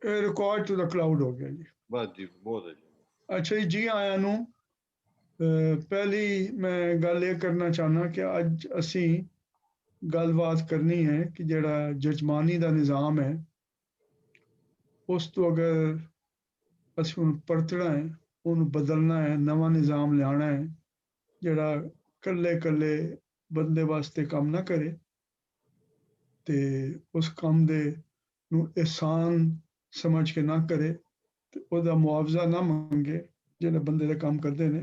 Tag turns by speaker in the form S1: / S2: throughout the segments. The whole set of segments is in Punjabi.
S1: रिकॉर्ड टू द क्लाउड हो गया जी।
S2: बस जी, बहुत है जी।
S1: अच्छा जी आया नू पहली मैं गल ये करना चाहना कि अज असी गलबात करनी है कि जड़ा जजमानी का निज़ाम है उस तो अगर असी उन परतना है उन बदलना है नवा निज़ाम लियाना है जड़ा कल्ले कल्ले बंदे वास्ते काम ना करे ते उस काम दे नू एहसान समझ के ना करे ते ओदा मुआवजा ना मंगे जेह्ड़े बंदे दे काम करदे ने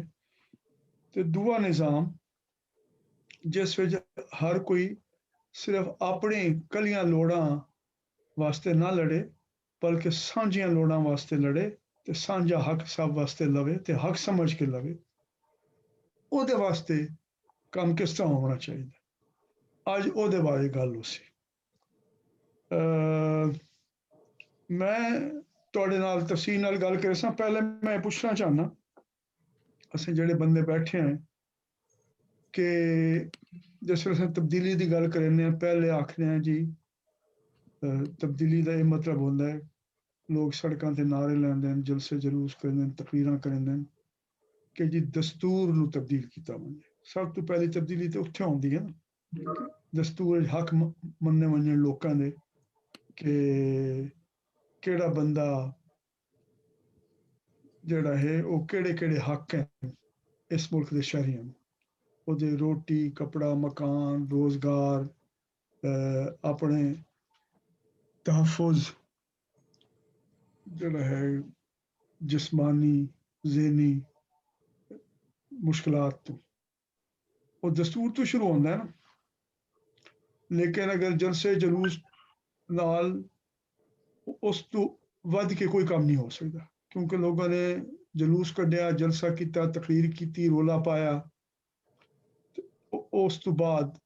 S1: ते दूआ निज़ाम जिस विच हर कोई सिर्फ अपनी कलियां लोड़ां वास्ते ना लड़े बल्कि सांझियां लोड़ां वास्ते लड़े ते सांझा हक सब वास्ते लवे ते हक समझ के लवे ओदे वास्ते काम किस तरह होना चाहिए अज ओदे बारे गल उसी मैं तुहाडे नाल तफसील नाल गल करे सां पहले मैं पुछना चाहना असें जेह्ड़े बंदे बैठे हैं कि जिस वेले असें तब्दीली की गल करने पहले आखने हैं जी तब्दीली का यह मतलब होता है लोग सड़कों ते नारे लैंदे हैं जलसे जलूस करते हैं तकरीरां करते हैं कि जी दस्तूर नूं तब्दील किया वञे सब तो पहली तब्दीली तो उत्थे आउंदी है ना दस्तूर हक मनने वंजन लोकां दे कि केड़ा बंदा जेड़ा है वो केड़े केड़े हक हैं इस मुल्क के शहरियों नूं ओहदे रोटी कपड़ा मकान रोजगार अपने तहफुज जोड़ा है जिस्मानी ज़हनी मुश्किलात तो वो दस्तूर तो शुरू होता है ना लेकिन अगर जलसे जलूस नाल उस तो वध के कोई काम नहीं हो सकता क्योंकि लोगों ने जलूस कढ़िया जलसा किया तकरीर की रोला पाया उस तो बाद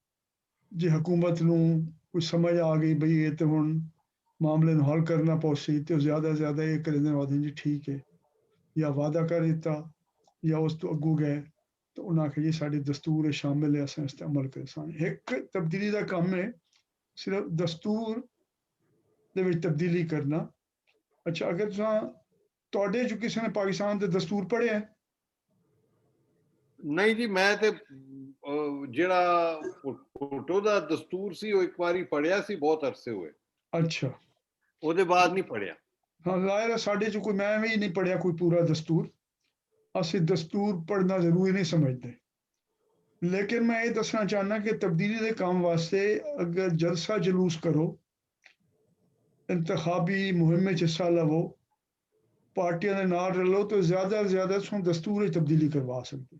S1: जे हुकूमत नूं कोई समझ आ गई बई ये तो हुण मामले नूं हल करना पौसी तो ज़्यादा ज़्यादा ये करेंदे वादे जी ठीक है या वादा कर दिता या उस तो अगू गए तो उन्हें आखिया जी साढ़े दस्तूर शामिल है असें इस ते अमल करे सां एक तब्दीली का काम है सिर्फ दस्तूर दे विच तब्दीली करना अच्छा अगर तुहाडे जो किसी ने पाकिस्तान के दस्तूर पढ़े है
S2: नहीं जी मैं ते ਜਿਹੜਾ ਫੋਟੋ ਦਾ ਦਸਤੂਰ ਸੀ ਉਹ ਇੱਕ ਵਾਰੀ ਪੜਿਆ ਸੀ ਬਹੁਤ ਅਰਸੇ ਹੋਏ
S1: अच्छा
S2: ਉਹਦੇ ਬਾਅਦ ਨਹੀਂ ਪੜਿਆ
S1: हाँ जाहिर है साढ़े च कोई मैं भी नहीं पढ़िया कोई पूरा दस्तूर असी दस्तूर पढ़ना जरूरी नहीं समझते लेकिन मैं ये दसना चाहना कि तब्दीली के काम वास्ते अगर जलसा जलूस करो इंतखाबी मुहिम में हिस्सा लवो पार्टियां के नाल रलो तो ज्यादा से ज्यादा तुम दस्तूर तब्दीली करवा सकते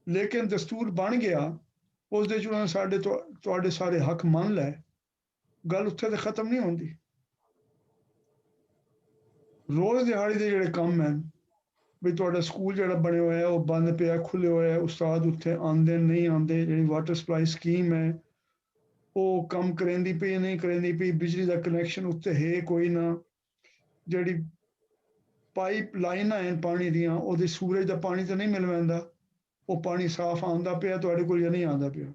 S1: लेकिन दस्तूर बन गया उस साढ़े सारे हक मान लै गल उत्थे तो खत्म नहीं होती रोज दिहाड़ी के जोड़े काम हैं भी तुहाडा स्कूल जो बने हुआ है वह बंद पिया खुले हुए है उस्ताद उत्थे आंदे नहीं आंदे जी वाटर सप्लाई स्कीम है वो कम करेंदी पई नहीं करेंदी पई बिजली का कनैक्शन उत्ते है कोई ना जी पाइप लाइनां हैं पानी दियां वो सूरज का पानी तो नहीं मिल पैंदा वो पानी साफ आंदा पिया तुहाडे कोल या नहीं आंदा पिया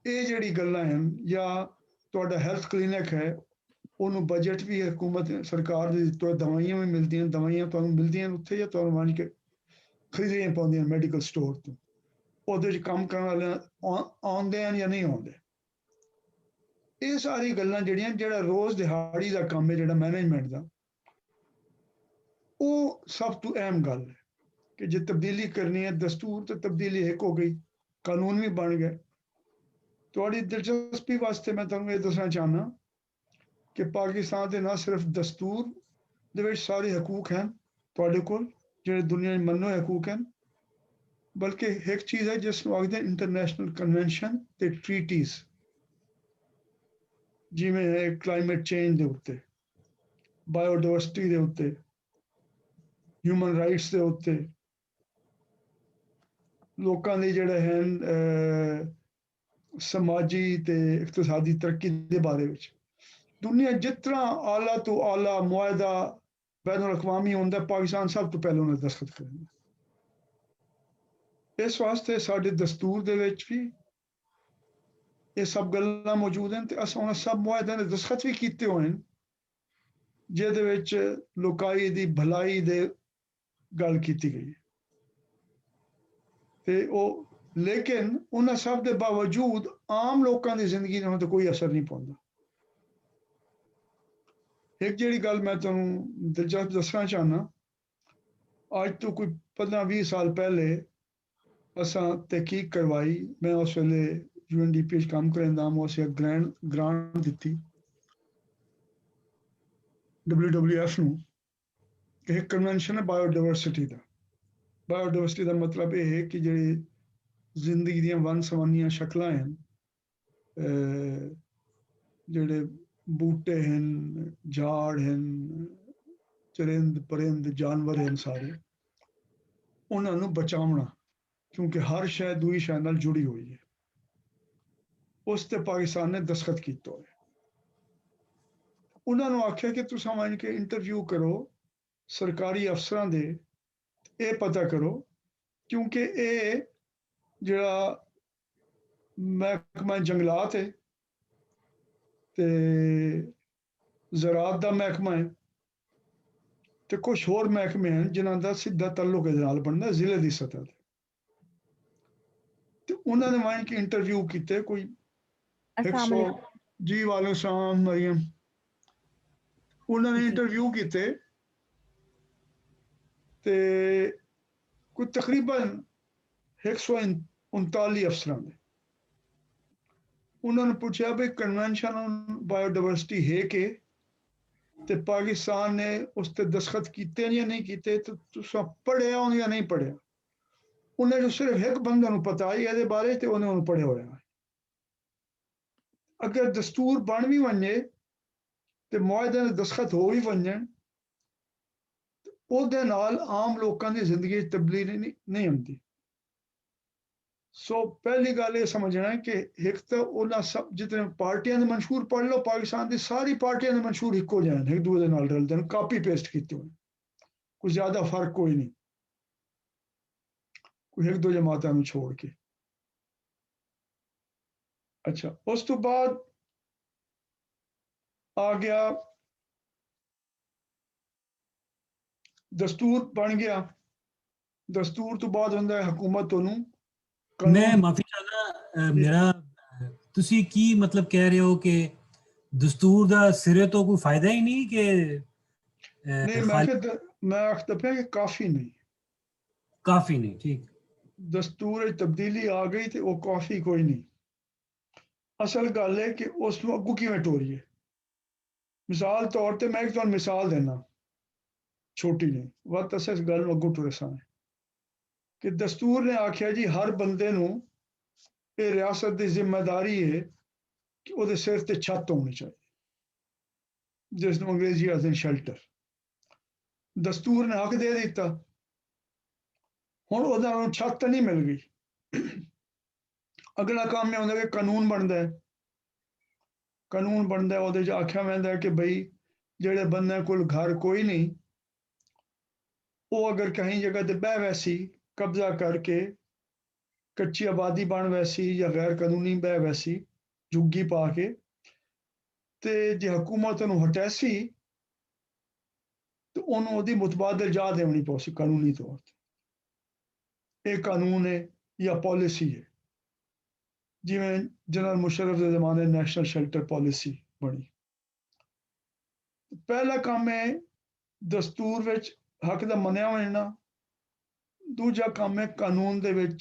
S1: ये जिहड़ी गल्लां हैं या तुहाडा हैल्थ क्लीनिक है उन्होंने बजट भी हुकूमत सरकार तो दवाइयां भी मिलदियां दवाइयां तुहानूं मिलदियां उत्थे या तुहानूं मान के खरीदनियां पौंदियां मैडिकल स्टोर तो ਉਹਦੇ 'ਚ ਕੰਮ ਕਰਨ ਵਾਲੇ ਆਉਂਦੇ ਹਨ ਜਾਂ ਨਹੀਂ ਆਉਂਦੇ ਇਹ ਸਾਰੀ ਗੱਲਾਂ ਜਿਹੜੀਆਂ ਜਿਹੜਾ ਰੋਜ਼ ਦਿਹਾੜੀ ਦਾ ਕੰਮ ਹੈ ਜਿਹੜਾ ਮੈਨੇਜਮੈਂਟ ਦਾ ਉਹ ਸਭ ਤੋਂ ਅਹਿਮ ਗੱਲ ਹੈ ਕਿ ਜੇ ਤਬਦੀਲੀ ਕਰਨੀ ਹੈ ਦਸਤੂਰ ਤੇ ਤਬਦੀਲੀ ਇੱਕ ਹੋ ਗਈ ਕਾਨੂੰਨ ਵੀ ਬਣ ਗਏ ਤੁਹਾਡੀ ਦਿਲਚਸਪੀ ਵਾਸਤੇ ਮੈਂ ਤੁਹਾਨੂੰ ਇਹ ਦੱਸਣਾ ਚਾਹਨਾ ਕਿ ਪਾਕਿਸਤਾਨ ਦੇ ਨਾ ਸਿਰਫ ਦਸਤੂਰ ਦੇ ਵਿੱਚ ਸਾਰੇ ਹਕੂਕ ਹਨ ਤੁਹਾਡੇ ਕੋਲ ਜਿਹੜੇ ਦੁਨੀਆ 'ਚ ਮੰਨੋ ਹਕੂਕ ਹਨ बल्कि एक चीज़ है जिसमें आखते हैं इंटरनेशनल कन्वेंशन ते ट्रीटीज जिमें है क्लाइमेट चेंज के उत्ते बायोडाइवर्सिटी के उत्ते ह्यूमन राइट्स के उत्ते लोगों के जोड़े हैं समाजी ते इकतसादी तरक्की के बारे में दुनिया जितना आला तो आला मुआहदा बैनुल अक़वामी होंदा पाकिस्तान सब तो पहले उन्हें दस्तखत करेंगे इस वास्ते साढ़े दस्तूर दे विच भी ये सब गल्लां मौजूद हैं ते अस उन्हां सब मुआहदे दे दस्तखत भी कीते होए न जिहदे विच लोकाई दी भलाई दे गल कीती गई है ते ओह लेकिन उन्हां सब दे बावजूद आम लोकां दी जिंदगी दे उते कोई असर नहीं पौंदा। एक जिहड़ी गल मैं तुहानूं दिलचस्प दस्सना चाहना, अज तो कोई 15-20 साल पहले असां तहकीक करवाई, मैं उस वेले UNDP च कम्म करदा हां, उस ग्रांट दित्ती WWF नूं कि एक कन्वेंशन है बायोडाइवर्सिटी दा। बायोडाइवर्सिटी दा मतलब ये है कि जिहड़ी जिंदगी दियां वन सवन्नियां शक्लां हैं, जिहड़े बूटे हैं, झाड़ हैं, चरिंद परिंद जानवर हैं, सारे उन्हां नूं बचावना, क्योंकि हर शय दूई शय नाल जुड़ी हुई है। उस ते पाकिस्तान ने दस्तखत कीते होए। उन्हां नूं आख्या कि तुसां वन के इंटरव्यू करो सरकारी अफसरां दे, ये पता करो, क्योंकि ये जिहड़ा महकमा जंगलात है ते ज़राअत दा महकमा है ते कुछ होर महकमे हैं जिन्हां दा सिद्धा तल्लुक इहदे नाल बनदा जिले दी सतह ते। ते उन्हां ने वन के इंटरव्यू कीते कोई 100
S3: अस्सलाम
S1: जी वालेकुम सलाम मरियम। उन्हां ने
S3: जी
S1: इंटरव्यू कीते ते कोई तकरीबन 139 अफसरां दे। उन्होंने पूछा भी कन्वेंशन ऑन बायोडाइवर्सिटी है के ते पाकिस्तान ने उस ते दस्तखत कीते या नहीं कीते, तो तुसां पढ़िया हों या नहीं पढ़िया। उन्हें जो सिर्फ एक बंदे नूं पता ही ਇਹਦੇ बारे ते उन्हें ਉਹਨੂੰ पढ़िया होया। अगर दस्तूर बन भी वने ते मुआहदे दे दस्तखत हो भी वंजण ਉਹਦੇ ਨਾਲ आम लोकां दी जिंदगी च तब्दीली नहीं आंदी। सो पहली गल ये समझना है कि एक तो उन्हां सब जितने पार्टियां दे मंशूर पढ़ लो, पाकिस्तान दी सारी पार्टियां दे मंशूर इक्को जिहे ने, एक दूए दे नाल रलदे ने, कापी पेस्ट कीते होए, कोई ज्यादा फर्क कोई नहीं, कोई एक दो जमातां नूं छोड़ के। अच्छा, उस तो बाद आ गया दस्तूर बन गया। दस्तूर तो बाद हुंदा है हुकूमत ਉਹਨੂੰ
S4: मैं
S1: कानून।
S4: माफी चाहना मेरा ਤੁਸੀਂ ਕੀ ਮਤਲਬ ਕਹਿ ਰਹੇ ਹੋ ਕਿ ਦਸਤੂਰ ਦਾ ਸਿਰੇ ਤੋਂ ਕੋਈ ਫਾਇਦਾ ਹੀ ਨਹੀਂ ਕਿ
S1: नहीं, मैं आखदा पिया कि काफी नहीं,
S4: ਕਾਫੀ ਨਹੀਂ ठीक
S1: दस्तूर च तब्दीली आ गई ते वो काफी कोई नहीं। असल गल है कि उस नूं अग्गू किवें टोरीए। मिसाल तौर ते मैं एक तुहानूं मिसाल देना छोटी जी, वत अस इस गल नूं अग्गू टुरे सां कि दस्तूर ने आख्या जी हर बंदे नूं ये रियासत की जिम्मेदारी है कि ਉਹਦੇ सिर ते छत होनी चाहिए, जिसनूं अंग्रेजी आखदे शेल्टर। दस्तूर ने हक दे दिता, हुण ਉਹਦਾ ਨੂੰ छत नहीं मिल गई। अगला काम ਇਹ ਹੁੰਦਾ कि कानून बनता है। कानून बनता है, ਉਹਦੇ 'ਚ आख्या वैंदा कि बई ਜਿਹੜੇ ਬੰਦਿਆਂ ਕੋਲ घर कोई नहीं, वो अगर कहीं जगह ते बह वैसी कब्जा करके कच्ची आबादी बन वैसी या गैर कानूनी बह वैसी झुग्गी पा के ते जे हुकूमत ਉਹਨੂੰ हटैसी तो ਉਹਨੂੰ ਉਹਦੀ मुतबादल जा देनी पौसी कानूनी तौर ते। एक कानून है या पॉलिसी है, जिवें जनरल मुशर्रफ के जमाने नेशनल शेल्टर पॉलिसी बनी। पहला काम है दस्तूर विच हक दा मन्निया होना, दूजा काम है कानून दे विच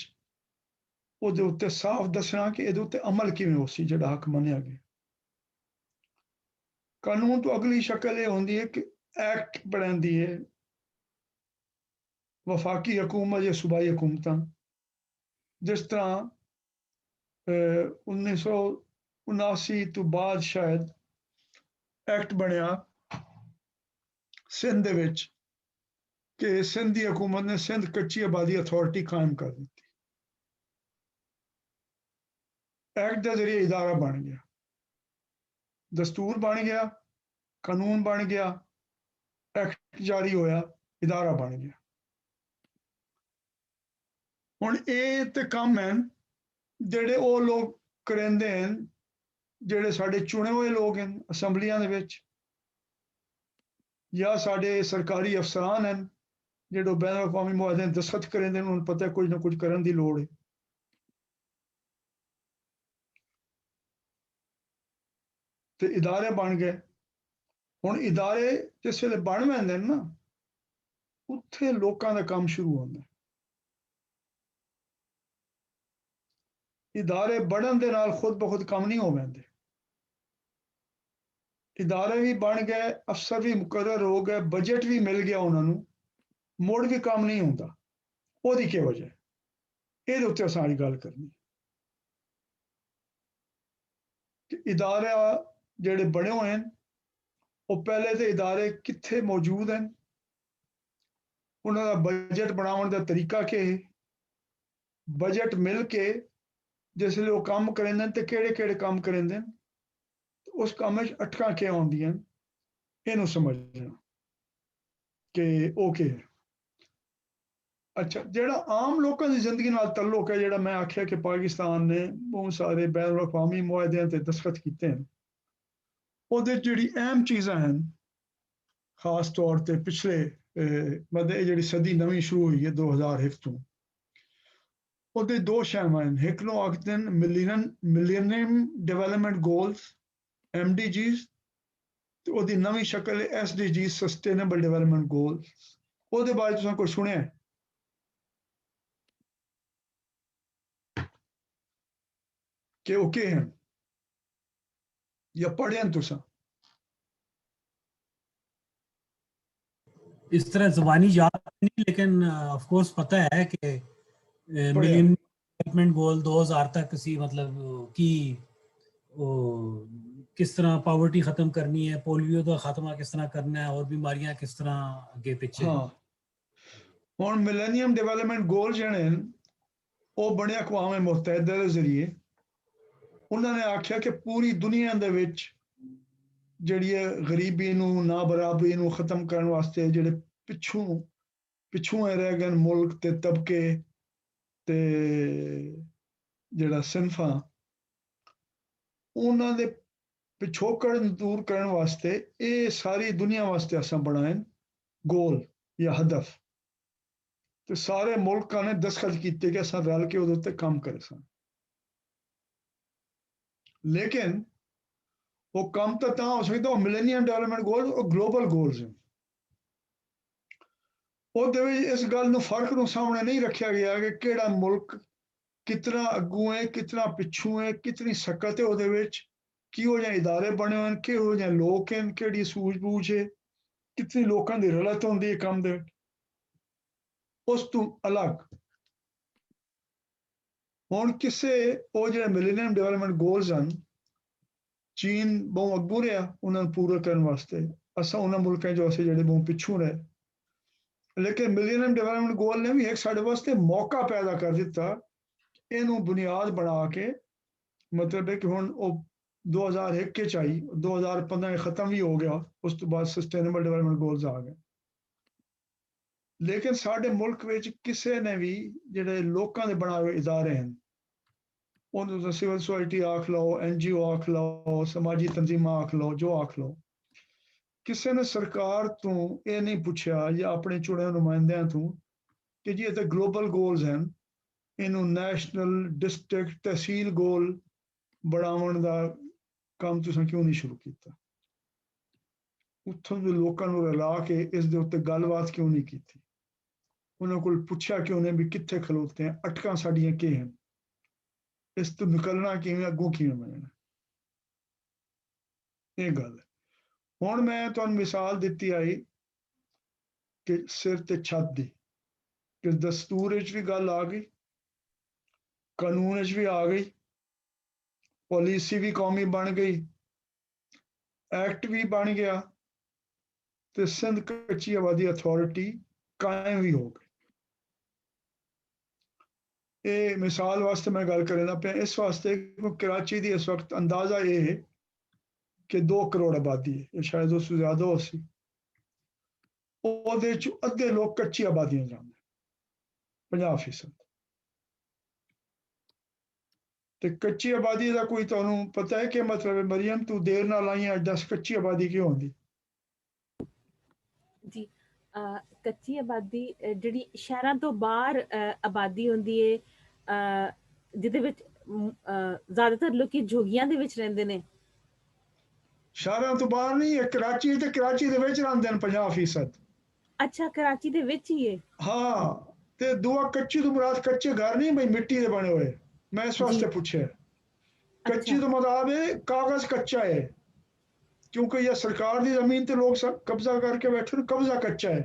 S1: ਉਹਦੇ ਉੱਤੇ साफ दसना कि ਇਹਦੇ ਉੱਤੇ अमल किवें होसी जिहड़ा हक मन्निया गया। कानून तो अगली शक्ल ये होंदी है कि एक्ट बनांदी है वफाकी हुकूमत या सूबाई हुकूमतां। जिस तरह 1979 तो बाद शायद एक्ट बनया सिंध दे विच कि सिंध की हुकूमत ने सिंध कच्ची आबादी अथॉरिटी कायम कर दी। एक्ट के जरिए इदारा बन गया, दस्तूर बन गया, कानून बन गया, एक्ट जारी होया, इदारा बन गया। हुण ये ते काम हैं जिहड़े वो लोग ਕਰਿੰਦੇ ਹਨ ਜਿਹੜੇ ਸਾਡੇ ਚੁਣੇ ਹੋਏ ਲੋਕ ਹਨ ਅਸੈਂਬਲੀਆਂ ਦੇ ਵਿੱਚ, ਜਾਂ ਸਾਡੇ ਸਰਕਾਰੀ ਅਫਸਰਾਨ ਹਨ ਜਿਹੜੇ ਬੈਨ ਅਕਵਾਮੀ ਮੁਆਹਦੇ ਦਸਤਖਤ ਕਰਿੰਦੇ ਹਨ, ਉਹਨਾਂ ਨੂੰ ਪਤਾ ਕੁਝ ਨਾ ਕੁਝ ਕਰਨ ਦੀ ਲੋੜ ਹੈ। ਤੇ ਇਦਾਰੇ ਬਣ ਗਏ। ਹੁਣ ਇਦਾਰੇ ਜਿਸ ਵੇਲੇ ਬਣ ਪੈਂਦੇ ਨੇ ਨਾ, ਉੱਥੇ ਲੋਕਾਂ ਦਾ ਕੰਮ ਸ਼ੁਰੂ ਹੁੰਦਾ। ਇਦਾਰੇ ਬਣਨ ਦੇ ਨਾਲ ਖੁਦ ਬਖੁਦ ਕੰਮ ਨਹੀਂ ਹੋ ਪੈਂਦੇ। ਇਦਾਰੇ ਵੀ ਬਣ ਗਏ, ਅਫਸਰ ਵੀ ਮੁਕਰਰ ਹੋ ਗਏ, ਬਜਟ ਵੀ ਮਿਲ ਗਿਆ ਉਹਨਾਂ ਨੂੰ, ਮੁੜ ਵੀ ਕੰਮ ਨਹੀਂ ਹੁੰਦਾ। ਉਹਦੀ ਕੀ ਵਜ੍ਹਾ ਹੈ? ਇਹਦੇ ਉੱਤੇ ਸਾਰੀ ਗੱਲ ਕਰਨੀ ਕਿ ਇਦਾਰੇ ਜਿਹੜੇ ਬਣੇ ਹੋਏ ਹਨ, ਉਹ ਪਹਿਲੇ ਤੇ ਇਦਾਰੇ ਕਿੱਥੇ ਮੌਜੂਦ ਹਨ, ਉਹਨਾਂ ਦਾ ਬਜਟ ਬਣਾਉਣ ਦਾ ਤਰੀਕਾ ਕੀ ਹੈ, ਬਜਟ ਮਿਲ ਕੇ ਜਿਸ ਵੇਲੇ ਉਹ ਕੰਮ ਕਰਿੰਦੇ ਨੇ ਤੇ ਕਿਹੜੇ ਕਿਹੜੇ ਕੰਮ ਕਰਿੰਦੇ ਨੇ, ਉਸ ਕੰਮ ਵਿੱਚ ਅਟਕਾਂ ਕੀ ਆਉਂਦੀਆਂ, ਇਹਨੂੰ ਸਮਝਣਾ ਕਿ ਉਹ ਕੀ ਹੈ। ਅੱਛਾ, ਜਿਹੜਾ ਆਮ ਲੋਕਾਂ ਦੀ ਜ਼ਿੰਦਗੀ ਨਾਲ ਤਾਲੁਕ ਹੈ, ਜਿਹੜਾ ਮੈਂ ਆਖਿਆ ਕਿ ਪਾਕਿਸਤਾਨ ਨੇ ਬਹੁਤ ਸਾਰੇ ਬੈਨ ਅਲ-ਅਕਵਾਮੀ ਮੁਆਹਦਿਆਂ ਤੇ ਦਸਤਖਤ ਕੀਤੇ ਹਨ, ਉਹਦੇ ਜਿਹੜੀ ਅਹਿਮ ਚੀਜ਼ਾਂ ਹਨ, ਖਾਸ ਤੌਰ ਤੇ ਪਿਛਲੇ ਮਤਲਬ ਇਹ ਜਿਹੜੀ ਸਦੀ ਨਵੀਂ ਸ਼ੁਰੂ ਹੋਈ ਹੈ 2001 ਤੋਂ, ਉਹਦੇ ਦੋ ਸ਼ਾਮਿਲ ਹਨ। ਇੱਕ ਨੂੰ ਆਖਦੇ ਹਨ ਮਿਲੀਨੀਅਮ ਡਿਵੈਲਪਮੈਂਟ ਗੋਲਸ MDGs, ਤੇ ਉਹਦੀ ਨਵੀਂ ਸ਼ਕਲ ਹੈ SDGs ਸਸਟੇਨੇਬਲ ਡਿਵੈਲਪਮੈਂਟ ਗੋਲਸ। ਉਹਦੇ ਬਾਰੇ ਤੁਸੀਂ ਕੁਝ ਸੁਣਿਆ? कि वो के हैं या पढ़े हैं तुसा?
S4: इस तरह ज़बानी याद नहीं, लेकिन ऑफ कोर्स पता है कि मिलियन डेवलपमेंट गोल 2000 तक किसी मतलब कि किस तरह पावर्टी खत्म करनी है, पोलियो का खात्मा किस तरह करना है, और बीमारियां किस तरह आगे पीछे।
S1: हाँ, और मिलेनियम डेवलपमेंट गोल ਜਿਹੜੇ ਉਹ ਬਣੇ ਅਕਵਾਮ ਮੁਤਹਿਦਾ ਦੇ ਜ਼ਰੀਏ। ਉਹਨਾਂ ਨੇ ਆਖਿਆ ਕਿ ਪੂਰੀ ਦੁਨੀਆ ਦੇ ਵਿੱਚ ਜਿਹੜੀ ਹੈ ਗਰੀਬੀ ਨੂੰ, ਨਾ ਬਰਾਬਰੀ ਨੂੰ ਖਤਮ ਕਰਨ ਵਾਸਤੇ ਜਿਹੜੇ ਪਿੱਛੋਂ ਰਹਿ ਗਏ ਮੁਲਕ ਤੇ ਤਬਕੇ ਤੇ ਜਿਹੜਾ ਸਿਨਫਾਂ, ਉਹਨਾਂ ਦੇ ਪਿਛੋਕੜ ਨੂੰ ਦੂਰ ਕਰਨ ਵਾਸਤੇ ਇਹ ਸਾਰੀ ਦੁਨੀਆ ਵਾਸਤੇ ਅਸਾਂ ਬਣਾਏ ਗੋਲ ਜਾਂ ਹਦਫ, ਤੇ ਸਾਰੇ ਮੁਲਕਾਂ ਨੇ ਦਸਤਖਤ ਕੀਤੇ ਕਿ ਅਸਾਂ ਰਲ ਕੇ ਉਹਦੇ ਉੱਤੇ ਕੰਮ ਕਰੇ ਸਾਂ। ਲੇਕਿਨ ਉਹ ਕੰਮ ਤਾਂ ਹੋ ਸਕਦਾ, ਉਹ ਮਿਲੇਨੀਅਮ ਡਿਵੈਲਪਮੈਂਟ ਗੋਲਸ ਉਹ ਗਲੋਬਲ ਗੋਲਸ ਹਨ। ਉਹਦੇ ਵਿੱਚ ਇਸ ਗੱਲ ਨੂੰ ਫਰਕ ਨੂੰ ਸਾਹਮਣੇ ਨਹੀਂ ਰੱਖਿਆ ਗਿਆ ਕਿ ਕਿਹੜਾ ਮੁਲਕ ਕਿਤਨਾ ਅੱਗੂ ਹੈ, ਕਿਤਨਾ ਪਿੱਛੂ ਹੈ, ਕਿਤਨੀ ਸਕਤ ਹੈ ਉਹਦੇ ਵਿੱਚ, ਕਿਹੋ ਜਿਹੇ ਇਦਾਰੇ ਬਣੇ ਹੋਏ ਹਨ, ਕਿਹੋ ਜਿਹੇ ਲੋਕ ਹਨ, ਕਿਹੜੀ ਸੂਝ-ਬੂਝ ਹੈ, ਕਿਤਨੀ ਲੋਕਾਂ ਦੀ ਰਲਤ ਹੁੰਦੀ ਹੈ ਕੰਮ ਦੇ ਵਿੱਚ। ਉਸ ਤੋਂ ਅਲੱਗ ਹੁਣ ਕਿਸੇ ਉਹ ਜਿਹੜੇ ਮਿਲੇਨੀਅਮ ਡਿਵੈਲਪਮੈਂਟ ਗੋਲਸ ਹਨ, ਚੀਨ ਬਹੁਤ ਅੱਗੂ ਰਿਹਾ ਉਹਨਾਂ ਨੂੰ ਪੂਰਾ ਕਰਨ ਵਾਸਤੇ, ਅਸਾਂ ਉਹਨਾਂ ਮੁਲਕਾਂ 'ਚੋਂ ਅਸੀਂ ਜਿਹੜੇ ਬਹੁਤ ਪਿੱਛੋਂ ਰਹੇ। ਲੇਕਿਨ ਮਿਲੇਨੀਅਮ ਡਿਵੈਲਪਮੈਂਟ ਗੋਲ ਨੇ ਵੀ ਇੱਕ ਸਾਡੇ ਵਾਸਤੇ ਮੌਕਾ ਪੈਦਾ ਕਰ ਦਿੱਤਾ, ਇਹਨੂੰ ਬੁਨਿਆਦ ਬਣਾ ਕੇ, ਮਤਲਬ ਹੈ ਕਿ ਹੁਣ ਉਹ 2001 'ਚ ਆਈ, 2015 ਖਤਮ ਵੀ ਹੋ ਗਿਆ, ਉਸ ਤੋਂ ਬਾਅਦ ਸਸਟੇਨੇਬਲ ਡਿਵੈਲਪਮੈਂਟ ਗੋਲਸ ਆ ਗਏ। ਲੇਕਿਨ ਸਾਡੇ ਮੁਲਕ ਵਿੱਚ ਕਿਸੇ ਨੇ ਵੀ ਜਿਹੜੇ ਲੋਕਾਂ ਦੇ ਬਣਾਏ ਹੋਏ ਇਦਾਰੇ ਹਨ, ਉਹਨੂੰ ਤਾਂ ਸਿਵਲ ਸੁਸਾਇਟੀ ਆਖ ਲਓ, NGO ਆਖ ਲਓ, ਸਮਾਜੀ ਤੰਜ਼ੀਮਾਂ ਆਖ ਲਓ, ਜੋ ਆਖ ਲਓ, ਕਿਸੇ ਨੇ ਸਰਕਾਰ ਤੋਂ ਇਹ ਨਹੀਂ ਪੁੱਛਿਆ ਜਾਂ ਆਪਣੇ ਚੁਣੇ ਨੁਮਾਇੰਦਿਆਂ ਤੋਂ ਕਿ ਜੀ ਇਹ ਤਾਂ ਗਲੋਬਲ ਗੋਲਸ ਹਨ, ਇਹਨੂੰ ਨੈਸ਼ਨਲ, ਡਿਸਟ੍ਰਿਕਟ, ਤਹਿਸੀਲ ਗੋਲ ਬਣਾਉਣ ਦਾ ਕੰਮ ਤੁਸੀਂ ਕਿਉਂ ਨਹੀਂ ਸ਼ੁਰੂ ਕੀਤਾ? ਉੱਥੋਂ ਦੇ ਲੋਕਾਂ ਨੂੰ ਰਲਾ ਕੇ ਇਸ ਦੇ ਉੱਤੇ ਗੱਲਬਾਤ ਕਿਉਂ ਨਹੀਂ ਕੀਤੀ? ਉਹਨਾਂ ਕੋਲ ਪੁੱਛਿਆ ਕਿਉਂ ਨਹੀਂ ਵੀ ਕਿੱਥੇ ਖਲੋਤੇ ਆ, ਅਟਕਾਂ ਸਾਡੀਆਂ ਕੀ ਹਨ, ਇਸ ਤੋਂ ਨਿਕਲਣਾ ਕਿਵੇਂ, ਅੱਗੋਂ ਕਿਵੇਂ ਬਣਨਾ? ਇਹ ਗੱਲ ਹੈ। ਹੁਣ ਮੈਂ ਤੁਹਾਨੂੰ ਮਿਸਾਲ ਦਿੱਤੀ ਆਈ ਕਿ ਸਿਰ ਤੇ ਛੱਤ ਦੀ, ਕਿ ਦਸਤੂਰ ਵਿੱਚ ਵੀ ਗੱਲ ਆ ਗਈ, ਕਾਨੂੰਨ ਵਿੱਚ ਵੀ ਆ ਗਈ, ਪਾਲਿਸੀ ਵੀ ਕੌਮੀ ਬਣ ਗਈ, ਐਕਟ ਵੀ ਬਣ ਗਿਆ, ਤੇ ਸਿੰਧ ਕੱਚੀ ਆਬਾਦੀ ਅਥਾਰਟੀ ਕਾਇਮ ਵੀ ਹੋ ਗਈ। ਇਹ ਮਿਸਾਲ ਵਾਸਤੇ ਮੈਂ ਗੱਲ ਕਰਨਾ ਪਿਆ ਇਸ ਵਾਸਤੇ ਕਿ ਕਰਾਚੀ ਦੀ ਇਸ ਵਕਤ ਅੰਦਾਜ਼ਾ ਇਹ ਹੈ ਕਿ 2 ਕਰੋੜ ਆਬਾਦੀ ਹੈ, ਇਹ ਸ਼ਾਇਦ ਉਸ ਤੋਂ ਜ਼ਿਆਦਾ ਹੋ ਸੀ। ਉਹਦੇ 'ਚ ਅੱਧੇ ਲੋਕ ਕੱਚੀ ਆਬਾਦੀਆਂ ਜਾਂਦੇ, 50%। ਤੇ ਕੱਚੀ ਆਬਾਦੀ ਦਾ ਕੋਈ ਤੁਹਾਨੂੰ ਪਤਾ ਹੈ ਕਿ ਮਤਲਬ ਹੈ? ਮਰੀਮ ਤੂੰ ਦੇਰ ਨਾਲ ਆਈ ਅੱਜ ਦੱਸ ਕੱਚੀ ਆਬਾਦੀ ਕਿਉਂ ਹੁੰਦੀ?
S3: ਜੀ ਕੱਚੀ ਆਬਾਦੀ ਜਿਹੜੀ ਸ਼ਹਿਰਾਂ ਤੋਂ ਬਾਹਰ ਆਬਾਦੀ ਹੁੰਦੀ ਹੈ, ਜਿਹਦੇ ਵਿੱਚ ਜ਼ਿਆਦਾਤਰ ਲੋਕੀ ਝੁੱਗੀਆਂ ਦੇ ਵਿੱਚ ਰਹਿੰਦੇ ਨੇ।
S1: ਸ਼ਹਿਰਾਂ ਤੋਂ ਬਾਹਰ ਨਹੀਂ, ਇਹ ਕਰਾਚੀ ਤੇ ਕਰਾਚੀ ਦੇ ਵਿੱਚ ਰਹਿੰਦੇ ਨੇ 50%।
S3: ਅੱਛਾ, ਕਰਾਚੀ ਦੇ ਵਿੱਚ ਹੀ ਹੈ।
S1: ਹਾਂ, ਤੇ ਦੂਆ ਕੱਚੀ ਤੋਂ ਮੁਰਾਦ ਕੱਚੇ ਘਰ ਨਹੀਂ ਬਈ ਮਿੱਟੀ ਦੇ ਬਣੇ ਹੋਏ, ਮੈਂ ਇਸ ਵਾਸਤੇ
S3: ਜੀ।
S1: ਪੁੱਛਿਆ। ਕੱਚੀ
S3: ਅੱਛਾ
S1: ਤੋਂ ਮੁਰਾਦ ਹੈ कागज कच्चा है, क्योंकि ये सरकार की जमीन पे लोग सब कब्जा करके बैठे हैं, कब्जा कच्चा है।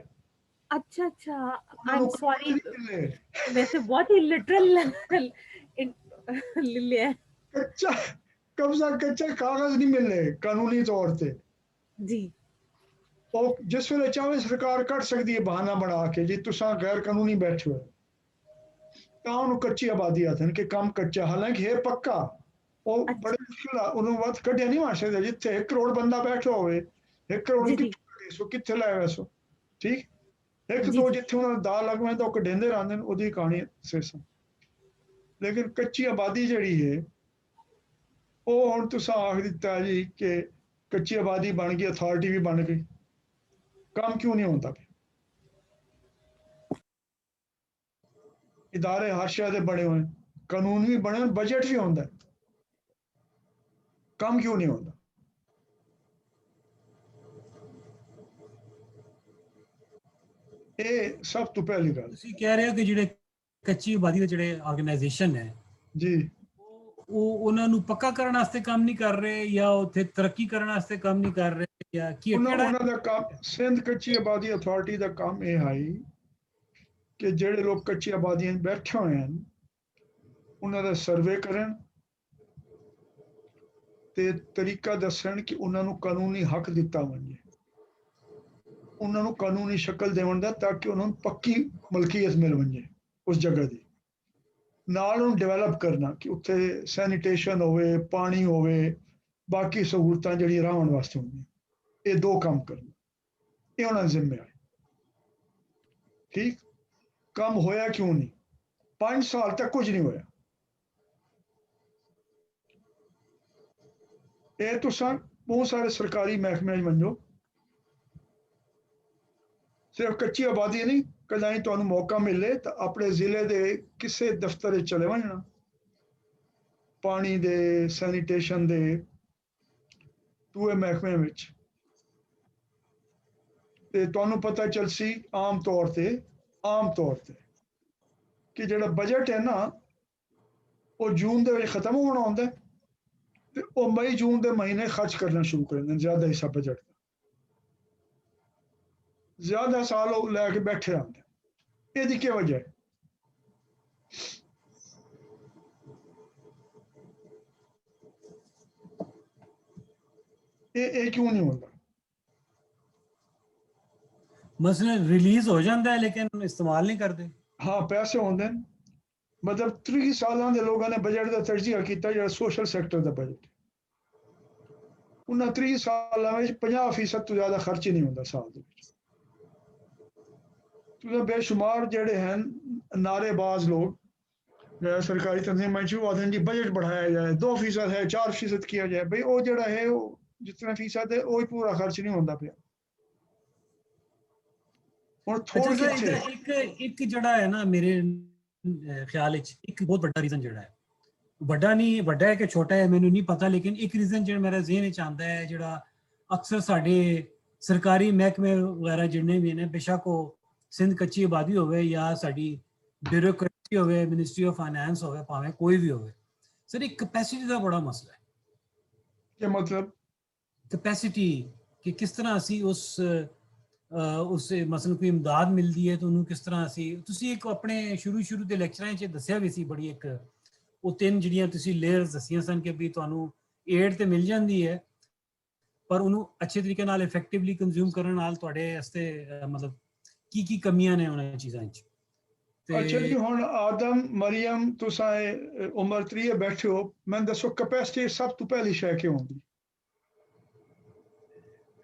S3: ਅੱਛਾ ਅੱਛਾ,
S1: उन्होंने
S3: ਆਮ
S1: कागज
S3: ਸੌਰੀ,
S1: नहीं मिले।
S3: ਮੈਂ ਤੇ ਬਹੁਤ ਹੀ ਲਿਟਰਲ ਲੈ ਲਿਆ।
S1: कच्चा कब्जा कच्चा, कागज नहीं मिले कानूनी तौर पे।
S3: ਜੀ
S1: और जिस वेले चाहे सरकार कट सकती है बहाना बना के जी तुसा गैर कानूनी बैठे हो, ਤਾਂ ਉਹਨੂੰ ਕੱਚੀ ਆਬਾਦੀ ਆਖਦੇ ਨੇ ਕਿ ਕੰਮ ਕੱਚਾ, ਹਾਲਾਂਕਿ ਹੈ ਪੱਕਾ। ਉਹ ਬੜੇ ਮੁਸ਼ਕਿਲ ਆ, ਉਹਨੂੰ ਵੱਧ ਕੱਢਿਆ ਨਹੀਂ ਮਾਰ ਸਕਦੇ। ਜਿੱਥੇ 1 ਕਰੋੜ ਬੰਦਾ ਬੈਠਾ ਹੋਵੇ, 1 ਕਰੋੜ
S3: ਜੀ,
S1: ਨੂੰ ਕਿੱਥੋਂ ਸੋ ਕਿੱਥੇ ਲੈ ਵੈਸੋ, ਠੀਕ। ਇੱਕ
S3: ਜੀ,
S1: ਦੋ
S3: ਜੀ।
S1: ਜਿੱਥੇ ਉਹਨਾਂ ਦਾ ਦਾ ਲੱਗਵੇਂ ਤਾਂ ਉਹ ਕਢੇਂਦੇ ਰਹਿੰਦੇ ਨੇ, ਉਹਦੀ ਕਹਾਣੀ ਸਿਰਸਾ। ਲੇਕਿਨ ਕੱਚੀ ਆਬਾਦੀ ਜਿਹੜੀ ਹੈ ਉਹ ਹੁਣ ਤੁਸੀਂ ਆਖ ਦਿੱਤਾ ਜੀ ਕਿ ਕੱਚੀ ਆਬਾਦੀ ਬਣ ਗਈ, ਅਥਾਰਟੀ ਵੀ ਬਣ ਗਈ, ਕੰਮ ਕਿਉਂ ਨਹੀਂ ਹੁੰਦਾ ਪਿਆ? इदारे हर शहर के बने हुए, कानून भी बने, बजट भी होता है, काम क्यों नहीं होता? ये सब तो पहली गल।
S4: ਤੁਸੀਂ ਕਹਿ ਰਹੇ ਹੋ ਕਿ ਜਿਹੜੇ ਕੱਚੀ ਆਬਾਦੀ ਦੇ ਜਿਹੜੇ ਆਰਗੇਨਾਈਜੇਸ਼ਨ ਹੈ
S1: जी,
S4: ਉਹ ਉਹਨਾਂ ਨੂੰ ਪੱਕਾ ਕਰਨ ਵਾਸਤੇ ਕੰਮ ਨਹੀਂ ਕਰ ਰਹੇ, ਜਾਂ ਉੱਥੇ ਤਰੱਕੀ ਕਰਨ ਵਾਸਤੇ ਕੰਮ ਨਹੀਂ ਕਰ ਰਹੇ, ਜਾਂ ਕੀ ਕਿਹੜਾ?
S1: ਉਹਨਾਂ ਦਾ ਕੰਮ, ਸਿੰਧ ਕੱਚੀ ਆਬਾਦੀ ਅਥਾਰਟੀ ਦਾ ਕੰਮ ਇਹ ਹੈ ਕਿ ਜਿਹੜੇ ਲੋਕ ਕੱਚੀ ਆਬਾਦੀਆਂ ਬੈਠੇ ਹੋਏ ਹਨ ਉਹਨਾਂ ਦਾ ਸਰਵੇ ਕਰਨ ਤੇ ਤਰੀਕਾ ਦੱਸਣ ਕਿ ਉਹਨਾਂ ਨੂੰ ਕਾਨੂੰਨੀ ਹੱਕ ਦਿੱਤਾ ਵੰਜੇ, ਉਹਨਾਂ ਨੂੰ ਕਾਨੂੰਨੀ ਸ਼ਕਲ ਦੇਵਣ ਦਾ, ਤਾਂ ਕਿ ਉਹਨਾਂ ਨੂੰ ਪੱਕੀ ਮਲਕੀਅਤ ਮਿਲ ਵੰਜੇ ਉਸ ਜਗ੍ਹਾ ਦੀ। ਨਾਲ ਉਹਨੂੰ ਡਿਵੈਲਪ ਕਰਨਾ ਕਿ ਉੱਥੇ ਸੈਨੀਟੇਸ਼ਨ ਹੋਵੇ, ਪਾਣੀ ਹੋਵੇ, ਬਾਕੀ ਸਹੂਲਤਾਂ ਜਿਹੜੀਆਂ ਰਹਿਣ ਵਾਸਤੇ ਹੁੰਦੀਆਂ, ਇਹ ਦੋ ਕੰਮ ਕਰਨਾ, ਇਹ ਉਹਨਾਂ ਦਾ ਜ਼ਿੰਮਾ ਹੈ। ਠੀਕ, ਕੰਮ ਹੋਇਆ ਕਿਉਂ ਨਹੀਂ? 5 ਸਾਲ ਤੱਕ ਕੁਝ ਨਹੀਂ ਹੋਇਆ। ਇਹ ਤੁਸੀਂ ਬਹੁਤ ਸਾਰੇ ਸਰਕਾਰੀ ਮਹਿਕਮੇ ਮੰਨੋ, ਸਿਰਫ ਕੱਚੀ ਆਬਾਦੀ ਨਹੀਂ, ਕਦਾਈ ਤੁਹਾਨੂੰ ਮੌਕਾ ਮਿਲੇ ਤਾਂ ਆਪਣੇ ਜ਼ਿਲ੍ਹੇ ਦੇ ਕਿਸੇ ਦਫ਼ਤਰ ਵਿੱਚ ਚਲੇ ਵੰਜਣਾ, ਪਾਣੀ ਦੇ, ਸੈਨੀਟੇਸ਼ਨ ਦੇ, ਦੂਏ ਮਹਿਕਮੇ ਵਿੱਚ, ਤੇ ਤੁਹਾਨੂੰ ਪਤਾ ਚੱਲਸੀ ਆਮ ਤੌਰ ਤੇ ਕਿ ਜਿਹੜਾ ਬਜਟ ਹੈ ਨਾ ਉਹ ਜੂਨ ਦੇ ਵਿੱਚ ਖਤਮ ਹੋਣਾ ਹੁੰਦਾ ਤੇ ਉਹ ਮਈ ਜੂਨ ਦੇ ਮਹੀਨੇ ਖਰਚ ਕਰਨਾ ਸ਼ੁਰੂ ਕਰ ਦਿੰਦੇ, ਜ਼ਿਆਦਾ ਹਿੱਸਾ ਬਜਟ ਦਾ, ਜ਼ਿਆਦਾ ਸਾਲ ਉਹ ਲੈ ਕੇ ਬੈਠੇ ਰਹਿੰਦੇ। ਇਹਦੀ ਕੀ ਵਜ੍ਹਾ ਹੈ? ਇਹ ਕਿਉਂ ਨਹੀਂ ਹੁੰਦਾ?
S4: ਮਸਲਨ ਰਿਲੀਜ਼ ਹੋ ਜਾਂਦਾ ਹੈ ਲੇਕਿਨ ਇਸਤੇਮਾਲ ਨਹੀਂ ਕਰਦੇ।
S1: ਹਾਂ, ਪੈਸੇ ਹੁੰਦੇ ਨੇ, ਮਤਲਬ 30 ਸਾਲਾਂ ਦੇ ਲੋਕਾਂ ਨੇ ਬਜਟ ਦਾ ਤਰਜੀਹ ਕੀਤਾ ਜਿਹੜਾ ਸੋਸ਼ਲ ਸੈਕਟਰ ਦਾ ਬਜਟ, ਉਹਨਾਂ 30 ਸਾਲਾਂ ਵਿੱਚ 50% ਤੋਂ ਜ਼ਿਆਦਾ ਖਰਚ ਹੀ ਨਹੀਂ ਹੁੰਦਾ ਸਾਲ ਦੇ ਵਿੱਚ। ਤੁਸੀਂ ਬੇਸ਼ੁਮਾਰ ਜਿਹੜੇ ਹਨ ਨਾਅਰੇਬਾਜ਼ ਲੋਕ सरकारी तंजीम आते जी बजट बढ़ाया जाए, 2% है, 4% किया जाए, भाई वो जड़ा है वो जितना फीसद है वो पूरा खर्च नहीं होता पिया। और थोड़ा
S4: एक जड़ा है ना मेरे ख्याल एक बहुत बड़ा रीजन जड़ा है, बड़ा नहीं, बड़ा है कि छोटा है मैंने नहीं पता, लेकिन एक रीजन जो मेरा ज़हन च आंदा है जड़ा अक्सर साडे सरकारी महकमे वगैरह जिन्ने भी ने, बेशक वो सिंध कच्ची आबादी होवे या साडी ब्यूरोक्रेसी होवे, मिनिस्ट्री ऑफ फाइनेंस होवे, भावें कोई भी होवे, सर एक कैपेसिटी का बड़ा मसला है।
S1: क्या मतलब?
S4: कैपेसिटी कि किस तरह असी उस मसलन कोई इमदाद मिलती है तो उन्होंने किस तरह असी, तुसी एक अपने शुरू के लैक्चरां च दस्सिया भी सी बड़ी एक वो 3 ਜਿਹੜੀਆਂ ਤੁਸੀਂ ਲੇਅਰਸ ਦਸੀਆਂ ਸਨ ਕਿ ਵੀ ਤੁਹਾਨੂੰ ਏਡ ਤੇ ਮਿਲ ਜਾਂਦੀ ਹੈ ਪਰ ਉਹਨੂੰ ਅੱਛੇ ਤਰੀਕੇ ਨਾਲ ਇਫੈਕਟਿਵਲੀ ਕੰਜ਼ਿਊਮ ਕਰਨ ਨਾਲ ਤੁਹਾਡੇ ਵਾਸਤੇ ਮਤਲਬ ਕੀ ਕਮੀਆਂ ਨੇ ਉਹਨਾਂ ਚੀਜ਼ਾਂ 'ਚ।
S1: अच्छा जी, ਹੁਣ ਆਦਮ ਮਰੀਮ ਤੁਸੀਂ ਉਮਰ 3 ਬੈਠੇ ਹੋ, ਮੈਨੂੰ ਦੱਸੋ ਕੈਪੈਸਿਟੀ ਸਭ ਤੋਂ ਪਹਿਲੀ ਸ਼ੈ ਕੀ ਹੁੰਦੀ?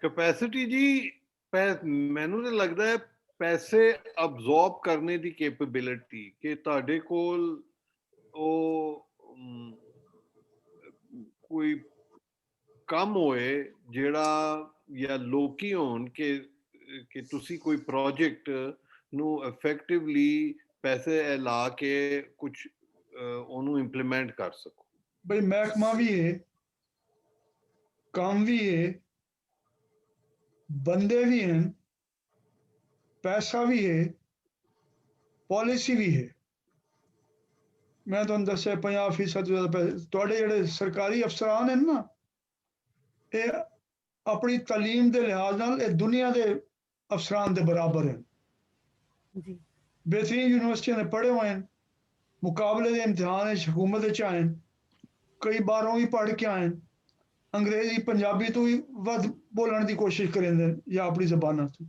S2: ਕੈਪੈਸਿਟੀ ਜੀ ਮੈਨੂੰ ਤਾਂ ਲੱਗਦਾ ਹੈ ਪੈਸੇ ਅਬਜ਼ੌਰਬ ਕਰਨੇ ਦੀ ਕੈਪੇਬਿਲਿਟੀ, ਕਿ ਤੁਹਾਡੇ ਕੋਲ ਉਹ ਕੋਈ ਕੰਮ ਹੋਏ ਜਿਹੜਾ ਜਾਂ ਲੋਕੀ ਹੋਣ ਕਿ ਤੁਸੀਂ ਕੋਈ ਪ੍ਰੋਜੈਕਟ ਨੂੰ ਇਫੈਕਟਿਵਲੀ ਪੈਸੇ ਲਾ ਕੇ ਕੁਝ ਉਹਨੂੰ ਇੰਪਲੀਮੈਂਟ ਕਰ ਸਕੋ?
S1: ਬਈ ਮਹਿਕਮਾ ਵੀ ਹੈ, ਕੰਮ ਵੀ ਹੈ, ਬੰਦੇ ਵੀ ਹਨ, ਪੈਸਾ ਵੀ ਹੈ, ਪਾਲਿਸੀ ਵੀ ਹੈ। ਮੈਂ ਤੁਹਾਨੂੰ ਦੱਸਿਆ 50% ਤੋਂ ਜ਼ਿਆਦਾ ਪੈਸੇ ਤੁਹਾਡੇ ਜਿਹੜੇ ਸਰਕਾਰੀ ਅਫਸਰਾਨ ਹਨ ਨਾ, ਇਹ ਆਪਣੀ ਤਾਲੀਮ ਦੇ ਲਿਹਾਜ਼ ਨਾਲ ਇਹ ਦੁਨੀਆ ਦੇ ਅਫਸਰਾਨ ਦੇ ਬਰਾਬਰ ਹਨ।
S3: ਜੀ
S1: बेहतरीन यूनिवर्सिटियां ने पढ़े हुए हैं, मुकाबले के इम्तिहान हुकूमत आए, कई 12वीं पढ़ के आए, अंग्रेजी पंजाबी तो भी वध बोलने की कोशिश करेंगे या अपनी जबाना तो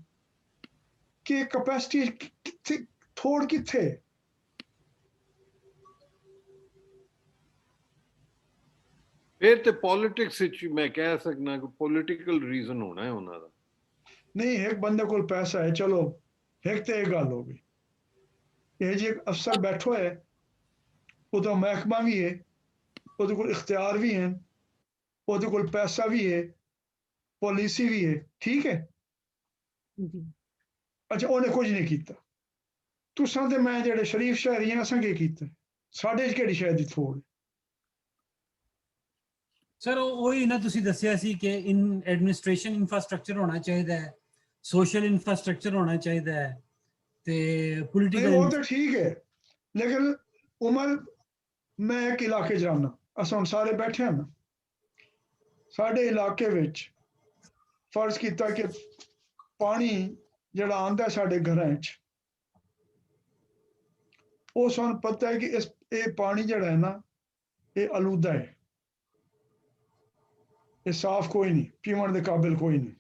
S1: कि कैपेसिटी किथे थोड़ किथे।
S2: फिर तो पॉलिटिक्स मैं कह सकना कि पॉलिटिकल रीजन होना है उन्होंने
S1: नहीं। एक बंदे को पैसा है, चलो एक तो एक गल हो गई। ये जी एक अफसर बैठो है, वो महकमा भी है, वो इख्तियार भी हैं, वो पैसा भी है, पॉलिसी भी है, ठीक है।
S3: जी
S1: अच्छा उन्हें कुछ नहीं किया। तुसां ते मैं जेह्ड़े शरीफ शहरी हैं असां केह् कीता? साढ़े च केह्ड़ी शै दी थोड़?
S4: ਸਰ ਉਹੀ ਨਾ ਤੁਸੀਂ ਦੱਸਿਆ ਸੀ ਕਿ ਐਡਮਿਨਿਸਟ੍ਰੇਸ਼ਨ ਇਨਫਰਾਸਟ੍ਰਕਚਰ ਹੋਣਾ ਚਾਹੀਦਾ ਹੈ, ਸੋਸ਼ਲ ਇਨਫਰਾਸਟ੍ਰਕਚਰ ਹੋਣਾ ਚਾਹੀਦਾ ਹੈ ਤੇ
S1: नहीं
S4: ਪੋਲੀਟੀਕਲ।
S1: वो तो ठीक है, लेकिन उमर मैं एक इलाके च रौह्ना, अस हुण सारे बैठे हैं ना, साढ़े इलाके विच फर्ज कीता कि पानी जेह्ड़ा आंदा साढ़े घरां च, वो सानूं पता है कि ये पानी जेह्ड़ा है ना ये आलूदा है, ये साफ कोई नहीं, पीवन दे काबिल कोई नहीं।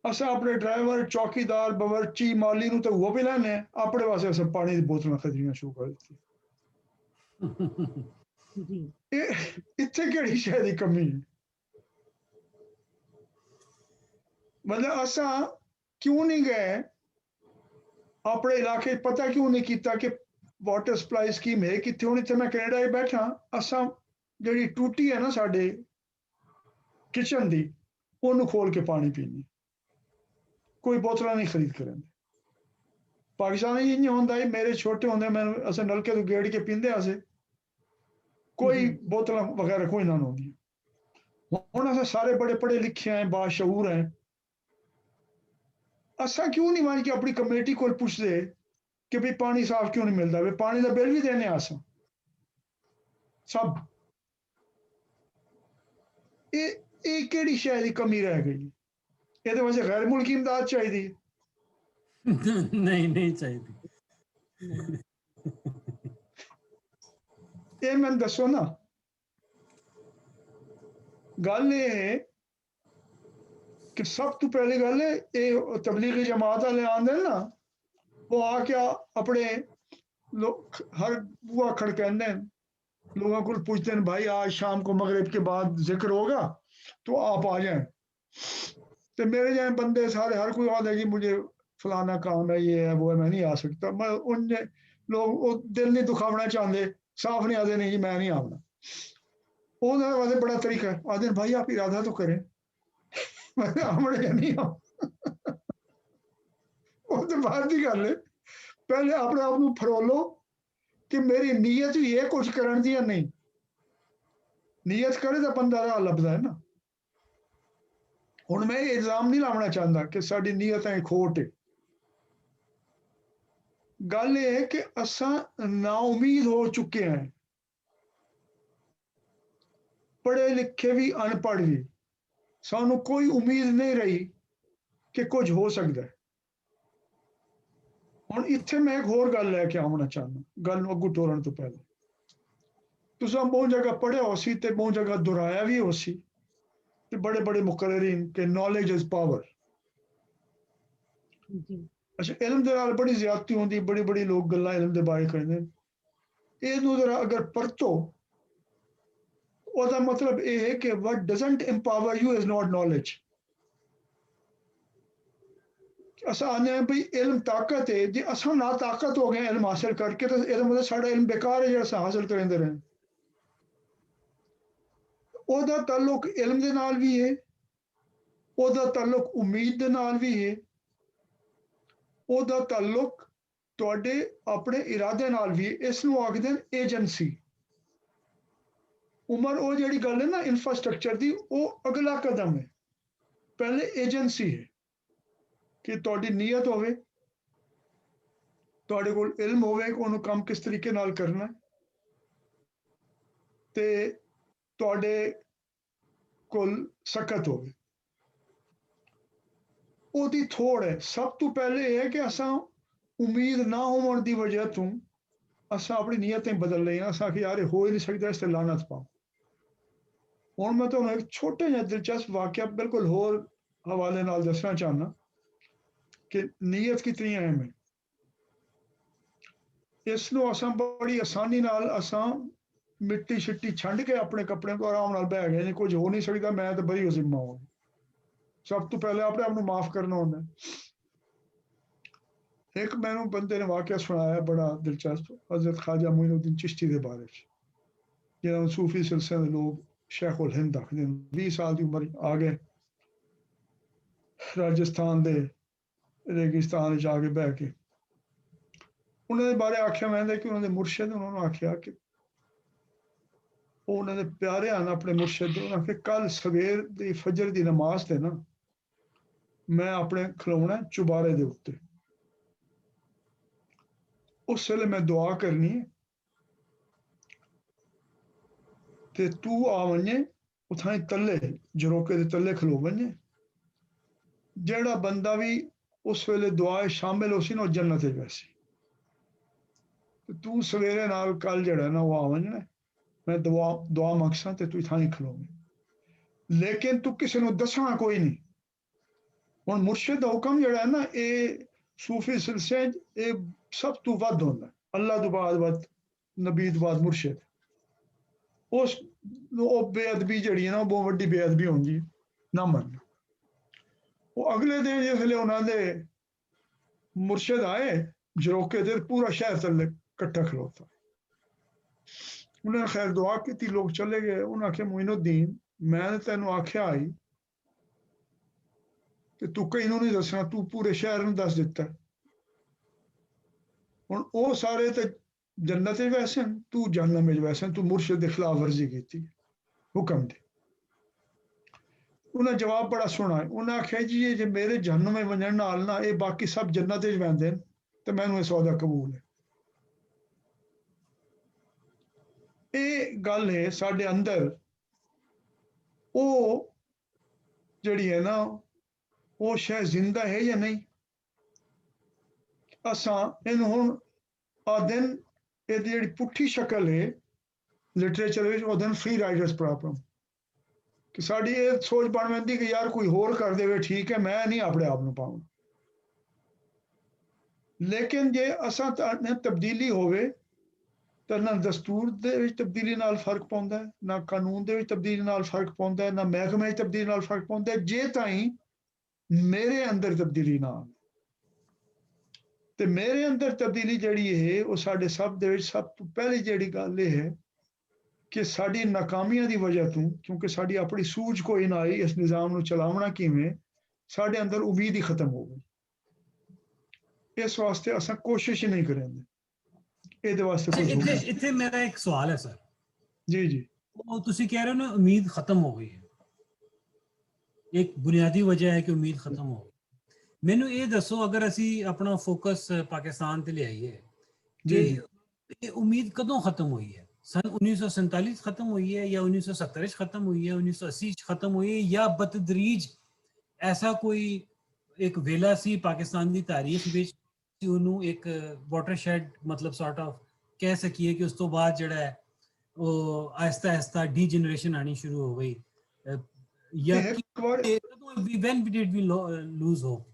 S1: असां अपने ड्राइवर, चौकीदार, बावर्ची, माली नूं तो वो भी लैने, अपने वास्ते असां पानी दी बोतलां खरीदणियां शुरू कर दित्ती।
S3: जी
S1: इत्थे केह्ड़ी शै दी कमी है? मतलब असां क्यों नहीं गए अपने इलाके च? पता क्यों नहीं किया कि वाटर सप्लाई स्कीम है कित्थे? हुण इत्थे मैं कनेडा च बैठा, असां जेह्ड़ी टूटी है ना साडे किचन दी, ओनू खोल के पानी पीने, कोई बोतलां नहीं खरीद करें। पाकिस्तान च इ'यां होंदा ही, मेरे छोटे होंदे मैं असें नलके तो गेड़ के पींदे असें, कोई बोतलां वगैरह कोई ना होंदी। हुण असें सारे बड़े पढ़े लिखे हैं, बाशऊर हैं, असां क्यों नहीं मान के अपनी कमेटी को पुछदे कि भाई पानी साफ क्यों नहीं मिलता? भाई पानी का बिल भी देने असां सब। ये केह्ड़ी शै दी कमी रह गई? ਇਹਦੇ ਵਾਸਤੇ ਗੈਰ ਮੁਲਕੀ ਇਮਦਾਦ ਚਾਹੀਦੀ ਹੈ।
S4: ਨਹੀਂ ਚਾਹੀਦੀ।
S1: ਇਹ ਮੈਨੂੰ ਦੱਸੋ ਨਾ, ਗੱਲ ਇਹ ਹੈ कि सब तो पहली गल है ये तबलीगी जमात वाले आंदे ना, वो आके अपने लोग हर बुआ खड़काते हैं, लोगों को पूछते हैं भाई आज शाम को मगरिब के बाद जिक्र होगा तो आप आ जाएं। तो मेरे जैसे बंदे सारे हर कोई आते कि मुझे फलाना काम है, ये है वो है, मैं नहीं आ सकता। मैं उन लोग वो दिल नहीं दुखावना चाहते, साफ नहीं आते नहीं जी मैं नहीं आना। उन्होंने वास्ते बड़ा तरीका है, आते भाई आप इरादा तो करें, मैं नहीं वो तो बाहर की गल है। पहले अपने आप को फरोलो कि मेरी नीयत भी है कुछ करने दी या नहीं। नीयत करे तो बंदा राह लभदा है ना। हुण मैं इल्जाम नहीं लाना चाहता कि साडी नीयत है खोट है। गल ये है कि असां नाउमीद हो चुके हैं, पढ़े लिखे भी अनपढ़ भी, सानू कोई उम्मीद नहीं रही कि कुछ हो सकता है। हुण इत्थे मैं एक होर गल लैके आउणा चाहना, गल नूं अग्गों टोरन तो पहले। तुसां बहुत जगह पढ़िया हो सी ते बहुत जगह दोहराया भी हो सी ते बड़े बड़े मुकर्रिरीन के नॉलेज इज पावर।
S3: जी
S1: अच्छा इल्म दे नाल बड़ी ज्यादती होंदी, बड़ी बड़ी लोग गल्लां इल्म दे बारे करदे, इहनूं जरा अगर परतो ਉਹਦਾ मतलब ਇਹ ਹੈ कि what doesn't empower you is not knowledge। असां आने भाई इल्म ताकत है, जे असां ना ताकत हो गए इल्म हासिल करके तो ਇਹਦਾ मतलब साढ़ा इल्म बेकार है जो असां हासिल करेंदे रहे। ਉਹਦਾ ਤਾਲੁਕ ਇਲਮ ਦੇ ਨਾਲ ਵੀ ਹੈ, ਉਹਦਾ ਤਾਲੁਕ ਉਮੀਦ ਦੇ ਨਾਲ ਵੀ ਹੈ, ਉਹਦਾ ਤਾਲੁਕ ਤੁਹਾਡੇ ਆਪਣੇ ਇਰਾਦੇ ਨਾਲ ਵੀ ਹੈ। ਇਸ ਨੂੰ ਆਖਦੇ ਨੇ ਏਜੰਸੀ। ਉਮਰ ਉਹ ਜਿਹੜੀ ਗੱਲ ਹੈ ਨਾ ਇਨਫਰਾਸਟ੍ਰਕਚਰ ਦੀ, ਉਹ ਅਗਲਾ ਕਦਮ ਹੈ। ਪਹਿਲੇ ਏਜੰਸੀ ਹੈ ਕਿ ਤੁਹਾਡੀ ਨੀਅਤ ਹੋਵੇ, ਤੁਹਾਡੇ ਕੋਲ ਇਲਮ ਹੋਵੇ ਕਿ ਉਹਨੂੰ ਕੰਮ ਕਿਸ ਤਰੀਕੇ ਨਾਲ ਕਰਨਾ ਹੈ, ਤੇ ਤੁਹਾਡੇ ਕੋਲ ਸਕਤ ਹੋਵੇ। ਉਹਦੀ ਥੋੜ ਹੈ। ਸਭ ਤੋਂ ਪਹਿਲੇ ਇਹ ਹੈ ਕਿ ਅਸਾਂ ਉਮੀਦ ਨਾ ਹੋਣ ਦੀ ਵਜ੍ਹਾ ਤੋਂ ਅਸਾਂ ਆਪਣੀ ਨੀਅਤਾਂ ਬਦਲ ਲਈਆਂ। ਅਸਾਂ ਕਿ ਯਾਰ ਇਹ ਹੋ ਹੀ ਨਹੀਂ ਸਕਦਾ, ਇਸ ਤੇ ਲਾਨਤ ਪਾਓ। ਹੁਣ ਮੈਂ ਤੁਹਾਨੂੰ ਇੱਕ ਛੋਟਾ ਜਿਹਾ ਦਿਲਚਸਪ ਵਾਕਿਆ ਬਿਲਕੁਲ ਹੋਰ ਹਵਾਲੇ ਨਾਲ ਦੱਸਣਾ ਚਾਹੁੰਦਾ ਕਿ ਨੀਅਤ ਕਿਤਨੀ ਅਹਿਮ ਹੈ। ਇਸ ਨੂੰ ਅਸਾਂ ਬੜੀ ਆਸਾਨੀ ਨਾਲ ਅਸਾਂ ਮਿੱਟੀ ਛਿੱਟੀ ਛੰਡ ਕੇ ਆਪਣੇ ਕੱਪੜਿਆਂ ਤੋਂ ਆਰਾਮ ਨਾਲ ਬਹਿ ਗਏ, ਕੁਝ ਹੋ ਨਹੀਂ ਸਕਦਾ, ਮੈਂ ਤਾਂ ਬੜੀ ਜ਼ਿੰਮਾ ਹਾਂ। ਸਭ ਤੋਂ ਪਹਿਲੇ ਆਪਣੇ ਆਪ ਨੂੰ ਮਾਫ ਕਰਨਾ ਹੁੰਦਾ। ਇੱਕ ਮੈਨੂੰ ਬੰਦੇ ਨੇ ਵਾਕਿਆ ਸੁਣਾਇਆ ਬੜਾ ਦਿਲਚਸਪ, ਹਜ਼ਰਤ ख्वाजा मोइनुद्दीन चिश्ती ਦੇ ਬਾਰੇ ਚ, ਜਿਹਨਾਂ ਨੂੰ ਸੂਫੀ ਸਿਲਸਿਲੇ ਦੇ ਲੋਕ ਸ਼ੇਖ ਉਲ ਹਿੰਦ ਆਖਦੇ ਨੇ। 20 ਸਾਲ ਦੀ ਉਮਰ ਆ ਗਏ ਰਾਜਸਥਾਨ ਦੇ ਰੇਗਿਸਤਾਨ ਵਿੱਚ ਆ ਕੇ ਬਹਿ ਕੇ ਉਹਨਾਂ ਦੇ ਬਾਰੇ ਆਖਿਆ ਮੈਂ ਕਿ ਉਹਨਾਂ ਦੇ ਮੁਰਸ਼ਿਦ ਉਹਨਾਂ ਨੂੰ ਆਖਿਆ ਕਿ ਉਹ ਉਹਨਾਂ ਦੇ ਪਿਆਰੇ ਹਨ ਆਪਣੇ ਮੁਰਸ਼ਿਦ। ਉਹਨਾਂ ਆਖਿਆ ਕੱਲ ਸਵੇਰ ਦੀ ਫਜਰ ਦੀ ਨਮਾਜ਼ ਤੇ ਨਾ ਮੈਂ ਆਪਣੇ ਖਲੋਣਾ ਚੁਬਾਰੇ ਦੇ ਉੱਤੇ, ਉਸ ਵੇਲੇ ਮੈਂ ਦੁਆ ਕਰਨੀ ਹੈ ਤੇ ਤੂੰ ਆ ਵੰਨੇ ਉਥਾਂ ਤੱਲੇ ਜਰੋਕੇ ਦੇ ਤੱਲੇ ਖਲੋ ਵੰਨੇ। ਜਿਹੜਾ ਬੰਦਾ ਵੀ ਉਸ ਵੇਲੇ ਦੁਆ ਸ਼ਾਮਿਲ ਹੋ ਸੀ ਨਾ ਉਹ ਜन्नत ਵਿੱਚ ਵੈਸੀ। ਤੂੰ ਸਵੇਰੇ ਨਾਲ ਕੱਲ ਜਿਹੜਾ ਨਾ ਉਹ ਆ ਵੰਨਾ, ਮੈਂ ਦੁਆ ਮੰਗਸਾਂ ਤੇ ਤੂੰ ਇਥਾਂ ਹੀ ਖਲੋਵੇਂ, ਲੇਕਿਨ ਤੂੰ ਕਿਸੇ ਨੂੰ ਦੱਸਣਾ ਕੋਈ ਨਹੀਂ। ਹੁਣ ਮੁਰਸ਼ਿਦ ਦਾ ਹੁਕਮ ਜਿਹੜਾ ਹੈ ਨਾ ਇਹ ਸੂਫੀ ਸਿਲਸਿਲੇ ਇਹ ਸਭ ਤੋਂ ਵੱਧ ਹੁੰਦਾ। ਅੱਲਾ ਤੋਂ ਬਾਅਦ ਨਬੀ ਤੋਂ ਬਾਅਦ ਮੁਰਸ਼ਿਦ। ਉਸ ਉਹ ਬੇਅਦਬੀ ਜਿਹੜੀ ਹੈ ਨਾ ਉਹ ਬਹੁਤ ਵੱਡੀ ਬੇਅਦਬੀ ਹੁੰਦੀ ਨਾ ਮੰਨਣਾ। ਉਹ ਅਗਲੇ ਦਿਨ ਜਿਸ ਵੇਲੇ ਉਹਨਾਂ ਦੇ ਮੁਰਸ਼ਿਦ ਆਏ ਜਰੋਕੇ ਦੇ, ਪੂਰਾ ਸ਼ਹਿਰ ਥੱਲੇ ਇਕੱਠਾ ਖਲੋਤਾ। ਉਹਨੇ ਖੈਰ ਦੁਆ ਕੀਤੀ, ਲੋਕ ਚਲੇ ਗਏ। ਉਹਨਾਂ ਆਖਿਆ मोइनुद्दीन ਮੈਂ ਤੈਨੂੰ ਆਖਿਆ ਆਈ ਕਿ ਤੂੰ ਕਈ ਨੂੰ ਨਹੀਂ ਦੱਸਣਾ, ਤੂੰ ਪੂਰੇ ਸ਼ਹਿਰ ਨੂੰ ਦੱਸ ਦਿੱਤਾ। ਹੁਣ ਉਹ ਸਾਰੇ ਤੇ ਜन्नत ਵਿੱਚ ਵੈਸੇ ਤੂੰ ਜਹन्नम ਵਿੱਚ ਵੈਸੇ, ਤੂੰ ਮੁਰਸ਼ਿਦ ਦੀ ਖਿਲਾਫ ਵਰਜ਼ੀ ਕੀਤੀ ਹੁਕਮ ਦੀ। ਉਹਨਾਂ ਜਵਾਬ ਬੜਾ ਸੋਹਣਾ ਹੈ। ਉਹਨਾਂ ਆਖਿਆ ਜੀ ਇਹ ਜੇ ਮੇਰੇ ਜਹन्नम ਵਿੱਚ ਵੰਜਣ ਨਾਲ ਨਾ ਇਹ ਬਾਕੀ ਸਭ जन्नत ਵਿੱਚ ਵੰਦੇ ਨੇ ਤੇ ਮੈਨੂੰ ਇਹ ਸੌਦਾ ਕਬੂਲ ਹੈ। ਇਹ ਗੱਲ ਹੈ ਸਾਡੇ ਅੰਦਰ ਉਹ ਜਿਹੜੀ ਹੈ ਨਾ ਉਹ ਸ਼ਾਇਦ ਜ਼ਿੰਦਾ ਹੈ ਜਾਂ ਨਹੀਂ। ਅਸਾਂ ਇਹਨੂੰ ਹੁਣ ਆ ਦਿਨ ਇਹਦੀ ਜਿਹੜੀ ਪੁੱਠੀ ਸ਼ਕਲ ਹੈ ਲਿਟਰੇਚਰ ਵਿੱਚ ਉਹ ਦਿਨ ਫ੍ਰੀ ਰਾਈਡਰਸ ਪ੍ਰੋਬਲਮ ਕਿ ਸਾਡੀ ਇਹ ਸੋਚ ਬਣ ਪੈਂਦੀ ਕਿ ਯਾਰ ਕੋਈ ਹੋਰ ਕਰ ਦੇਵੇ ਠੀਕ ਹੈ, ਮੈਂ ਨਹੀਂ ਆਪਣੇ ਆਪ ਨੂੰ ਪਾਉਣਾ। ਲੇਕਿਨ ਜੇ ਅਸਾਂ ਤਬਦੀਲੀ ਹੋਵੇ ਤਾਂ ਨਾ ਦਸਤੂਰ ਦੇ ਵਿੱਚ ਤਬਦੀਲੀ ਨਾਲ ਫਰਕ ਪਾਉਂਦਾ ਹੈ, ਨਾ ਕਾਨੂੰਨ ਦੇ ਵਿੱਚ ਤਬਦੀਲੀ ਨਾਲ ਫਰਕ ਪਾਉਂਦਾ ਹੈ, ਨਾ ਮਹਿਕਮੇ ਵਿੱਚ ਤਬਦੀਲੀ ਨਾਲ ਫਰਕ ਪਾਉਂਦਾ ਹੈ, ਜੇ ਤਾਈਂ ਮੇਰੇ ਅੰਦਰ ਤਬਦੀਲੀ ਨਾ ਆਵੇ। ਤੇ ਮੇਰੇ ਅੰਦਰ ਤਬਦੀਲੀ ਜਿਹੜੀ ਹੈ ਉਹ ਸਾਡੇ ਸਭ ਦੇ ਵਿੱਚ ਸਭ ਤੋਂ ਪਹਿਲੀ ਜਿਹੜੀ ਗੱਲ ਇਹ ਹੈ ਕਿ ਸਾਡੀ ਨਾਕਾਮੀਆਂ ਦੀ ਵਜ੍ਹਾ ਤੋਂ, ਕਿਉਂਕਿ ਸਾਡੀ ਆਪਣੀ ਸੂਝ ਕੋਈ ਨਾ ਆਈ ਇਸ ਨਿਜ਼ਾਮ ਨੂੰ ਚਲਾਉਣਾ ਕਿਵੇਂ, ਸਾਡੇ ਅੰਦਰ ਉਮੀਦ ਹੀ ਖਤਮ ਹੋ ਗਈ। ਇਸ ਵਾਸਤੇ ਅਸਾਂ ਕੋਸ਼ਿਸ਼ ਹੀ ਨਹੀਂ ਕਰਾਂਗੇ ਇਹਦੇ ਵਾਸਤੇ ਕੁਝ ਹੋਵੇ।
S4: ਇੱਥੇ ਮੇਰਾ ਇੱਕ ਸਵਾਲ ਹੈ ਸਰ।
S1: ਜੀ
S4: ਉਹ ਤੁਸੀਂ ਕਹਿ ਰਹੇ ਹੋ ਨਾ ਉਮੀਦ ਖਤਮ ਹੋ ਗਈ ਹੈ, ਇੱਕ ਬੁਨਿਆਦੀ ਵਜ੍ਹਾ ਹੈ ਕਿ ਉਮੀਦ ਖਤਮ ਹੋ ਗਈ। ਮੈਨੂੰ ਇਹ ਦੱਸੋ ਅਗਰ ਅਸੀਂ ਆਪਣਾ ਫੋਕਸ ਪਾਕਿਸਤਾਨ ਤੇ ਲਿਆਈਏ ਕਿ ਇਹ ਉਮੀਦ ਕਦੋਂ ਖਤਮ ਹੋਈ ਹੈ? सन 1947 खत्म हुई है या 1970 खत्म हुई है, 1980 खत्म हुई है, या बतदरीज ऐसा कोई एक वेला सी पाकिस्तान की तारीख विच ਉਹਨੂੰ एक वाटरशेड मतलब सॉर्ट ऑफ कह सकिए कि उस तो बाद ਜਿਹੜਾ ਹੈ ਉਹ ਆਹਿਸਤਾ ਆਹਿਸਤਾ ਡੀਜਨਰੇਸ਼ਨ ਆਣੀ ਸ਼ੁਰੂ ਹੋ ਗਈ, ਜਾਂ when did we lose hope?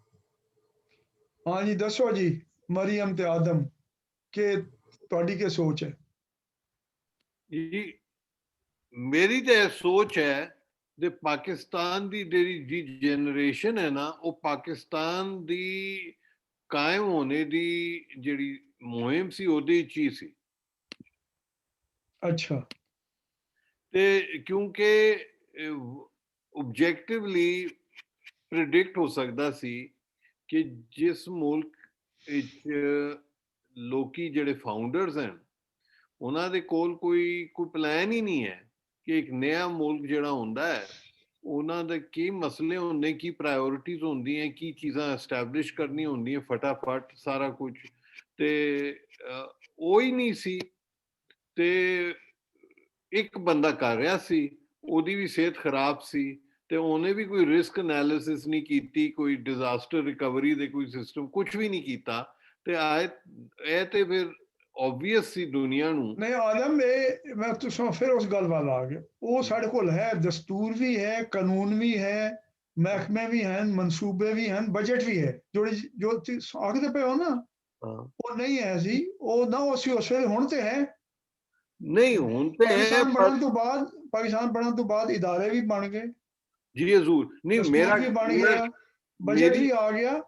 S1: हाँ जी दसो जी मरियम ते आदम के ਤੁਹਾਡੀ ਕੀ ਸੋਚ ਹੈ?
S2: ਜੀ ਮੇਰੀ ਤਾਂ ਇਹ ਸੋਚ ਹੈ ਕਿ ਪਾਕਿਸਤਾਨ ਦੀ ਜਿਹੜੀ ਜਨਰੇਸ਼ਨ ਹੈ ਨਾ ਉਹ ਪਾਕਿਸਤਾਨ ਦੀ ਕਾਇਮ ਹੋਣੇ ਦੀ ਜਿਹੜੀ ਮੁਹਿੰਮ ਸੀ ਉਹਦੇ ਚ ਹੀ ਸੀ।
S1: ਅੱਛਾ।
S2: ਤੇ ਕਿਉਂਕਿ ਆਬਜੈਕਟਿਵਲੀ ਪ੍ਰੈਡਿਕਟ ਹੋ ਸਕਦਾ ਸੀ ਕਿ ਜਿਸ ਮੁਲਕ ਵਿੱਚ ਲੋਕੀ ਜਿਹੜੇ ਫਾਊਂਡਰਸ ਹਨ ਉਹਨਾਂ ਦੇ ਕੋਲ ਕੋਈ ਪਲਾਨ ਹੀ ਨਹੀਂ ਹੈ ਕਿ ਇੱਕ ਨਵਾਂ ਮੁਲਕ ਜਿਹੜਾ ਹੁੰਦਾ ਹੈ ਉਹਨਾਂ ਦੇ ਕੀ ਮਸਲੇ ਹੁੰਦੇ, ਕੀ ਪ੍ਰਾਇੋਰਟੀਜ਼ ਹੁੰਦੀਆਂ, ਕੀ ਚੀਜ਼ਾਂ ਐਸਟੈਬਲਿਸ਼ ਕਰਨੀ ਹੁੰਦੀਆਂ ਫਟਾਫਟ ਸਾਰਾ ਕੁਝ, ਤੇ ਉਹ ਹੀ ਨਹੀਂ ਸੀ। ਤੇ ਇੱਕ ਬੰਦਾ ਕਰ ਰਿਹਾ ਸੀ, ਉਹਦੀ ਵੀ ਸਿਹਤ ਖਰਾਬ ਸੀ ਤੇ ਉਹਨੇ ਵੀ ਕੋਈ ਰਿਸਕ ਐਨਾਲਿਸਿਸ ਨਹੀਂ ਕੀਤੀ, ਕੋਈ ਡਿਜ਼ਾਸਟਰ ਰਿਕਵਰੀ ਦੇ ਕੋਈ ਸਿਸਟਮ ਕੁਝ ਵੀ ਨਹੀਂ ਕੀਤਾ। ਤੇ ਇਹ ਤੇ ਫਿਰ obvious ਸੀ ਦੁਨੀਆ ਨੂੰ।
S1: ਨਹੀਂ ਆਲਮ, ਇਹ ਮੈਂ ਤੁਸੀਂ ਫਿਰ ਉਸ ਗੱਲ ਵੱਲ ਆ ਗਿਆ। ਉਹ ਸਾਡੇ ਕੋਲ ਹੈ, ਦਸਤੂਰ ਵੀ ਹੈ, ਕਾਨੂੰਨ ਵੀ ਹੈ, ਮਹਿਕਮੇ ਵੀ ਹਨ, ਮਨਸੂਬੇ ਵੀ ਹਨ, ਬਜਟ ਵੀ ਹੈ। ਜੋ ਆਖਦੇ ਪਏ ਹੋ ਨਾ, ਉਹ ਨਹੀਂ ਹੈ ਸੀ, ਉਹ ਨਾ ਅਸੀਂ ਉਸ ਵੇਲੇ ਹੁਣ ਤੇ ਹੈ
S2: ਨਹੀਂ, ਹੁਣ ਤੇ
S1: ਪਾਕਿਸਤਾਨ ਬਣਨ ਤੋਂ ਬਾਅਦ ਇਦਾਰੇ ਵੀ ਬਣ ਗਏ
S2: ਜੀ ਹਜ਼ੂਰ। ਨਹੀਂ ਮੇਰਾ
S1: ਵੀ ਬਣ ਗਿਆ, ਬਜਟ ਵੀ ਆ ਗਿਆ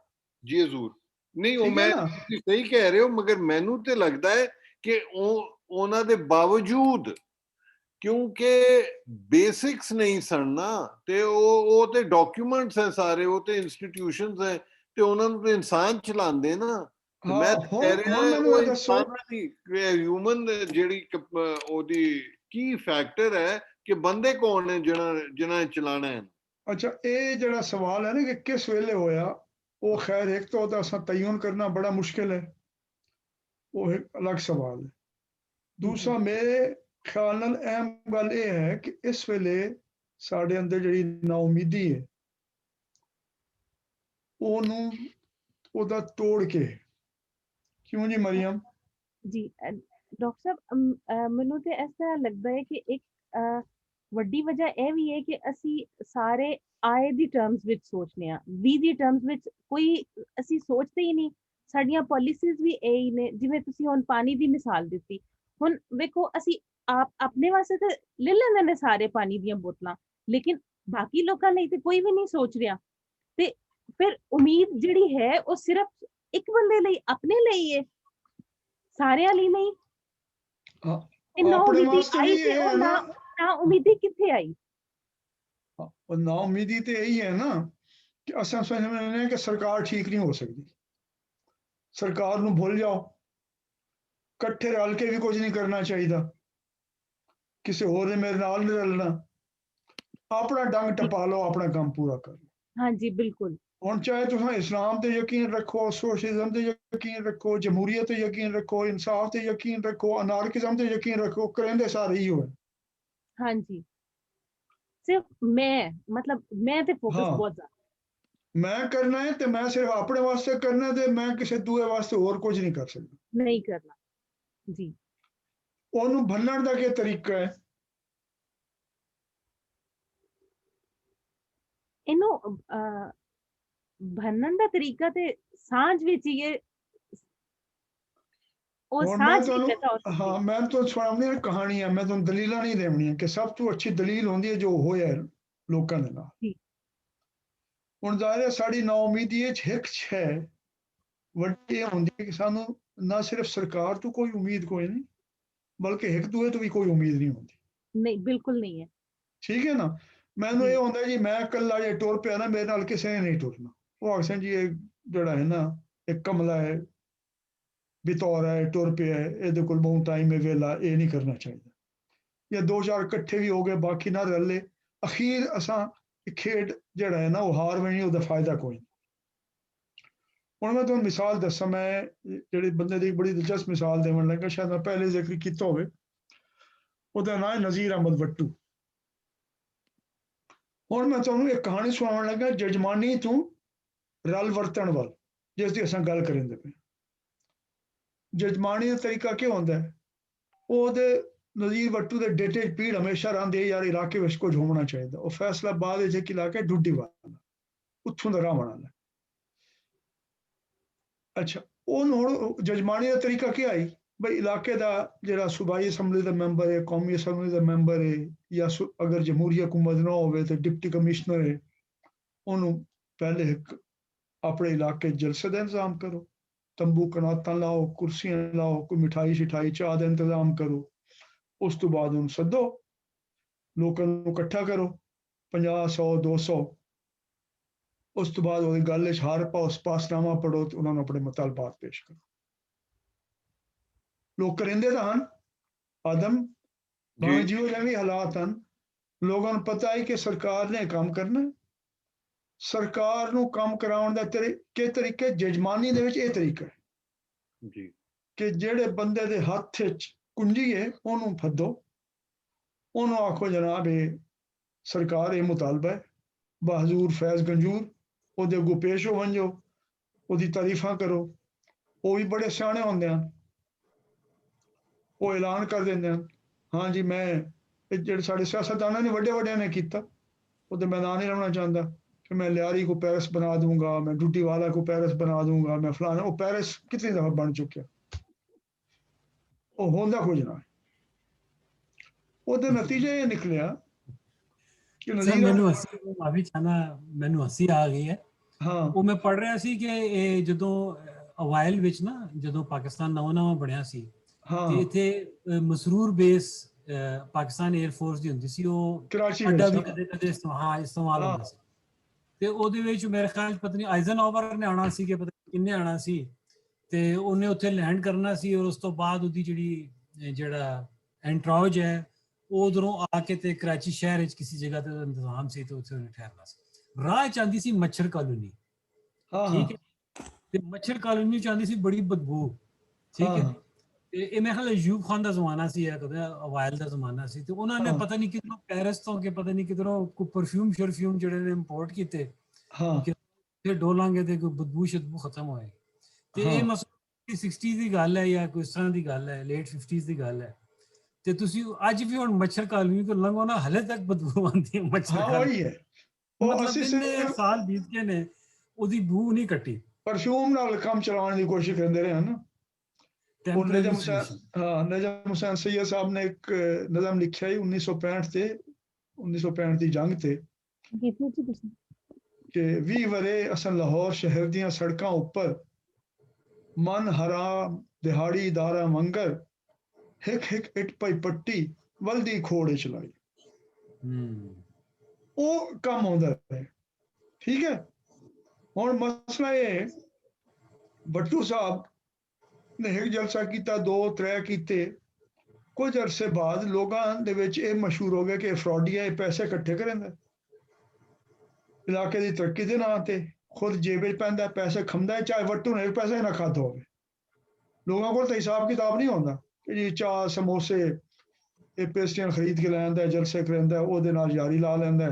S2: ਜੀ ਹਜ਼ੂਰ। ਨਹੀਂ ਉਹ ਮੈਂ ਤੁਸੀਂ ਸਹੀ ਕਹਿ ਰਹੇ ਹੋ, ਮਗਰ ਮੈਨੂੰ ਤੇ ਲੱਗਦਾ ਹੈ ਕਿ ਉਹਨਾਂ ਦੇ ਬਾਵਜੂਦ ਕਿਉਂਕਿ ਬੇਸਿਕਸ ਨਹੀਂ ਸਨ ਨਾ, ਤੇ ਉਹ ਤੇ ਡਾਕੂਮੈਂਟਸ ਹੈ ਸਾਰੇ, ਉਹ ਤੇ ਇੰਸਟੀਟਿਊਸ਼ਨਸ ਹੈ ਤੇ ਉਹਨਾਂ ਨੂੰ ਤੇ ਇਨਸਾਨ ਚਲਾਉਂਦੇ ਨਾ। ਮੈਂ ਕਹਿ ਰਿਹਾ ਉਹ ਇਨਸਾਨ ਦੀ ਹਿਊਮਨ ਜਿਹੜੀ ਉਹਦੀ ਕੀ ਫੈਕਟਰ ਹੈ ਕਿ ਬੰਦੇ ਕੌਣ ਨੇ ਜਿਨ੍ਹਾਂ ਨੇ ਚਲਾਣਾ ਹੈ।
S1: ਅੱਛਾ, ਇਹ ਜਿਹੜਾ ਸਵਾਲ ਹੈ ਨਾ ਕਿ ਕਿਸ ਵੇਲੇ ਹੋਇਆ, ਉਹ ਖੈਰ ਇੱਕ ਤਾਂ ਉਹਦਾ ਅਸਾਂ ਤਯਨ ਕਰਨਾ ਬੜਾ ਮੁਸ਼ਕਿਲ ਹੈ, ਉਹ ਇੱਕ ਅਲੱਗ ਸਵਾਲ ਹੈ। ਦੂਸਰਾ ਮੇਰੇ ਖਿਆਲ ਨਾਲ ਅਹਿਮ ਗੱਲ ਇਹ ਹੈ ਕਿ ਇਸ ਵੇਲੇ ਸਾਡੇ ਅੰਦਰ ਜਿਹੜੀ ਨਾਉਮੀਦੀ ਹੈ ਉਹਦਾ ਤੋੜ ਕੇ, ਕਿਉਂ ਜੀ ਮਰੀਮ?
S3: ਜੀ ਡਾਕਟਰ ਸਾਹਿਬ, ਮੈਨੂੰ ਤੇ ਇਸ ਤਰ੍ਹਾਂ ਲੱਗਦਾ ਹੈ ਕਿ ਇੱਕ ਵੱਡੀ ਵਜ੍ਹਾ ਇਹ ਵੀ ਹੈ ਕਿ ਅਸੀਂ ਸਾਰੇ ਆਏ ਦੀ ਟਰਮਸ ਵਿੱਚ ਸੋਚਦੇ ਹਾਂ, ਵੀ ਦੀ ਟਰਮਸ ਵਿੱਚ ਕੋਈ ਅਸੀਂ ਸੋਚਦੇ ਹੀ ਨਹੀਂ। ਸਾਡੀਆਂ ਪਾਲਿਸੀਜ਼ ਵੀ ਇਹ ਹੀ ਨੇ, ਜਿਵੇਂ ਤੁਸੀਂ ਹੁਣ ਪਾਣੀ ਦੀ ਮਿਸਾਲ ਦਿੱਤੀ। ਹੁਣ ਵੇਖੋ, ਅਸੀਂ ਆਪਣੇ ਵਾਸਤੇ ਤਾਂ ਲੈ ਲੈਂਦੇ ਨੇ ਸਾਰੇ ਪਾਣੀ ਦੀਆਂ ਬੋਤਲਾਂ, ਲੇਕਿਨ ਬਾਕੀ ਲੋਕਾਂ ਲਈ ਤੇ ਕੋਈ ਵੀ ਨਹੀਂ ਸੋਚ ਰਿਹਾ। ਤੇ ਫਿਰ ਉਮੀਦ ਜਿਹੜੀ ਹੈ ਉਹ ਸਿਰਫ ਇੱਕ ਬੰਦੇ ਲਈ, ਆਪਣੇ ਲਈ ਹੈ, ਸਾਰਿਆਂ ਲਈ ਨਹੀਂ। ਨਾ ਉਮੀਦੀ ਕਿੱਥੇ ਆਈ?
S1: ਨਾ ਉਮੀਦੀ ਤੇ ਇਹੀ ਹੈ ਨਾ ਕਿ ਅਸਾਂ ਸਮਝਦੇ ਹਾਂ ਕਿ ਸਰਕਾਰ ਠੀਕ ਨਹੀਂ ਹੋ ਸਕਦੀ, ਸਰਕਾਰ ਨੂੰ ਭੁੱਲ ਜਾਓ, ਇਕੱਠੇ ਰਲ ਕੇ ਵੀ ਕੁਝ ਨਹੀਂ ਕਰਨਾ ਚਾਹੀਦਾ, ਕਿਸੇ ਹੋਰ ਨੇ ਮੇਰੇ ਨਾਲ ਨਹੀਂ ਰਲਣਾ, ਆਪਣਾ ਡੰਗ ਟਪਾ ਲਓ, ਆਪਣਾ ਕੰਮ ਪੂਰਾ ਕਰ ਲਓ।
S3: ਹਾਂਜੀ ਬਿਲਕੁਲ।
S1: ਹੁਣ ਚਾਹੇ ਤੁਸੀਂ ਇਸਲਾਮ ਤੇ ਯਕੀਨ ਰੱਖੋ, ਸੋਸ਼ਲਿਜ਼ਮ ਤੇ ਯਕੀਨ ਰੱਖੋ, ਜਮਹੂਰੀਅਤ ਤੇ ਯਕੀਨ ਰੱਖੋ, ਇਨਸਾਫ ਤੇ ਯਕੀਨ ਰੱਖੋ, ਅਨਾਰਕਿਜ਼ਮ ਤੇ ਯਕੀਨ ਰੱਖੋ, ਕਰਿੰਦੇ ਸਾਰੇ ਹੀ ਹੋਏ।
S3: ਹਾਂਜੀ, ਸਿਰਫ ਮੈਂ ਤੇ ਫੋਕਸ ਬਹੁਤ ਜ਼ਿਆਦਾ
S1: ਮੈਂ ਕਰਨਾ ਹੈ ਤੇ ਮੈਂ ਸਿਰਫ ਆਪਣੇ ਵਾਸਤੇ ਕਰਨਾ, ਤੇ ਮੈਂ ਕਿਸੇ ਦੂਏ ਵਾਸਤੇ ਹੋਰ ਕੁਝ ਨਹੀਂ ਕਰ ਸਕਦਾ,
S3: ਨਹੀਂ ਕਰਨਾ ਜੀ।
S1: ਉਹਨੂੰ ਭੰਨਣ ਦਾ ਕੀ ਤਰੀਕਾ ਹੈ?
S3: ਇਹਨੂੰ ਭੰਨਣ ਦਾ ਤਰੀਕਾ ਤੇ ਸਾਂਝ ਵਿੱਚ ਹੀ ਹੈ। ਉਹ ਸਾਂਝ ਹੀ ਪੈਦਾ
S1: ਹਾਂ, ਮੈਂ ਤੁਹਾਨੂੰ ਸੁਣਾਉਣੀ ਕਹਾਣੀਆਂ, ਮੈਂ ਤੁਹਾਨੂੰ ਦਲੀਲਾਂ ਨਹੀਂ ਦੇਣੀਆਂ ਕਿ ਸਭ ਤੋਂ ਅੱਛੀ ਦਲੀਲ ਹੁੰਦੀ ਹੈ ਜੋ ਹੋਇਆ ਲੋਕਾਂ ਦੇ ਨਾਲ। ਹੁਣ ਜ਼ਾਹਿਰ ਸਾਡੀ ਨਾਉਮੀਦੀ ਇੱਕ ਹੈ ਵੱਡੀ ਹੁੰਦੀ ਹੈ ਕਿ ਸਾਨੂੰ ਨਾ ਸਿਰਫ ਸਰਕਾਰ ਤੋਂ ਕੋਈ ਉਮੀਦ ਕੋਈ ਨਹੀਂ, ਬਲਕਿ ਇੱਕ ਦੂਏ ਤੋਂ ਵੀ ਕੋਈ ਉਮੀਦ ਨਹੀਂ ਹੁੰਦੀ।
S3: ਨਹੀਂ, ਬਿਲਕੁਲ ਨਹੀਂ ਹੈ।
S1: ਠੀਕ ਹੈ ਨਾ? ਮੈਨੂੰ ਇਹ ਹੁੰਦਾ ਜੀ ਮੈਂ ਇਕੱਲਾ ਜੇ ਟੁਰ ਪਿਆ ਨਾ, ਮੇਰੇ ਨਾਲ ਕਿਸੇ ਨੇ ਨਹੀਂ ਟੁਰਨਾ। ਉਹ ਆਖਦੇ ਜੀ ਇਹ ਜਿਹੜਾ ਹੈ ਨਾ, ਇੱਕ ਕਮਲਾ ਹੈ, ਬਿਤੌਰ ਹੈ, ਟੁਰ ਪਿਆ ਹੈ, ਇਹਦੇ ਕੋਲ ਬਹੁਤ ਟਾਈਮ ਹੈ ਵੇਲਾ, ਇਹ ਨਹੀਂ ਕਰਨਾ ਚਾਹੀਦਾ। ਜਾਂ ਦੋ ਚਾਰ ਇਕੱਠੇ ਵੀ ਹੋ ਗਏ, ਬਾਕੀ ਨਾ ਰਲੇ, ਅਖੀਰ ਅਸਾਂ ਖੇਡ ਜਿਹੜਾ ਹੈ ਨਾ ਉਹ ਹਾਰ ਬਣੀ, ਉਹਦਾ ਫਾਇਦਾ ਕੋਈ ਨਹੀਂ। ਹੁਣ ਮੈਂ ਤੁਹਾਨੂੰ ਮਿਸਾਲ ਦੱਸਾਂ, ਮੈਂ ਜਿਹੜੇ ਬੰਦੇ ਦੀ ਬੜੀ ਦਿਲਚਸਪ ਮਿਸਾਲ ਦੇਣ ਲੱਗਾ, ਸ਼ਾਇਦ ਮੈਂ ਪਹਿਲੇ ਜ਼ਿਕਰ ਕੀਤਾ ਹੋਵੇ। ਉਹਦਾ ਨਾਂ ਹੈ ਨਜ਼ੀਰ ਅਹਿਮਦ ਵੱਟੂ। ਹੁਣ ਮੈਂ ਤੁਹਾਨੂੰ ਇੱਕ ਕਹਾਣੀ ਸੁਣਾਉਣ ਲੱਗਾ ਜਜਮਾਨੀ ਤੋਂ ਰਲ ਵਰਤਣ ਵੱਲ, ਜਿਸ ਦੀ ਅਸਾਂ ਗੱਲ ਕਰਿੰਦੇ ਪਏ। ਜਜਮਾਨੀ ਦਾ ਤਰੀਕਾ ਕੀ ਹੁੰਦਾ ਹੈ? ਉਹਦੇ ਨਜ਼ੀਰ ਵੱਟੂ ਦੇ ਡੇਟੇ ਪੀੜ ਹਮੇਸ਼ਾ ਰਹਿੰਦੀ ਹੈ, ਯਾਰ ਇਲਾਕੇ ਵਿੱਚ ਕੁਝ ਹੋਣਾ ਚਾਹੀਦਾ। ਉਹ ਫੈਸਲਾਬਾਦ ਵਿੱਚ ਇੱਕ ਇਲਾਕਾ ਡੁੱਡੀ ਵਾਲਾ, ਉੱਥੋਂ ਦਾ ਰਾਹ ਬਣਾਉਣਾ। ਅੱਛਾ, ਉਹਨੂੰ ਹੁਣ ਜਜਮਾਨੀ ਦਾ ਤਰੀਕਾ ਕੀ ਆਈ? ਬਈ ਇਲਾਕੇ ਦਾ ਜਿਹੜਾ ਸੂਬਾਈ ਅਸੈਂਬਲੀ ਦਾ ਮੈਂਬਰ ਹੈ, ਕੌਮੀ ਅਸੈਂਬਲੀ ਦਾ ਮੈਂਬਰ ਹੈ, ਜਾਂ ਅਗਰ ਜਮਹੂਰੀ ਹਕੂਮਤ ਨਾ ਹੋਵੇ ਤਾਂ ਡਿਪਟੀ ਕਮਿਸ਼ਨਰ ਹੈ, ਉਹਨੂੰ ਪਹਿਲੇ ਇੱਕ ਆਪਣੇ ਇਲਾਕੇ ਜਲਸੇ ਦਾ ਇੰਤਜ਼ਾਮ ਕਰੋ, ਤੰਬੂ ਕਨਾਤਾਂ ਲਾਓ, ਕੁਰਸੀਆਂ ਲਾਓ, ਕੋਈ ਮਿਠਾਈ ਸ਼ਿਠਾਈ ਚਾਹ ਦਾ ਇੰਤਜ਼ਾਮ ਕਰੋ। ਉਸ ਤੋਂ ਬਾਅਦ ਉਹਨੂੰ ਸੱਦੋ, ਲੋਕਾਂ ਨੂੰ ਇਕੱਠਾ ਕਰੋ 50 100 200 ਉਸ ਤੋਂ ਬਾਅਦ ਉਹਦੀ ਗੱਲ 'ਚ ਹਰ ਪਾਸਨਾਮਾ ਪੜੋ ਤੇ ਉਹਨਾਂ ਨੂੰ ਆਪਣੇ ਮੁਤਾਲਬਾਤ ਪੇਸ਼ ਕਰੋ। ਲੋਕ ਕਰਿੰਦੇ ਤਾਂ ਹਨ ਆਦਮ ਭਾਵੇਂ ਜਿਹੋ ਜਿਹੇ ਵੀ ਹਾਲਾਤ ਹਨ, ਲੋਕਾਂ ਨੂੰ ਪਤਾ ਹੈ ਕਿ ਸਰਕਾਰ ਨੇ ਕੰਮ ਕਰਨਾ। ਸਰਕਾਰ ਨੂੰ ਕੰਮ ਕਰਾਉਣ ਦਾ ਤਰੀਕੇ ਜਜਮਾਨੀ ਦੇ ਵਿੱਚ ਇਹ ਤਰੀਕਾ ਹੈ
S2: ਜੀ
S1: ਕਿ ਜਿਹੜੇ ਬੰਦੇ ਦੇ ਹੱਥ 'ਚ ਕੁੰਜੀ ਹੈ ਉਹਨੂੰ ਫੱਦੋ, ਉਹਨੂੰ ਆਖੋ ਜਨਾਬ ਇਹ ਸਰਕਾਰ ਇਹ ਮੁਤਾਲਬਾ ਹੈ, ਬਹਾਜ਼ੂਰ ਫੈਜ਼ ਗੰਜੂਰ ਉਹਦੇ ਅੱਗੋਂ ਪੇਸ਼ ਹੋ ਵੰਜੋ, ਉਹਦੀ ਤਾਰੀਫਾਂ ਕਰੋ। ਉਹ ਵੀ ਬੜੇ ਸਿਆਣੇ ਹੁੰਦੇ ਹਨ, ਉਹ ਐਲਾਨ ਕਰ ਦਿੰਦੇ ਹਨ ਹਾਂ ਜੀ ਮੈਂ ਇਹ ਜਿਹੜੇ ਸਾਡੇ ਸਿਆਸਤਦਾਨਾਂ ਨੇ ਵੱਡਿਆਂ ਨੇ ਕੀਤਾ, ਉਹਦੇ ਮੈਂ ਨਾਂ ਨਹੀਂ ਲੈਣਾ ਚਾਹੁੰਦਾ कि मैं लियारी को पेरिस बना दूंगा, मैं डूटी वाला को पेरिस बना दूंगा, मैं फलाना। वो पेरिस कितनी दफा बन चुके, वो होंदा कुछ ना। ਉਹਦੇ ਨਤੀਜੇ ਇਹ ਨਿਕਲਿਆ ਕਿ
S4: ਮੈਨੂੰ ਮਾਫੀ ਚਾਹਨਾ, ਮੈਨੂੰ ਹੱਸੀ ਆ ਗਈ ਹੈ।
S1: ਹਾਂ
S4: ਉਹ ਮੈਂ ਪੜ੍ਹ ਰਿਹਾ ਸੀ ਕਿ ਇਹ ਜਦੋਂ ਅਵਾਇਲ ਵਿੱਚ ਨਾ ਜਦੋਂ ਪਾਕਿਸਤਾਨ ਨਵਾਂ ਬਣਿਆ ਸੀ ਤੇ ਇੱਥੇ Masrur base Pakistan air force ਦੀ ਹੁੰਦੀ ਸੀ, ਉਹ ਅੱਡਾ ਵੀ ਕਦੇ ਇਸਤੇਮਾਲ ਹੁੰਦਾ ਸੀ। ਤੇ ਉਹਦੇ ਵਿੱਚ ਮੇਰੇ ਖਿਆਲ ਪਤਾ ਨਹੀਂ ਆਈਜ਼ਨਹੋਵਰ ਨੇ ਆਉਣਾ ਸੀ ਕਿ ਪਤਾ ਕਿੰਨੇ ਆਉਣਾ ਸੀ, ਤੇ ਉਹਨੇ ਉੱਥੇ ਲੈਂਡ ਕਰਨਾ ਸੀ ਔਰ ਉਸ ਤੋਂ ਬਾਅਦ ਉਹਦੀ ਜਿਹੜਾ ਐਂਟਰਾਜ ਹੈ ਉਹ ਉਧਰੋਂ ਆ ਕੇ ਤੇ ਕਰਾਚੀ ਸ਼ਹਿਰ ਵਿੱਚ ਕਿਸੇ ਜਗ੍ਹਾ ਤੇ ਇੰਤਜ਼ਾਮ ਸੀ ਤੇ ਉੱਥੇ ਉਹਨੇ ਠਹਿਰਨਾ ਸੀ। ਰਾਹ ਚ ਆਉਂਦੀ ਸੀ ਮੱਛਰ ਕਾਲੋਨੀ, ਠੀਕ ਹੈ, ਤੇ ਮੱਛਰ ਕਾਲੋਨੀ ਚ ਆਉਂਦੀ ਸੀ ਬੜੀ ਬਦਬੂ, ਠੀਕ ਹੈ। ਤੇ ਇਹ ਮੇਰੇ ਖਿਆਲ ਅਯੂਬ ਖਾਨ ਦਾ ਜ਼ਮਾਨਾ ਸੀ ਜਾਂ ਕਦੇ ਅਵਾਇਲ ਦਾ ਜ਼ਮਾਨਾ ਸੀ, ਤੇ ਉਹਨਾਂ ਨੇ ਪਤਾ ਨਹੀਂ ਕਿਧਰੋਂ ਪੈਰਿਸ ਤੋਂ ਕਿ ਪਤਾ ਨਹੀਂ ਕਿਧਰੋਂ ਕੋਈ ਪਰਫਿਊਮ ਜਿਹੜੇ ਨੇ ਇੰਪੋਰਟ ਕੀਤੇ ਕਿ ਡੋਲਾਂਗੇ ਤੇ ਕੋਈ ਬਦਬੂ ਸ਼ਦਬੂ ਖਤਮ ਹੋਏ। ਤੇ ਇਹ ਮਸਲਾ 60 ਦੀ ਗੱਲ ਹੈ ਜਾਂ ਕੋਈ ਇਸ ਤਰ੍ਹਾਂ ਦੀ ਗੱਲ ਹੈ, ਲੇਟ 50s ਦੀ ਗੱਲ ਹੈ। ਤੇ ਤੁਸੀਂ ਅੱਜ ਵੀ ਹੁਣ ਮੱਛਰ ਕਾਲੋਨੀ ਤੋਂ ਲੰਘੋ ਨਾ, ਹਲੇ ਤੱਕ ਬਦਬੂ ਆਉਂਦੀ ਹੈ ਮੱਛਰ ਕਾਲੋਨੀ। ਮਤਲਬ ਇੰਨੇ ਸਾਲ ਬੀਤ ਕੇ ਨੇ ਉਹਦੀ ਬੂ ਨਹੀਂ ਕੱਟੀ।
S1: ਪਰਫਿਊਮ ਨਾਲ ਕੰਮ ਚਲਾਉਣ ਦੀ ਕੋਸ਼ਿਸ਼ ਕਰਦੇ ਰਹੇ ਹਨ। ਨਜਮ ਹੁਸੈਨ ਸैयद साहब ने एक नज़म लिखा है 1965 ਦੀ ਜੰਗ ਤੇ ਕਿ 20 ਵਰੇ ਅਸਾਂ ਲਾਹੌਰ ਸ਼ਹਿਰ ਦੀਆਂ ਸੜਕਾਂ ਉੱਪਰ ਮਨ ਹਰਾਮ ਦਿਹਾੜੀ ਦਾਰਾ ਮੰਗਰ ਇੱਕ ਇੱਟ ਪਈ ਪੱਟੀ ਵਲਦੀ ਖੋੜੇ ਚਲਾਈ। ਉਹ ਕੰਮ ਆਉਂਦਾ ਹੈ, ਠੀਕ ਹੈ। ਹੁਣ ਮਸਲਾ ਇਹ ਭੱਟੂ ਸਾਹਿਬ ਨੇ ਇੱਕ ਜਲਸਾ ਕੀਤਾ, 2-3 ਕੀਤੇ, ਕੁਝ ਅਰਸੇ ਬਾਅਦ ਲੋਕਾਂ ਦੇ ਵਿੱਚ ਇਹ ਮਸ਼ਹੂਰ ਹੋ ਗਿਆ ਕਿ ਫਰਾਡੀ ਹੈ, ਇਹ ਪੈਸੇ ਇਕੱਠੇ ਕਰਦਾ ਇਲਾਕੇ ਦੀ ਤਰੱਕੀ ਦੇ ਨਾਂ ਤੇ, ਖੁਦ ਜੇਬ 'ਚ ਪੈਂਦਾ, ਪੈਸੇ ਖੰਦਾ, ਚਾਹੇ ਵੱਟੂ ਨੇ ਪੈਸੇ ਨਾ ਖਾਧਾ ਹੋਵੇ। ਲੋਕਾਂ ਕੋਲ ਤਾਂ ਹਿਸਾਬ ਕਿਤਾਬ ਨਹੀਂ ਹੁੰਦਾ ਕਿ ਜੀ ਚਾਹ ਸਮੋਸੇ ਇਹ ਪੇਸਟਰੀਆਂ ਖਰੀਦ ਕੇ ਲੈ ਆਉਂਦਾ, ਜਲਸੇ ਕਰਾਉਂਦਾ, ਉਹਦੇ ਨਾਲ ਯਾਰੀ ਲਾ ਲੈਂਦਾ,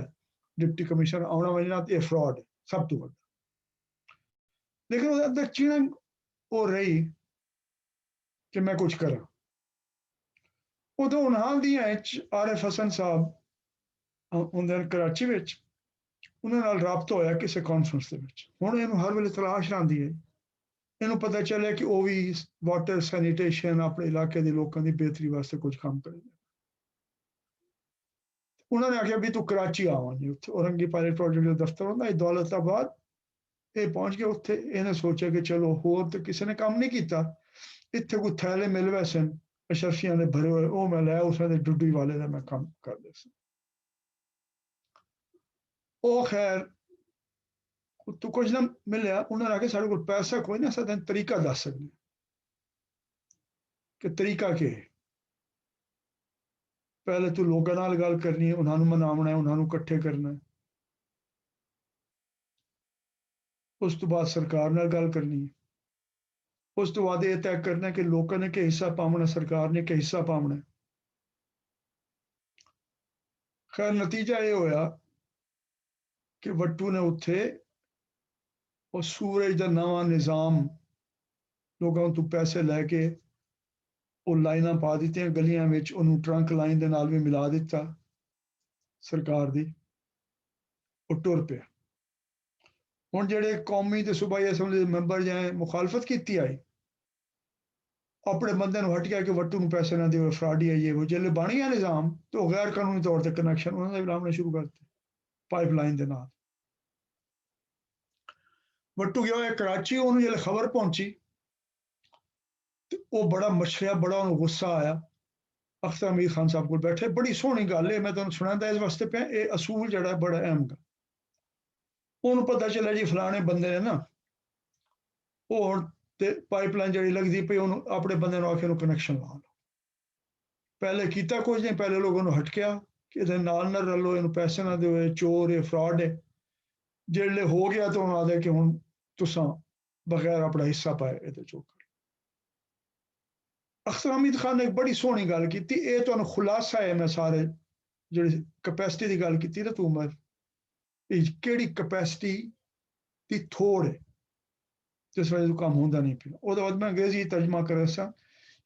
S1: ਡਿਪਟੀ ਕਮਿਸ਼ਨਰ ਆਉਣਾ ਵਜਣਾ, ਇਹ ਫਰਾਡ ਸਭ ਤੋਂ ਵੱਡਾ। ਲੇਕਿਨ ਉਹਦੇ ਅੰਦਰ ਚਿਣਨ ਉਹ ਰਹੀ ਕਿ ਮੈਂ ਕੁਝ ਕਰਾਂ। ਉਦੋਂ ਨਾਲ ਦੀਆਂ ਆਰਿਫ ਹਸਨ ਸਾਹਿਬ ਹੁੰਦੇ ਕਰਾਚੀ ਵਿੱਚ, ਉਹਨਾਂ ਨਾਲ ਰਾਬਤਾ ਹੋਇਆ ਕਿਸੇ ਕਾਨਫਰੰਸ ਦੇ ਵਿੱਚ। ਹੁਣ ਇਹਨੂੰ ਹਰ ਵੇਲੇ ਤਲਾਸ਼ ਰਹਿੰਦੀ ਹੈ, ਇਹਨੂੰ ਪਤਾ ਚੱਲਿਆ ਕਿ ਉਹ ਵੀ ਵਾਟਰ ਸੈਨੀਟੇਸ਼ਨ ਆਪਣੇ ਇਲਾਕੇ ਦੇ ਲੋਕਾਂ ਦੀ ਬਿਹਤਰੀ ਵਾਸਤੇ ਕੁਝ ਕੰਮ ਕਰੇਗਾ। ਉਹਨਾਂ ਨੇ ਆਖਿਆ ਵੀ ਤੂੰ ਕਰਾਚੀ ਆਵਾਂਗੇ, ਉੱਥੇ ਔਰੰਗੀ ਪਾਇਲਟ ਪ੍ਰੋਜੈਕਟ ਦਾ ਦਫ਼ਤਰ ਹੁੰਦਾ ਹੈ ਦੌਲਤਾਬਾਦ। ਇਹ ਪਹੁੰਚ ਕੇ ਉੱਥੇ ਇਹਨੇ ਸੋਚਿਆ ਕਿ ਚਲੋ ਹੋਰ ਤਾਂ ਕਿਸੇ ਨੇ ਕੰਮ ਨਹੀਂ ਕੀਤਾ, ਇੱਥੇ ਕੋਈ ਥੈਲੇ ਮਿਲ ਵੈ ਸਨ ਅਸ਼ਰਫੀਆਂ ਦੇ ਭਰੇ ਹੋਏ, ਉਹ ਮੈਂ ਲੈ ਉਸ ਦੇ ਡੁੱਡੀ ਵਾਲੇ ਦਾ ਮੈਂ ਕੰਮ ਕਰਦਾ ਸੀ। ਉਹ ਖੈਰ ਤੂੰ ਕੁਝ ਨਾ ਮਿਲਿਆ। ਉਹਨਾਂ ਨੇ ਆਖਿਆ ਸਾਡੇ ਕੋਲ ਪੈਸਾ ਕੋਈ ਨਾ, ਸਾਡਾ ਤਰੀਕਾ ਦੱਸ ਸਕਦੇ ਕਿ ਤਰੀਕਾ ਕੀ ਹੈ। ਪਹਿਲੇ ਤੂੰ ਲੋਕਾਂ ਨਾਲ ਗੱਲ ਕਰਨੀ ਹੈ, ਉਹਨਾਂ ਨੂੰ ਮਨਾਉਣਾ ਹੈ, ਉਹਨਾਂ ਨੂੰ ਇਕੱਠੇ ਕਰਨਾ ਹੈ। ਉਸ ਤੋਂ ਬਾਅਦ ਸਰਕਾਰ ਨਾਲ ਗੱਲ ਕਰਨੀ ਹੈ। ਉਸ ਤੋਂ ਬਾਅਦ ਇਹ ਤੈਅ ਕਰਨਾ ਕਿ ਲੋਕਾਂ ਨੇ ਕੀ ਹਿੱਸਾ ਪਾਉਣਾ, ਸਰਕਾਰ ਨੇ ਕੀ ਹਿੱਸਾ ਪਾਉਣਾ। ਖੈਰ ਨਤੀਜਾ ਇਹ ਹੋਇਆ ਕਿ ਵੱਟੂ ਨੇ ਉੱਥੇ ਉਹ ਸੂਰਜ ਦਾ ਨਵਾਂ ਨਿਜ਼ਾਮ, ਲੋਕਾਂ ਤੋਂ ਪੈਸੇ ਲੈ ਕੇ ਉਹ ਲਾਈਨਾਂ ਪਾ ਦਿੱਤੀਆਂ ਗਲੀਆਂ ਵਿੱਚ, ਉਹਨੂੰ ਟਰੰਕ ਲਾਈਨ ਦੇ ਨਾਲ ਵੀ ਮਿਲਾ ਦਿੱਤਾ ਸਰਕਾਰ ਦੀ, ਉਹ ਟੁਰ ਪਿਆ। ਹੁਣ ਜਿਹੜੇ ਕੌਮੀ ਤੇ ਸੂਬਾਈ ਅਸੈਂਬਲੀ ਦੇ ਮੈਂਬਰ ਜਾਂ ਮੁਖਾਲਫਤ ਕੀਤੀ ਆਈ, ਆਪਣੇ ਬੰਦੇ ਨੂੰ ਹਟ ਗਿਆ ਕਿ ਵੱਟੂ ਨੂੰ ਪੈਸੇ ਨਾ ਦਿਓ, ਫਰਾਡੀ ਹੈ। ਉਹ ਜਿਹੜੇ ਬਣ ਗਿਆ ਨਿਜ਼ਾਮ ਤੇ ਉਹ ਗੈਰ ਕਾਨੂੰਨੀ ਤੌਰ ਤੇ ਕਨੈਕਸ਼ਨ ਉਹਨਾਂ ਦੇ ਲਾਉਣੇ ਸ਼ੁਰੂ ਕਰ ਦਿੱਤੇ ਪਾਈਪਲਾਈਨ ਦੇ ਨਾਲ। ਵੱਟੂ ਗਿਆ ਹੋਇਆ ਕਰਾਚੀ, ਉਹਨੂੰ ਜਦੋਂ ਖਬਰ ਪਹੁੰਚੀ ਤੇ ਉਹ ਬੜਾ ਮਛਰਿਆ, ਬੜਾ ਉਹਨੂੰ ਗੁੱਸਾ ਆਇਆ। अख्तर हमीद खान साहब को बैठे, बड़ी सोहनी गल है, मैं तुहानूं सुणांदा इस वास्ते पिया, ये असूल जिहड़ा बड़ा अहम गा। उन्होंने पता चला जी फलाने बंदे ने ना वो ते पाइपलाइन जिहड़ी लगदी पई उन्होंने अपने बंदे नूं आखे कनैक्शन ला लो। पहले कीता कुछ नहीं, पहले लोग उन्होंने हटकिया कि इहदे नाल ना रलो, इहनूं पैसे ना दिओ, चोर है, फ्रॉड है। जिसले हो गया तो उन्होंने आदे कि हुण तुसां बगैर अपना हिस्सा पाए इहदे चों कर। अख्तर हमीद खान ने एक बड़ी सोहनी गल कीती, ये तुहानूं खुलासा है, मैं सारे जिहड़ी कैपेसिटी की गल कीती ना तूं उमर, केड़ी कैपेसिटी की थोड़ है जिस वजह तो काम होंदा नहीं पिया। ਉਹਦੇ बाद मैं अंग्रेजी तर्जमा कर रहा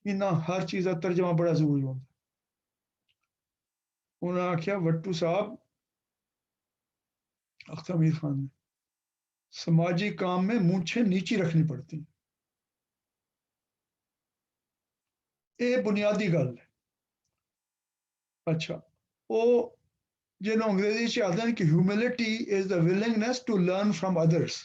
S1: इन्ना हर चीज़ का तर्जमा बड़ा जरूरी होता। उन्होंने आख्या वट्टू साहब, अख्तर हमीद खान ने, समाजी काम में मूंछें नीची रखनी पड़ती, ये बुनियादी गल है। अच्छा, वो जिन्होंने अंग्रेजी च आखदे कि humility is the willingness to learn from others.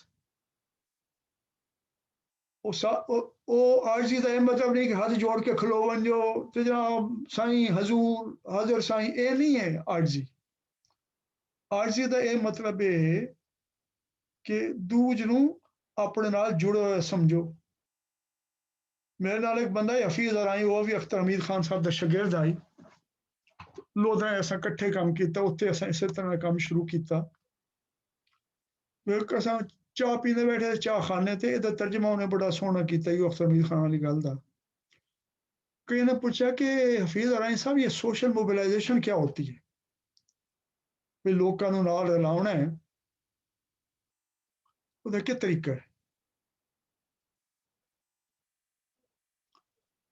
S1: आरजी का यह मतलब नहीं कि हाथ जोड़ के खलो वंजो तो जनाब साईं हजूर हाजर साईं, ये नहीं है आरजी। आरजी का यह मतलब है कि दूज नूं अपने नाल जुड़े हुए समझो। मेरे नाल एक बंदा है हफीज अराई, वो भी अख्तर हमीद खान साहब का शागिर्द आई। लोधा असां कट्ठे काम किया, उत्थे असां इस तरह काम शुरू किया। फिर असां चाह पीने बैठे, चाह खाने थे, इहदा तर्जमा उन्हें बड़ा सोहना किया अख्तर हमीद खान वाली गल दा। कई ने पूछा कि हफीज अराई साहब, ये सोशल मोबिलाइजेशन क्या होती है, भी लोगों नूं नाल रलाउणा है, उसका क्या तरीका है।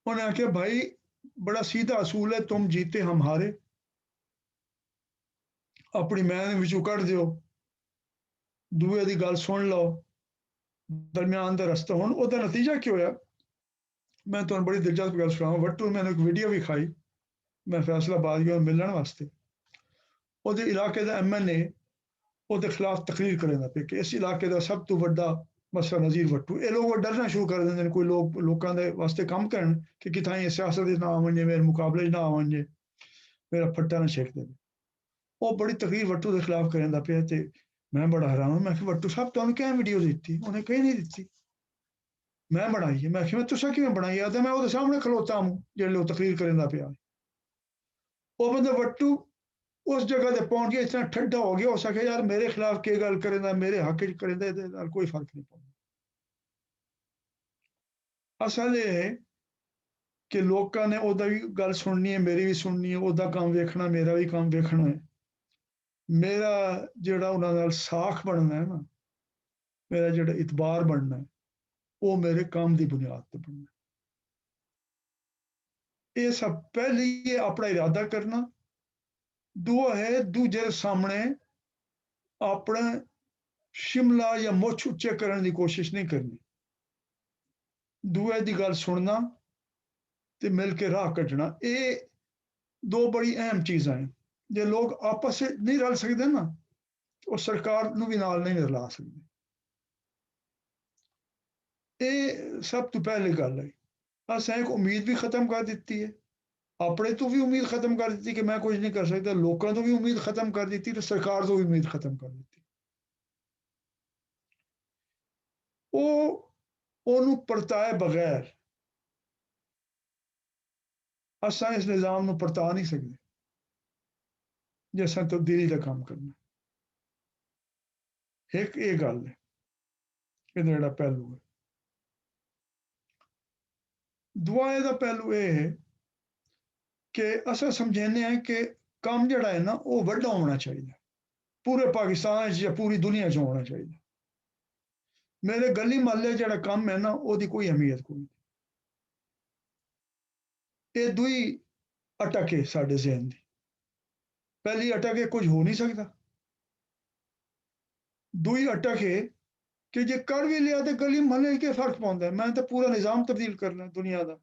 S1: उन्हें आख्या भाई बड़ा सीधा असूल है, तुम जीते हम हारे, अपनी मैन विचों कढ़ दिओ, दूए दी गल सुन लो, दरम्यान दा रस्ता। हुण ओहदा नतीजा की होया, मैं तुहानूं बड़ी दिलचस्प गल सुणावां। वट्टू मैंने एक वीडियो भी खाई, मैं फैसलाबाद गया मिलण वास्ते। ਉਹਦੇ इलाके का MNA ਉਹਦੇ खिलाफ तकरीर करेंदा पे कि इस इलाके का सब तो वड्डा मसला नज़ीर वट्टू। ये लोग डरना शुरू कर देंगे, कोई लोगों के वास्ते काम करन कि किथां सियासत ना आ वञे, मेरे मुकाबले ना आ वञे, मेरा फट्टा ना छेक दे। वो बड़ी तकरीर वट्टू के खिलाफ करेंदा पे ते मैं बड़ा हैरान हूं। मैं कि वट्टू साहब तुहानूं क्या वीडियो दी? उन्हें कहीं नहीं दी, मैं बनाई है। मैं मैं तुसा किवें बनाई है? तो मैं वो सामने खलोता हूं जिहड़े लोग तकरीर करेंदा पिया। वो बंदा वट्टू उस जगह ते पहुंच गया, इतना ठंडा हो गया, उस आखे यार मेरे खिलाफ के गल करेंदा, मेरे हक च करेंदा, इहदे नाल कोई फर्क नहीं पौंदा। असल ये है कि लोगों ने ओदा भी गल सुननी है, मेरी भी सुननी है, ओदा काम वेखना, मेरा भी काम वेखना है। मेरा जिहड़ा उन्हां नाल साख बनना है ना, मेरा जिहड़ा इतबार बनना है, वो मेरे काम की बुनियाद पर बनना है। ये सब पहले ये अपना इरादा करना, दूआ है दूजे सामने अपने शिमला या मुछ उच्चे करने की कोशिश नहीं करनी। दूए की गल सुनना ते मिल के राह कटना, ये दो बड़ी अहम चीज़ां हैं। जो लोग आपस से नहीं रल सकते ना, तो सरकार नूं भी नाल नहीं रला सकते। ये सब तो पहली गल है। असें एक उम्मीद भी खत्म कर दी है, अपने तो भी उम्मीद खत्म कर दी कि मैं कुछ नहीं कर सकता, लोगों तो भी उम्मीद खत्म कर दी, तो सरकार तो भी उम्मीद खत्म कर दी। वो परताए बगैर असां इस निज़ाम नूं परता नहीं सकते जे असां तब्दीली का काम करना। एक ये गल है, ਇਹਦਾ ਜਿਹੜਾ पहलू है। दूआ ਇਹਦਾ पहलू ये है कि असां समझने हैं कि काम जिहड़ा है ना वो वड्डा होना चाहिए, पूरे पाकिस्तान या पूरी दुनिया च होना चाहिए। मेरे गली महल्ले जिहड़ा काम है ना, ਉਹਦੀ कोई अहमियत कोई नहीं। ये दुई अटक है साडे ज़हन दी। पहली अटक है कुछ हो नहीं सकता, दुई अटक है कि जे कर भी लिया तो गली महल्ले के फर्क पौंदा है, मैं तो पूरा निज़ाम तब्दील करना दुनिया का।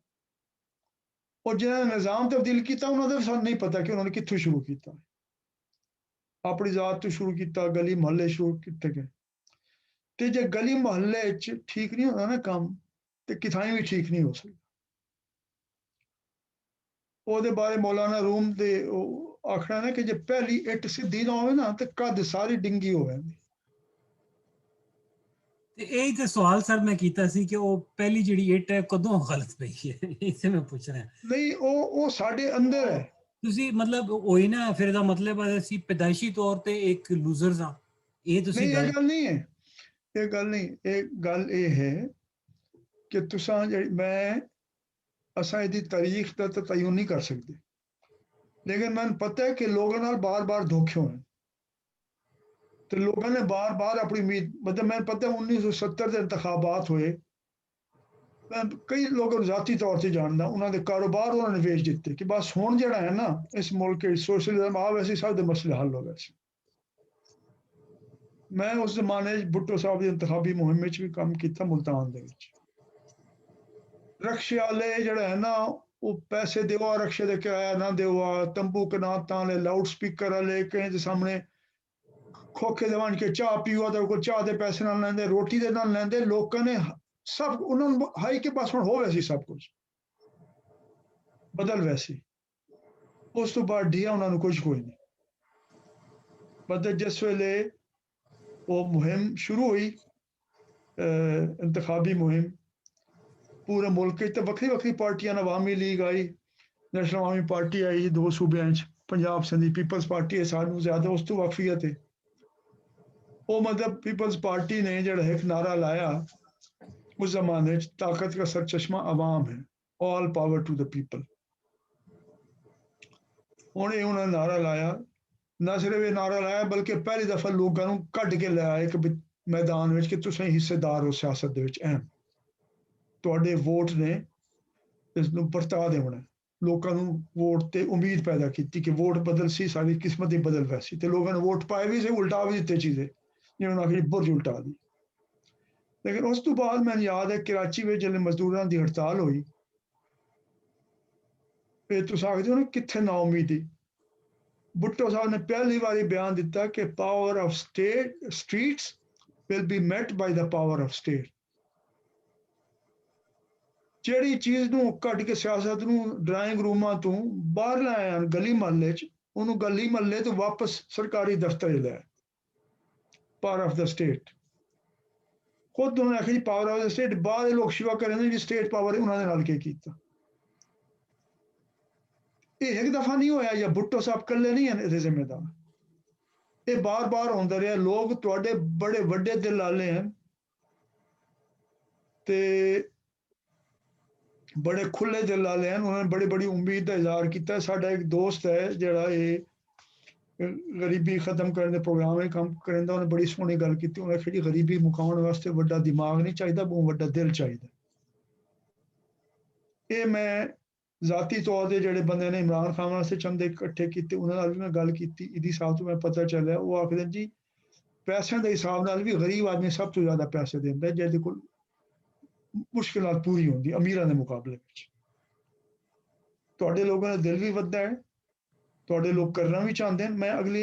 S1: और जिन्होंने निज़ाम तब्दील किया उन्होंने सानूं नहीं पता कि उन्होंने कित्थों शुरू किया, अपनी जात तो शुरू किया, गली महल्ले शुरू किए गए। तो जे गली महल्ले ठीक नहीं होता ना काम, तो किथाई भी ठीक नहीं हो सकता। ਉਹਦੇ ਬਾਰੇ ਮੌਲਾਨਾ ਰੂਮ ਦੇ ਆਖਣਾ ਨਾ ਕਿ ਜੇ ਪਹਿਲੀ ਇੱਟ ਸਿੱਧੀ ਨਾ ਹੋਵੇ ਨਾ ਤੇ ਕੱਦ ਸਾਰੀ ਡਿੰਗੀ ਹੋਵੇ।
S4: ਤੇ ਇਹ ਤੇ ਸਵਾਲ ਸਰ ਮੈਂ ਕੀਤਾ ਸੀ ਕਿ ਉਹ ਪਹਿਲੀ ਜਿਹੜੀ ਇੱਟ ਹੈ ਕਦੋਂ ਗਲਤ ਪਈ ਹੈ, ਇਸੇ ਮੈਂ ਪੁੱਛ ਰਿਹਾ।
S1: ਨਹੀਂ, ਉਹ ਸਾਡੇ ਅੰਦਰ ਹੈ।
S4: ਤੁਸੀਂ ਮਤਲਬ ਉਹੀ ਨਾ, ਫਿਰ ਇਹਦਾ ਮਤਲਬ ਅਸੀਂ ਪੈਦਾਇਸ਼ੀ ਤੌਰ ਤੇ ਇੱਕ ਲੂਜ਼ਰਸ ਹਾਂ, ਇਹ ਤੁਸੀਂ
S1: ਨਹੀਂ, ਇਹ ਗੱਲ ਨਹੀਂ ਹੈ, ਇਹ ਗੱਲ ਨਹੀਂ। ਇਹ ਗੱਲ ਇਹ ਹੈ ਕਿ ਤੁਸਾਂ ਮੈਂ ਅਸਾਂ ਇਹਦੀ ਤਾਰੀਖ ਦਾ ਤਯਨ ਨਹੀਂ ਕਰ ਸਕਦੇ, ਲੇਕਿਨ ਮੈਨੂੰ ਪਤਾ ਹੈ ਕਿ ਲੋਕਾਂ ਨਾਲ ਬਾਰ-ਬਾਰ ਧੋਖੇ ਹੋਏ ਤੇ ਲੋਕਾਂ ਨੇ ਬਾਰ-ਬਾਰ ਆਪਣੀ ਉਮੀਦ, ਮਤਲਬ ਮੈਨੂੰ ਪਤਾ 1970 ਦੇ ਇੰਤਖਾਬਾਤ ਹੋਏ, ਮੈਂ ਕਈ ਲੋਕਾਂ ਨੂੰ ਜ਼ਾਤੀ ਤੌਰ ਤੇ ਜਾਣਦਾ, ਉਹਨਾਂ ਦੇ ਕਾਰੋਬਾਰ ਉਹਨਾਂ ਨੇ ਵੇਚ ਦਿੱਤੇ ਕਿ ਬਸ ਹੁਣ ਜਿਹੜਾ ਹੈ ਨਾ ਇਸ ਮੁਲਕ ਵਿੱਚ ਸੋਸ਼ਲਿਜ਼ਮ ਆ, ਵੈਸੇ ਸਭ ਦੇ ਮਸਲੇ ਹੱਲ ਹੋ ਗਏ ਸੀ। ਮੈਂ ਉਸ ਜ਼ਮਾਨੇ 'ਚ ਭੁੱਟੋ ਸਾਹਿਬ ਦੀ ਇੰਤਖਾਬੀ ਮੁਹਿੰਮ ਵਿੱਚ ਵੀ ਕੰਮ ਕੀਤਾ ਮੁਲਤਾਨ ਦੇ ਵਿੱਚ। ਰਕਸ਼ੇ ਵਾਲੇ ਜਿਹੜਾ ਹੈ ਨਾ ਉਹ ਪੈਸੇ ਦਿਓ, ਰਕਸ਼ੇ ਦੇ ਕਿਰਾਇਆ ਨਾ ਦਿਓ, ਤੰਬੂ ਕਨਾਤਾਂ ਵਾਲੇ, ਲਾਊਡ ਸਪੀਕਰ ਵਾਲੇ, ਕਿਸੇ ਦੇ ਸਾਹਮਣੇ ਖੋਖੇ ਦੇ ਬਣ ਕੇ ਚਾਹ ਪੀਓ ਤਾਂ ਕੋਈ ਚਾਹ ਦੇ ਪੈਸੇ ਨਾਲ ਲੈਂਦੇ, ਰੋਟੀ ਦੇ ਨਾਲ ਲੈਂਦੇ। ਲੋਕਾਂ ਨੇ ਸਭ ਉਹਨਾਂ ਨੂੰ ਹਾਈ ਕੇ ਬਸ ਹੁਣ ਹੋਵੇ ਸੀ, ਸਭ ਕੁਝ ਬਦਲ ਵੈਸੀ। ਉਸ ਤੋਂ ਬਾਅਦ ਡੀਆ ਉਹਨਾਂ ਨੂੰ ਕੁਝ ਕੋਈ ਨਹੀਂ ਬਦਲ। ਜਿਸ ਵੇਲੇ ਉਹ ਮੁਹਿੰਮ ਸ਼ੁਰੂ ਹੋਈ, ਇੰਤਖਾਬੀ ਮੁਹਿੰਮ ਪੂਰੇ ਮੁਲਕ ਵਿੱਚ, ਤਾਂ ਵੱਖਰੀ ਵੱਖਰੀ ਪਾਰਟੀਆਂ ਨੇ, ਅਵਾਮੀ ਲੀਗ ਆਈ, ਨੈਸ਼ਨਲ ਅਵਾਮੀ ਪਾਰਟੀ ਆਈ 2 ਸੂਬਿਆਂ 'ਚ, ਪੰਜਾਬ ਸਿੰਧੀ ਪੀਪਲਸ ਪਾਰਟੀ ਹੈ ਸਾਨੂੰ ਜ਼ਿਆਦਾ ਉਸ ਤੋਂ ਵਾਕਫੀਅਤ ਹੈ। ਉਹ ਮਤਲਬ ਪੀਪਲਸ ਪਾਰਟੀ ਨੇ ਜਿਹੜਾ ਇੱਕ ਨਾਰਾ ਲਾਇਆ उस जमाने ताकत का सरचश्मा अवाम है, all power to the people. उन्हें उन्होंने नारा लाया, न सिर्फ ये नारा लाया बल्कि पहली दफा लोगों को कट के लाया एक मैदान में कि तुसीं हिस्सेदार हो सियासत दे विच, अहम तुहाडे वोट ने इसनूं परता देना। लोगों को वोट ते उम्मीद पैदा की कि वोट बदल सी, सारी किस्मत ही बदल वैसी, तो लोगों ने वोट पाए भी से, उल्टा भी दिते चीज़ें जिन्होंने आखिर बुर्ज उल्टा दी। लेकिन उस तो बाद मैंने याद है कराची में जल्द मजदूरों की हड़ताल हुई, तुस आखदे हो ना कित्थे ना उम्मीदी। भुट्टो साहब ने पहली बार बयान दिता कि power of state streets will be met by the power of state. ਜਿਹੜੀ ਚੀਜ਼ ਨੂੰ ਕੱਢ ਕੇ ਸਿਆਸਤ ਨੂੰ ਡਰਾਇੰਗ ਰੂਮਾਂ ਤੋਂ ਬਾਹਰ ਲੈ ਆਣ ਗਲੀ ਮਹੱਲੇ 'ਚ, ਉਹਨੂੰ ਗਲੀ ਮਹੱਲੇ ਤੋਂ ਵਾਪਸ ਸਰਕਾਰੀ ਦਫ਼ਤਰ 'ਚ ਲੈ, ਪਾਵਰ ਆਫ ਦ ਸਟੇਟ। ਖੁਦ ਉਹਨਾਂ ਨੇ ਆਖਿਆ ਜੀ ਪਾਵਰ ਆਫ ਦ ਸਟੇਟ, ਬਾਹਰ ਦੇ ਲੋਕ ਸ਼ਿਵਾ ਕਰਦੇ ਜੀ ਸਟੇਟ ਪਾਵਰ ਹੈ, ਉਹਨਾਂ ਦੇ ਨਾਲ ਕੀ ਕੀਤਾ। ਇਹ ਇੱਕ ਦਫਾ ਨਹੀਂ ਹੋਇਆ, ਜਾਂ ਭੁੱਟੋ ਸਾਹਿਬ ਇਕੱਲੇ ਨਹੀਂ ਹਨ ਇਹਦੇ ਜ਼ਿੰਮੇਦਾਰ, ਇਹ ਬਾਰ-ਬਾਰ ਹੁੰਦਾ ਰਿਹਾ। ਲੋਕ ਤੁਹਾਡੇ ਬੜੇ ਵੱਡੇ ਦਿਲ ਵਾਲੇ ਹਨ ਤੇ बड़े खुले दिल वाले हैं, उन्होंने बड़ी बड़ी उम्मीद का इजहार किया। साडा एक दोस्त है जिहड़ा ये गरीबी खत्म करने के प्रोग्राम में काम करेंदा, उन्हें बड़ी सोहनी गल की। उन्हें आखिया जी गरीबी मुकाउण वास्ते वड्डा दिमाग नहीं चाहिए, बहुत वड्डा दिल चाहिए। ये मैं जाती तौर पर जिहड़े बंदे ने इमरान खान वास्ते चंदे इकट्ठे किए उन्हां नाल भी मैं गल की। इहदी साहब तो मैं पता चलिया वो आखदे जी पैसों के हिसाब नाल भी गरीब आदमी सब तो ज़्यादा पैसे दिंदा, जिहदे कोल मुश्किल पूरी होंगी अमीर के मुकाबले में। तुहाडे लोगों का दिल भी वड्डा है, तुहाडे लोग करना भी चाहते हैं। मैं अगली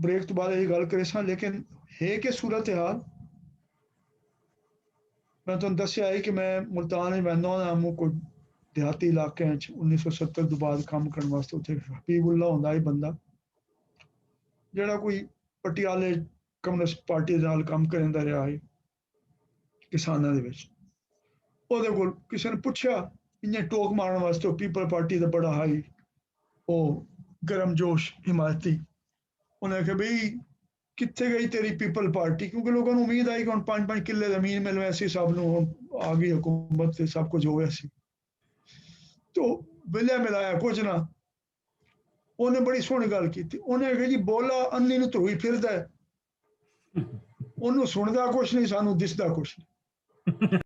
S1: ब्रेक तो बाद यही गल करे सां, लेकिन है कि सूरत हाल मैं तुहानूं दस्सिया है कि मैं मुल्तान में रहिंदा हां, कोई देहाती इलाके 1970 तो बाद काम करने वास्ते। उत्थे हबीबुल्ला हुंदा है बंदा जिहड़ा कोई पटियाले कम्युनिस्ट पार्टी दे नाल काम करदा रहा है किसानां दे विच। ਉਹਦੇ ਕੋਲ ਕਿਸੇ ਨੇ ਪੁੱਛਿਆ ਇੰਨੇ ਟੋਕ ਮਾਰਨ ਵਾਸਤੇ, ਉਹ ਪੀਪਲ ਪਾਰਟੀ ਦਾ ਬੜਾ ਹਾਈ ਉਹ ਗਰਮਜੋਸ਼ ਹਿਮਾਇਤੀ। ਉਹਨੇ ਆਖਿਆ ਬਈ ਕਿੱਥੇ ਗਈ ਤੇਰੀ ਪੀਪਲ ਪਾਰਟੀ, ਕਿਉਂਕਿ ਲੋਕਾਂ ਨੂੰ ਉਮੀਦ ਆਈ ਕਿ ਹੁਣ 5-5 ਕਿੱਲੇ ਜ਼ਮੀਨ ਮਿਲ ਵੈਸੀ ਸਭ ਨੂੰ, ਆ ਗਈ ਹਕੂਮਤ ਤੇ ਸਭ ਕੁਝ ਹੋ ਗਿਆ ਸੀ। ਤੋ ਬਿਲਿਆ ਮਿਲਾਇਆ ਕੁਝ ਨਾ। ਉਹਨੇ ਬੜੀ ਸੋਹਣੀ ਗੱਲ ਕੀਤੀ। ਉਹਨੇ ਆਖਿਆ ਜੀ ਬੋਲਾ ਅੰਨੀ ਨੂੰ ਧੋਈ ਫਿਰਦਾ, ਉਹਨੂੰ ਸੁਣਦਾ ਕੁਛ ਨਹੀਂ, ਸਾਨੂੰ ਦਿਸਦਾ ਕੁਛ ਨਹੀਂ।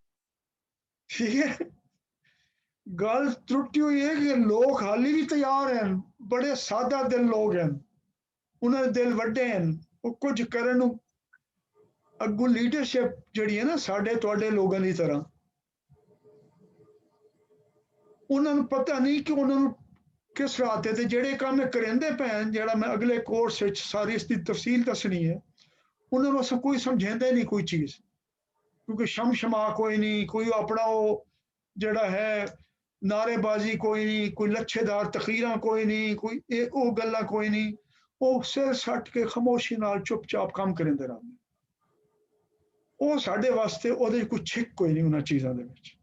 S1: ठीक है, गल त्रुटि हुई है कि लोग हाली भी तैयार हैं, बड़े सादा दिल लोग हैं, उन्होंने दिल वड्डे हैं, वो कुछ करन अगू लीडरशिप जिहड़ी है ना साडे तुहाडे लोगों की तरह, उन्होंने पता नहीं कि उन्होंने किस राह ते जिहड़े काम करेंदे पे हैं, जिहड़ा मैं अगले कोर्स विच सारी इसकी तफसील दसनी है, उन्होंने अस कोई समझेंदे नहीं कोई चीज़, क्योंकि शम शमा कोई नहीं, कोई अपना वो जड़ा है नारेबाजी कोई नहीं, कोई लच्छेदार तकरीरां कोई नहीं, कोई वो गल्लां कोई नहीं, वो सिर सट के खामोशी नाल चुपचाप काम करेंदे रहंदे। ਉਹ ਸਾਡੇ ਵਾਸਤੇ ਉਹਦੇ 'ਚ ਕੋਈ ਛਿੱਕ ਕੋਈ ਨਹੀਂ ਉਹਨਾਂ ਚੀਜ਼ਾਂ ਦੇ ਵਿੱਚ।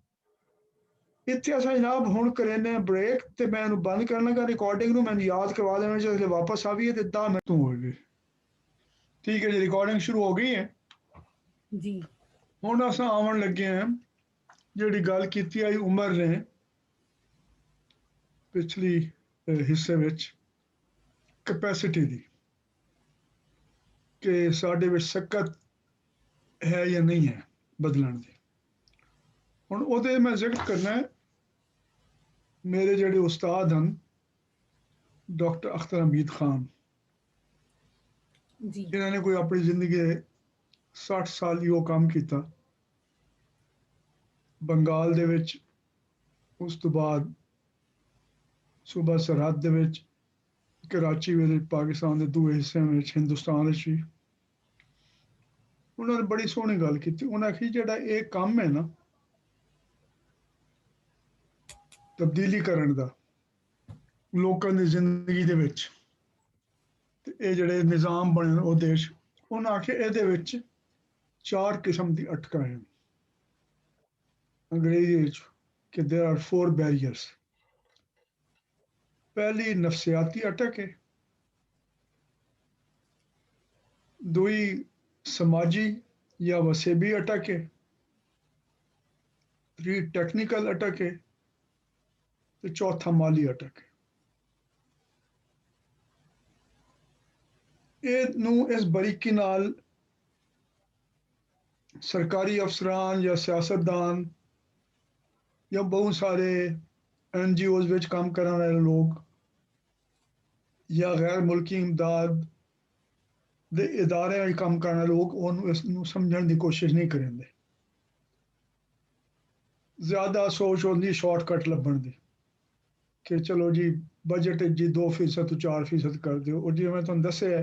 S1: ਇੱਥੇ ਅਸਾਂ ਜਨਾਬ ਹੁਣ ਕਰਨੇ ਬ੍ਰੇਕ ਤੇ ਮੈਂ ਇਹਨੂੰ ਬੰਦ ਕਰਨ ਲੱਗਾ ਰਿਕਾਰਡਿੰਗ ਨੂੰ, ਮੈਨੂੰ ਯਾਦ ਕਰਵਾ ਦੇਣਾ ਜਦੋਂ ਵਾਪਸ ਆਵੀਏ ਤੇ 10 ਮਿੰਟ ਹੋ ਗਏ। ਠੀਕ ਹੈ ਜੀ, ਰਿਕਾਰਡਿੰਗ ਸ਼ੁਰੂ ਹੋ ਗਈ ਹੈ
S3: ਜੀ।
S1: ਹੁਣ ਅਸਾਂ ਆਉਣ ਲੱਗੇ ਹਾਂ ਜਿਹੜੀ ਗੱਲ ਕੀਤੀ ਆਈ ਉਮਰ ਨੇ ਪਿਛਲੀ ਹਿੱਸੇ ਵਿੱਚ ਕੈਪੈਸਿਟੀ ਦੀ, ਕਿ ਸਾਡੇ ਵਿੱਚ ਸਕਤ ਹੈ ਜਾਂ ਨਹੀਂ ਹੈ ਬਦਲਣ ਦੀ। ਹੁਣ ਉਹਦੇ ਮੈਂ ਜ਼ਿਕਰ ਕਰਨਾ ਮੇਰੇ ਜਿਹੜੇ ਉਸਤਾਦ ਹਨ ਡਾਕਟਰ ਅਖਤਰ ਹਮੀਦ ਖਾਨ
S3: ਜੀ,
S1: ਜਿਨ੍ਹਾਂ ਨੇ ਕੋਈ ਆਪਣੀ ਜ਼ਿੰਦਗੀ 60 ਸਾਲ ਹੀ ਉਹ ਕੰਮ ਕੀਤਾ ਬੰਗਾਲ ਦੇ ਵਿੱਚ, ਉਸ ਤੋਂ ਬਾਅਦ ਸੂਬਾ ਸਰਹੱਦ ਦੇ ਵਿੱਚ, ਕਰਾਚੀ ਵਿੱਚ, ਪਾਕਿਸਤਾਨ ਦੇ ਦੂਏ ਹਿੱਸਿਆਂ ਵਿੱਚ, ਹਿੰਦੁਸਤਾਨ ਵਿੱਚ ਵੀ। ਉਹਨਾਂ ਨੇ ਬੜੀ ਸੋਹਣੀ ਗੱਲ ਕੀਤੀ। ਉਹਨਾਂ ਆਖੀ ਜਿਹੜਾ ਇਹ ਕੰਮ ਹੈ ਨਾ ਤਬਦੀਲੀ ਕਰਨ ਦਾ ਲੋਕਾਂ ਦੀ ਜ਼ਿੰਦਗੀ ਦੇ ਵਿੱਚ, ਤੇ ਇਹ ਜਿਹੜੇ ਨਿਜ਼ਾਮ ਬਣੇ ਉਹ ਦੇਸ਼, ਉਹਨਾਂ ਆਖੇ ਇਹਦੇ ਵਿੱਚ 4 ਕਿਸਮ ਦੀ ਅਟਕਾਂ ਹਨ ਅੰਗਰੇਜ਼ੀ ਵਿੱਚ, ਕਿ there are 4 barriers। ਪਹਿਲੀ ਨਫਸਿਆਤੀ ਅਟਕ ਹੈ, ਦੂਈ समाजी या वसेबी अटक है, 3 टेक्निकल अटक है, तो 4 माली अटक है। इस बरीकी नाल सरकारी अफसरान या सियासतदान या बहुत सारे NGOs विच काम करने वाले लोग या गैर मुल्की इमदाद ਦੇ ਇਦਾਰਿਆਂ ਵਿੱਚ ਕੰਮ ਕਰਨ ਵਾਲੇ ਲੋਕ ਉਹਨੂੰ ਇਸ ਨੂੰ ਸਮਝਣ ਦੀ ਕੋਸ਼ਿਸ਼ ਨਹੀਂ ਕਰਦੇ। ਜ਼ਿਆਦਾ ਸੋਚ ਹੁੰਦੀ ਸ਼ਾਰਟਕਟ ਲੱਭਣ ਦੀ, ਕਿ ਚਲੋ ਜੀ ਬਜਟ ਜੀ 2% ਤੋਂ 4% ਕਰ ਦਿਓ, ਉਹ ਜਿਵੇਂ ਮੈਂ ਤੁਹਾਨੂੰ ਦੱਸਿਆ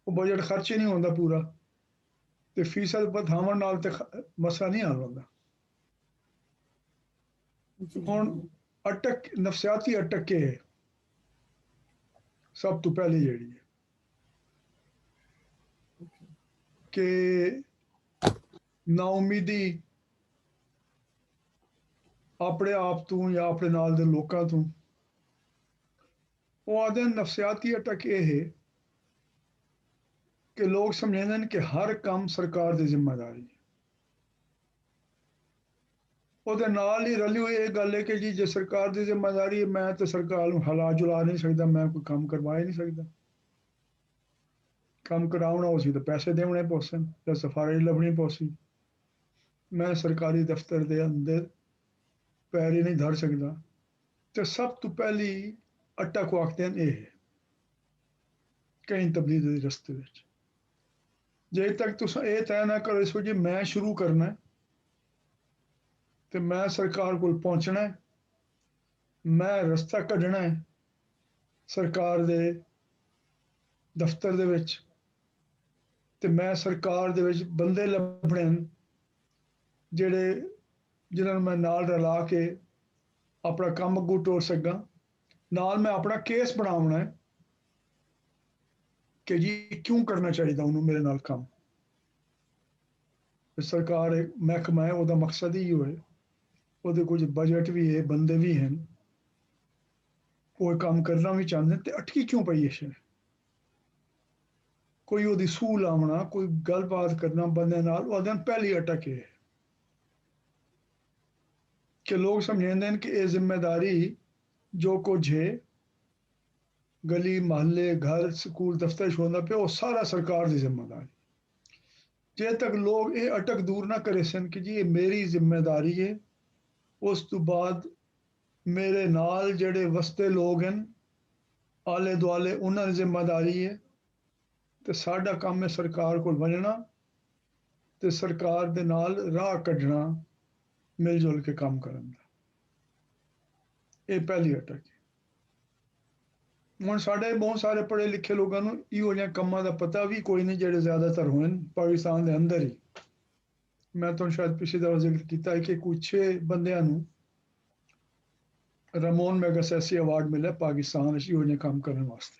S1: ਉਹ ਬਜਟ ਖਰਚ ਹੀ ਨਹੀਂ ਹੁੰਦਾ ਪੂਰਾ, ਤੇ ਫੀਸਦ ਵਧਾਉਣ ਨਾਲ ਤੇ ਮਸਲਾ ਨਹੀਂ ਹੱਲ ਹੁੰਦਾ। ਹੁਣ ਅਟਕ ਨਫਸਿਆਤੀ ਅਟਕ ਹੈ ਸਭ ਤੋਂ ਪਹਿਲੀ ਜਿਹੜੀ ਹੈ ਕਿ ਨਾਉਮੀਦੀ ਆਪਣੇ ਆਪ ਤੋਂ ਜਾਂ ਆਪਣੇ ਨਾਲ ਦੇ ਲੋਕਾਂ ਤੋਂ। ਉਹ ਆਦੇ ਨਫਸਿਆਤੀ ਅਟਕ ਇਹ ਹੈ ਕਿ ਲੋਕ ਸਮਝਦੇ ਨੇ ਕਿ ਹਰ ਕੰਮ ਸਰਕਾਰ ਦੀ ਜ਼ਿੰਮੇਵਾਰੀ ਹੈ। ਉਹਦੇ ਨਾਲ ਹੀ ਰਲੀ ਹੋਈ ਇਹ ਗੱਲ ਹੈ ਕਿ ਜੀ ਜੇ ਸਰਕਾਰ ਦੀ ਜ਼ਿੰਮੇਵਾਰੀ ਹੈ, ਮੈਂ ਤਾਂ ਸਰਕਾਰ ਨੂੰ ਹਿਲਾ ਜੁਲਾ ਨਹੀਂ ਸਕਦਾ, ਮੈਂ ਕੋਈ ਕੰਮ ਕਰਵਾ ਹੀ ਨਹੀਂ ਸਕਦਾ। ਕੰਮ ਕਰਾਉਣਾ ਹੋ ਸੀ ਤਾਂ ਪੈਸੇ ਦੇਣੇ ਪੋਸਣ ਜਾਂ ਸਿਫਾਰਿਸ਼ ਲੱਭਣੀ ਪੋਸੀ। ਮੈਂ ਸਰਕਾਰੀ ਦਫ਼ਤਰ ਦੇ ਅੰਦਰ ਪੈਰ ਹੀ ਨਹੀਂ ਧਰ ਸਕਦਾ। ਤੇ ਸਭ ਤੋਂ ਪਹਿਲੀ ਅਟਕ ਆਖਦੇ ਹਨ ਇਹ ਕਈ ਤਬਦੀਲੀ ਦੇ ਰਸਤੇ ਵਿੱਚ। ਜੇ ਤੱਕ ਤੁਸੀਂ ਇਹ ਤੈਅ ਨਾ ਕਰੋ ਇਸ ਵਜੇ ਮੈਂ ਸ਼ੁਰੂ ਕਰਨਾ ਤੇ ਮੈਂ ਸਰਕਾਰ ਕੋਲ ਪਹੁੰਚਣਾ, ਮੈਂ ਰਸਤਾ ਕੱਢਣਾ ਹੈ ਸਰਕਾਰ ਦੇ ਦਫ਼ਤਰ ਦੇ ਵਿੱਚ, ਤੇ ਮੈਂ ਸਰਕਾਰ ਦੇ ਵਿੱਚ ਬੰਦੇ ਲੱਭਣੇ ਜਿਹੜੇ ਜਿਨ੍ਹਾਂ ਨੂੰ ਮੈਂ ਨਾਲ ਰਲਾ ਕੇ ਆਪਣਾ ਕੰਮ ਅੱਗੋਂ ਤੋਰ ਸਕਾਂ। ਨਾਲ ਮੈਂ ਆਪਣਾ ਕੇਸ ਬਣਾਉਣਾ ਹੈ ਕਿ ਜੀ ਕਿਉਂ ਕਰਨਾ ਚਾਹੀਦਾ ਉਹਨੂੰ ਮੇਰੇ ਨਾਲ ਕੰਮ। ਸਰਕਾਰ ਇੱਕ ਮਹਿਕਮਾ ਹੈ, ਉਹਦਾ ਮਕਸਦ ਹੀ ਹੋਏ, ਉਹਦੇ ਕੁਝ ਬਜਟ ਵੀ ਹੈ, ਬੰਦੇ ਵੀ ਹਨ, ਉਹ ਕੰਮ ਕਰਨਾ ਵੀ ਚਾਹੁੰਦੇ, ਤੇ ਅਟਕੀ ਕਿਉਂ ਪਈ ਹੈ? ਕੋਈ ਉਹਦੀ ਸੂਹ ਲਾਉਣਾ, ਕੋਈ ਗੱਲਬਾਤ ਕਰਨਾ ਬੰਦੇ ਨਾਲ, ਉਹਦੇ ਪਹਿਲੀ ਅਟਕ ਹੈ ਕਿ ਲੋਕ ਸਮਝਦੇ ਹਨ ਕਿ ਇਹ ਜ਼ਿੰਮੇਦਾਰੀ ਜੋ ਕੁਝ ਹੈ ਗਲੀ ਮੁਹੱਲੇ ਘਰ ਸਕੂਲ ਦਫ਼ਤਰ ਚ ਹੁੰਦਾ ਪਿਆ, ਉਹ ਸਾਰਾ ਸਰਕਾਰ ਦੀ ਜ਼ਿੰਮੇਦਾਰੀ। ਜੇ ਤੱਕ ਲੋਕ ਇਹ ਅਟਕ ਦੂਰ ਨਾ ਕਰੇ ਸਨ ਕਿ ਜੀ ਇਹ ਮੇਰੀ ਜ਼ਿੰਮੇਦਾਰੀ ਹੈ, ਉਸ ਤੋਂ ਬਾਅਦ ਮੇਰੇ ਨਾਲ ਜਿਹੜੇ ਵਸਦੇ ਲੋਕ ਹਨ ਆਲੇ ਦੁਆਲੇ ਉਹਨਾਂ ਦੀ ਜ਼ਿੰਮੇਦਾਰੀ ਹੈ, ਤੇ ਸਾਡਾ ਕੰਮ ਹੈ ਸਰਕਾਰ ਕੋਲ ਵਜਣਾ ਤੇ ਸਰਕਾਰ ਦੇ ਨਾਲ ਰਾਹ ਕੱਢਣਾ, ਮਿਲ ਜੁਲ ਕੇ ਕੰਮ ਕਰਨ ਦਾ। ਇਹ ਪਹਿਲੀ ਅਟਕ ਹੈ। ਹੁਣ ਸਾਡੇ ਬਹੁਤ ਸਾਰੇ ਪੜ੍ਹੇ ਲਿਖੇ ਲੋਕਾਂ ਨੂੰ ਇਹੋ ਜਿਹੇ ਕੰਮਾਂ ਦਾ ਪਤਾ ਵੀ ਕੋਈ ਨਹੀਂ, ਜਿਹੜੇ ਜ਼ਿਆਦਾਤਰ ਹੋਣ ਪਾਕਿਸਤਾਨ ਦੇ ਅੰਦਰ ਹੀ। ਮੈਂ ਤੁਹਾਨੂੰ ਸ਼ਾਇਦ ਪਿਛਲੀ ਦਫਾ ਜ਼ਿਕਰ ਕੀਤਾ ਹੈ ਕਿ ਕੁਝ 6 ਬੰਦਿਆਂ ਨੂੰ रमोन मैगसेसे अवार्ड मिला पाकिस्तान योजना काम करने वास्ते।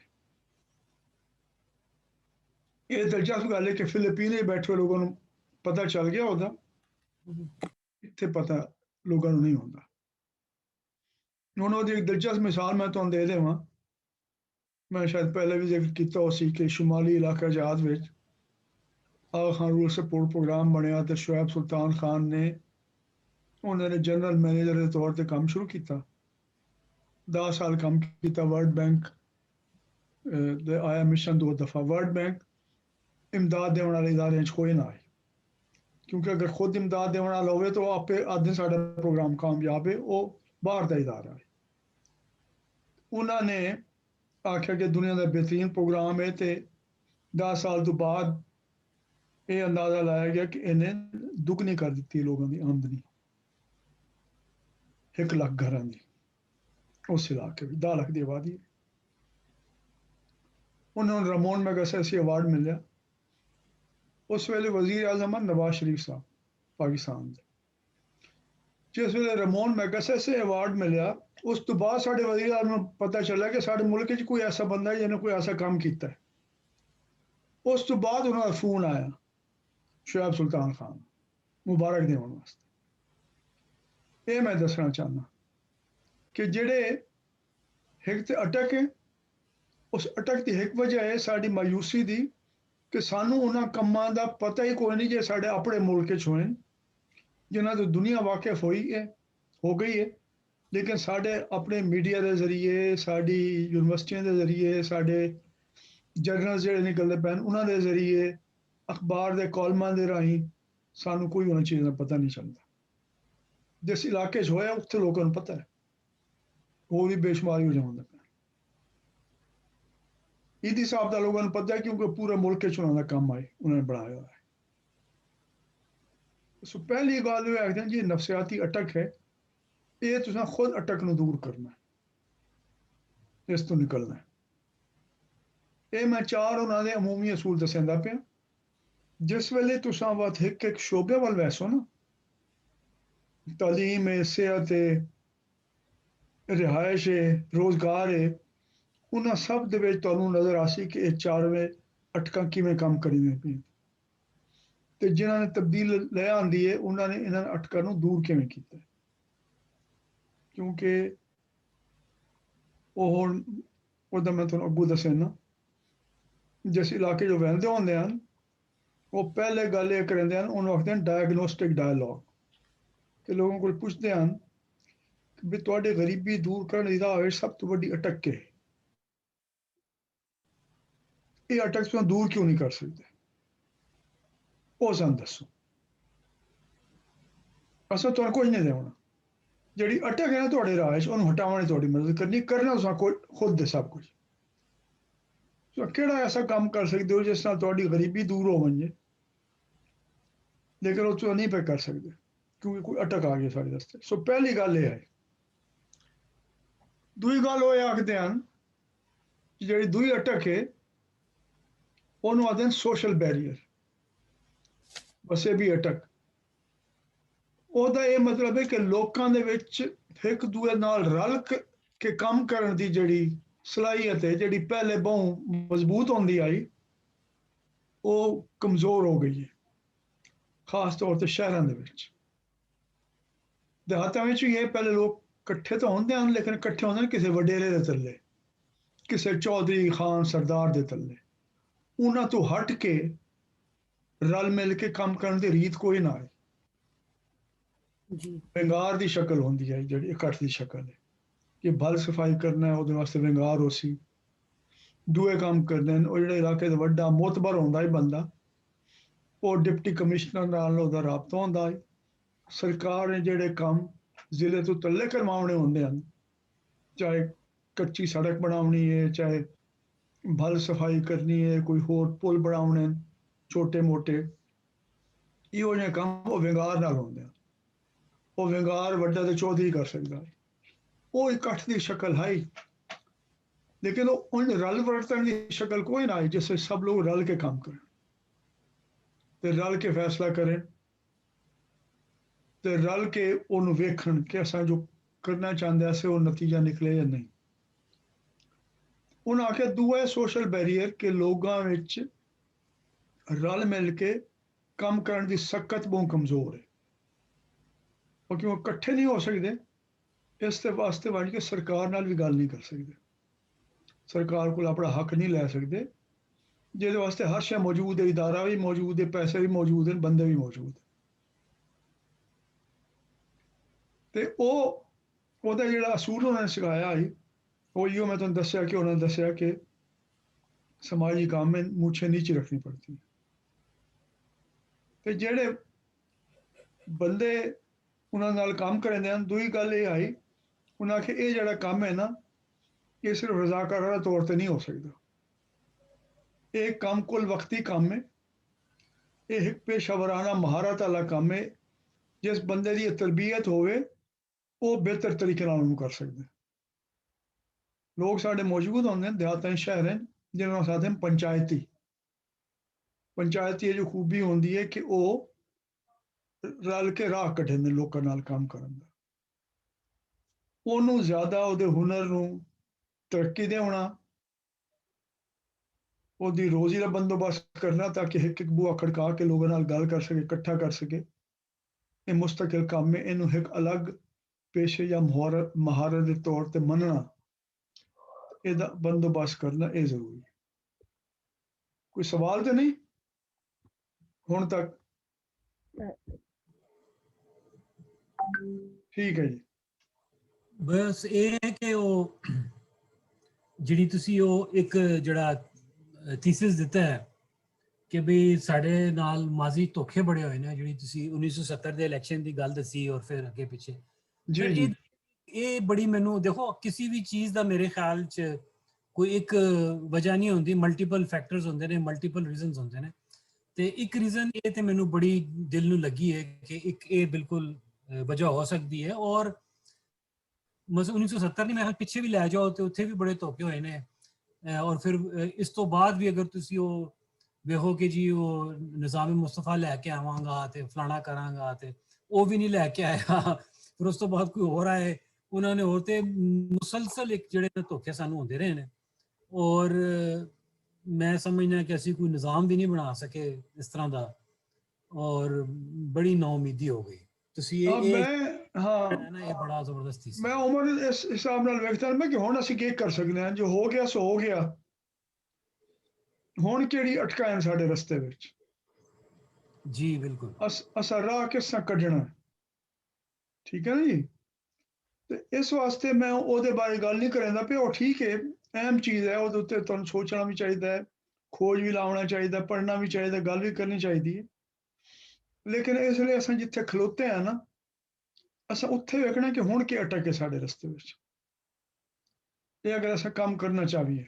S1: ये दिलचस्प गल है कि फिलीपीन बैठे लोगों को पता चल गया होता, इतने पता लोगों को नहीं होता। उन्होंने एक दिलचस्प मिसाल मैं तुहानू दे देवां, मैं शायद पहले भी जिक्र किया उसी कि शुमाली इलाका जहाज विच आगा खान रूरल सपोर्ट प्रोग्राम बनया तो शुएब सुल्तान खान ने उन्होंने जनरल मैनेजर के तौर पर काम शुरू किया। 10 साल काम किया। वर्ल्ड बैंक आया मिशन 2 दफ़ा। वर्ल्ड बैंक इमदाद देने वाले इदारे कोई ना आए, क्योंकि अगर खुद इमदाद देने वाला हो तो आपे आधे साढ़ा प्रोग्राम कामयाब है, वो बाहर का इदारा है। उन्होंने आख्या कि दुनिया का बेहतरीन प्रोग्राम है, तो 10 साल तो बाद ये अंदाजा लाया गया कि इन्हें दुगनी कर दी लोगों की आमदनी, 1 लाख घर की उस इलाके में 10 लाख की आबादी। उन्होंने रमोन मैगसेसे अवार्ड मिले। उस वेले वजीर आजम नवाज शरीफ साहब पाकिस्तान के। जिस वे रमोन मैगसेसे अवार्ड मिले, उस तो बाद साढ़े वजीर आजम को पता चला कि साढ़े मुल्क च कोई ऐसा बंदा है जिन्हें कोई ऐसा काम किया है। उस तो बाद उन्होंने फोन आया शुएब सुल्तान खान मुबारक देने वास्ते। ये मैं दसना चाहना कि जेड़े हिक ते अटक है, उस अटक की एक वजह है साड़ी मायूसी दी कि सानू उन्हां कम्मां दा पता ही कोई नहीं जे साढ़े अपने मुल्क च होए, जिन्हां तो दुनिया वाकिफ हुई है, हो गई है, लेकिन साढ़े अपने मीडिया के जरिए, साड़ी यूनिवर्सिटियों के जरिए, साढ़े जर्नल्स जो निकलते पैन उन्होंने जरिए, अखबार के कॉलमां के राही सानू कोई उन्होंने चीज़ का पता नहीं चलता। जिस इलाके होया उत्थे लोगों को पता है, वो भी बेशुमारी हो जाता है। ईदी साहब का लोगों को पता है, क्योंकि पूरे मुल्क उन्होंने काम आए, उन्होंने बनाया हुआ है। सो पहली गल ये आखते हैं जी नफसियाती अटक है, ये तुसां खुद अटक नूं दूर करना है, इस तो निकलना है। ये मैं 4 उन्होंने अमूमी असूल दसदा पिया। जिस वेले तुसां वत एक शोबे वाल वैसो ना, तालीम है, सेहत है, रिहायश है, रोजगार है, उन्होंने सब दे विच तुहानूं नज़र आसी कि ये 4वें अटकां किवें काम करीदियां पईयां, ते जिन्हां ने तब्दील ले आंदी है उन्होंने इन्हां अटकां नूं दूर किवें कीता है। क्योंकि वो हुण ओहदा मैं तुहानूं अग्गों दस्सना, जिस इलाके जो वहिंदे होंदे हन, वो पहले गल ये करिंदे हन, उन्होंने आखदे हन डायग्नोस्टिक डायलॉग, कि लोगों को पुछदे हन कि भी तुहाडे गरीबी दूर करने दा सब तो वड्डी अटक के है, ये अटक तुसीं दूर क्यों नहीं कर सकते, वो सानूं दस्सो। असां तुहानूं कुछ नहीं देना, जिहड़ी अटक है ना तुहाडे राह च उहनूं हटाउण दी तुहाडी मदद करनी, करना तुसां खुद दे सब कुछ। तुसीं किहड़ा ऐसा काम कर सकदे हो जिस नाल तुहाडी गरीबी दूर हो वञे, लेकिन वो तुसीं नहीं पे कर सकदे क्योंकि कोई अटक आ गई साढ़े रस्ते। सो पहली गल ये है। दूई गल वो आखदे हन कि जिहड़ी दूई अटक है ਉਹਨੂੰ ਆਖਦੇ ਹਨ ਸੋਸ਼ਲ ਬੈਰੀਅਰ, ਵਸੇ ਵੀ ਅਟਕ। ਉਹਦਾ ਇਹ ਮਤਲਬ ਹੈ ਕਿ ਲੋਕਾਂ ਦੇ ਵਿੱਚ ਇੱਕ ਦੂਏ ਨਾਲ ਰਲ ਕੇ ਕੰਮ ਕਰਨ ਦੀ ਜਿਹੜੀ ਸਲਾਹੀਅਤ ਹੈ, ਜਿਹੜੀ ਪਹਿਲੇ ਬਹੁਤ ਮਜ਼ਬੂਤ ਹੁੰਦੀ ਆਈ, ਉਹ ਕਮਜ਼ੋਰ ਹੋ ਗਈ ਹੈ, ਖਾਸ ਤੌਰ ਤੇ ਸ਼ਹਿਰਾਂ ਦੇ ਵਿੱਚ। ਦਿਹਾਤਾਂ ਵਿੱਚ ਵੀ ਇਹ ਪਹਿਲੇ ਲੋਕ ਇਕੱਠੇ ਤਾਂ ਹੁੰਦੇ ਹਨ, ਲੇਕਿਨ ਇਕੱਠੇ ਹੁੰਦੇ ਨੇ ਕਿਸੇ ਵਡੇਰੇ ਦੇ ਥੱਲੇ, ਕਿਸੇ ਚੌਧਰੀ ਖਾਨ ਸਰਦਾਰ ਦੇ ਥੱਲੇ। ਉਹਨਾਂ ਤੋਂ ਹਟ ਕੇ ਰਲ ਮਿਲ ਕੇ ਕੰਮ ਕਰਨ ਦੀ ਰੀਤ ਕੋਈ ਨਾ ਹੈ। ਵਿੰਗਾਰ ਦੀ ਸ਼ਕਲ ਹੁੰਦੀ ਹੈ ਜਿਹੜੀ ਇਕੱਠ ਦੀ ਸ਼ਕਲ ਹੈ, ਕਿ ਬਲ ਸਫਾਈ ਕਰਨਾ ਹੈ ਉਹਦੇ ਵਾਸਤੇ ਵਿੰਗਾਰ ਹੋ ਸੀ, ਦੂਏ ਕੰਮ ਕਰਦੇ ਨੇ। ਉਹ ਜਿਹੜੇ ਇਲਾਕੇ ਦਾ ਵੱਡਾ ਮੋਤਬਰ ਹੁੰਦਾ ਹੈ ਬੰਦਾ, ਉਹ ਡਿਪਟੀ ਕਮਿਸ਼ਨਰ ਨਾਲ ਉਹਦਾ ਰਾਬਤਾ ਹੁੰਦਾ ਹੈ। ਸਰਕਾਰ ਨੇ ਜਿਹੜੇ ਕੰਮ ਜ਼ਿਲ੍ਹੇ ਤੋਂ ਤੱਲੇ ਕਰਵਾਉਣੇ ਹੁੰਦੇ ਹਨ, ਚਾਹੇ ਕੱਚੀ ਸੜਕ ਬਣਾਉਣੀ ਹੈ, ਚਾਹੇ भल सफाई करनी है, कोई होर पुल बनाने छोटे मोटे, इहो जिहे कम वो विंगार नाल होंदे हैं। वो विंगार वड्डा ते चौधरी कर सकदा है, वो इकट्ठ दी शक्ल है, लेकिन वो उन रल वर्तन की शक्ल कोई ना है जिससे सब लोग रल के काम करें, ते रल के फैसला करें, ते रल के उन्होंने वेखण कि असां जो करना चाहते से वो नतीजा निकले या नहीं। उन्हें आख्या दूआ सोशल बैरियर के लोगों विच रल मिल के काम करने की सकत बहुत कमज़ोर है, और क्यों इकट्ठे नहीं हो सकते, इस वास्ते बन के सरकार नाल भी गल नहीं कर सकते, सरकार को अपना हक नहीं लै सकते, जिहदे वास्ते हर शय मौजूद है, इदारा भी मौजूद है, पैसे भी मौजूद हैं, बंदे भी मौजूद हैं। ते ओहदा जिहड़ा असूल उन्होंने सिखाया है वो इहो मैं तुहानूं दस्सिया कि उन्होंने दस्सिया कि समाजी काम में मूछें नीचे रखनी पड़ती, ते जेहड़े बंदे उन्होंने नाल काम करदे हैं। दूई गल ये आई, उन्हें आखे ये जिहड़ा काम है ना, ये सिर्फ रजाकारा तौर पर नहीं हो सकता, ये काम कुल वक्ती काम है, ये एक पेशावराना महारत वाला काम है, जिस बंदे की तरबियत होवे वो बेहतर तरीके नाल उन्होंने कर सकते। लोग साढ़े मौजूद होंगे देहातें शहरें जिन्होंने साथ हैं पंचायती, पंचायती जो खूबी होंगी है कि वो रल के राह कढ़े ने लोगों नाल काम करन दा, ਉਹਨੂੰ ਜ਼ਿਆਦਾ ਉਹਦੇ ਹੁਨਰ ਨੂੰ ਤਰੱਕੀ ਦੇਣਾ, ਉਹਦੀ ਰੋਜ਼ੀ ਦਾ ਬੰਦੋਬਸਤ ਕਰਨਾ ਤਾਂ ਕਿ ਇੱਕ ਇੱਕ ਬੂਹਾ ਖੜਕਾ ਕੇ ਲੋਕਾਂ ਨਾਲ ਗੱਲ ਕਰ ਸਕੇ, ਇਕੱਠਾ ਕਰ ਸਕੇ। ਇਹ ਮੁਸਤਕਿਲ ਕੰਮ ਹੈ, ਇਹਨੂੰ ਇੱਕ ਅਲੱਗ ਪੇਸ਼ੇ ਜਾਂ ਮਹਾਰਤ ਦੇ ਤੌਰ ਤੇ ਮੰਨਣਾ, ਇਹਦਾ ਬੰਦੋਬਸਤ ਕਰਨਾ ਇਹ ਜ਼ਰੂਰੀ ਹੈ। ਕੋਈ ਸਵਾਲ ਤੇ ਨਹੀਂ ਹੁਣ ਤੱਕ? ਠੀਕ ਹੈ ਜੀ।
S4: ਬਸ ਇਹ ਹੈ ਕਿ ਉਹ ਜਿਹੜੀ ਤੁਸੀਂ ਉਹ ਇੱਕ ਜਿਹੜਾ ਥੀਸਿਸ ਦਿੱਤਾ ਹੈ ਕਿ ਵੀ ਸਾਡੇ ਨਾਲ ਮਾਜ਼ੀ ਧੋਖੇ ਬੜੇ ਹੋਏ ਨੇ, ਜਿਹੜੀ ਤੁਸੀਂ 1970 ਦੇ ਇਲੈਕਸ਼ਨ ਦੀ ਗੱਲ ਦੱਸੀ ਔਰ ਫਿਰ ਅੱਗੇ ਪਿੱਛੇ
S1: ਜੀ ਜੀ
S4: ਇਹ ਬੜੀ ਮੈਨੂੰ ਦੇਖੋ ਕਿਸੇ ਵੀ ਚੀਜ਼ ਦਾ ਮੇਰੇ ਖਿਆਲ 'ਚ ਕੋਈ ਇੱਕ ਵਜ੍ਹਾ ਨਹੀਂ ਹੁੰਦੀ, ਮਲਟੀਪਲ ਫੈਕਟਰਸ ਹੁੰਦੇ ਨੇ, ਮਲਟੀਪਲ ਰੀਜ਼ਨਸ ਹੁੰਦੇ ਨੇ, ਤੇ ਇੱਕ ਰੀਜ਼ਨ ਇਹ ਤੇ ਮੈਨੂੰ ਬੜੀ ਦਿਲ ਨੂੰ ਲੱਗੀ ਹੈ ਕਿ ਇੱਕ ਇਹ ਬਿਲਕੁਲ ਵਜ੍ਹਾ ਹੋ ਸਕਦੀ ਹੈ। ਔਰ ਮਤਲਬ 1970 ਨਹੀਂ, ਮੈਂ ਪਿੱਛੇ ਵੀ ਲੈ ਜਾਓ ਤੇ ਉੱਥੇ ਵੀ ਬੜੇ ਧੋਖੇ ਹੋਏ ਨੇ। ਔਰ ਫਿਰ ਇਸ ਤੋਂ ਬਾਅਦ ਵੀ ਅਗਰ ਤੁਸੀਂ ਉਹ ਵੇਖੋ ਕਿ ਜੀ ਉਹ ਨਿਜ਼ਾਮ ਮੁਸਤਫਾ ਲੈ ਕੇ ਆਵਾਂਗਾ ਤੇ ਫਲਾਣਾ ਕਰਾਂਗਾ ਤੇ ਉਹ ਵੀ ਨਹੀਂ ਲੈ ਕੇ ਆਇਆ, ਫਿਰ ਉਸ ਤੋਂ ਬਾਅਦ ਕੋਈ ਹੋਰ ਆਏ, ਉਹਨਾਂ ਨੇ ਹੋਰ, ਤੇ ਮੁਸਲਸਲ ਇੱਕ ਜਿਹੜੇ ਧੋਖੇ ਸਾਨੂੰ ਹੁੰਦੇ ਰਹੇ ਨੇ। ਔਰ ਮੈਂ ਸਮਝਦਾ ਕਿ ਅਸੀਂ ਕੋਈ ਨਿਜ਼ਾਮ ਵੀ ਨਹੀਂ ਬਣਾ ਸਕੇ ਇਸ ਤਰ੍ਹਾਂ ਦਾ, ਔਰ ਬੜੀ ਨਾਉਮੀਦੀ ਹੋ ਗਈ। ਤੁਸੀਂ ਇਹ ਇਹ ਬੜਾ ਜ਼ਬਰਦਸਤੀ ਸੀ।
S1: ਮੈਂ ਉਮਰ ਇਸ ਹਿਸਾਬ ਨਾਲ ਵੇਖਦਾ ਮੈਂ ਕਿ ਹੁਣ ਅਸੀਂ ਕੀ ਕਰ ਸਕਦੇ ਹਾਂ, ਜੋ ਹੋ ਗਿਆ ਸੋ ਹੋ ਗਿਆ, ਹੁਣ ਕਿਹੜੀ ਅਟਕਾਂ ਹਨ ਸਾਡੇ ਰਸਤੇ ਵਿੱਚ।
S4: ਜੀ ਬਿਲਕੁਲ,
S1: ਅਸਾਂ ਰਾਹ ਕਿਸ ਤਰ੍ਹਾਂ ਕੱਢਣਾ, ਠੀਕ ਹੈ ਨਾ ਜੀ। ਤੇ ਇਸ ਵਾਸਤੇ ਮੈਂ ਉਹਦੇ ਬਾਰੇ ਗੱਲ ਨਹੀਂ ਕਰਾਂਦਾ ਪਿਆ, ਉਹ ਠੀਕ ਹੈ, ਅਹਿਮ ਚੀਜ਼ ਹੈ, ਉਹਦੇ ਉੱਤੇ ਤੁਹਾਨੂੰ ਸੋਚਣਾ ਵੀ ਚਾਹੀਦਾ ਹੈ, ਖੋਜ ਵੀ ਲਾਉਣਾ ਚਾਹੀਦਾ, ਪੜ੍ਹਨਾ ਵੀ ਚਾਹੀਦਾ, ਗੱਲ ਵੀ ਕਰਨੀ ਚਾਹੀਦੀ ਹੈ। ਲੇਕਿਨ ਇਸ ਲਈ ਅਸਾਂ ਜਿੱਥੇ ਖਲੋਤੇ ਆ ਨਾ, असा उत्थे वेखना कि हुण के अटक है साढ़े रस्ते विच। ये अगर असा काम करना चाहिए,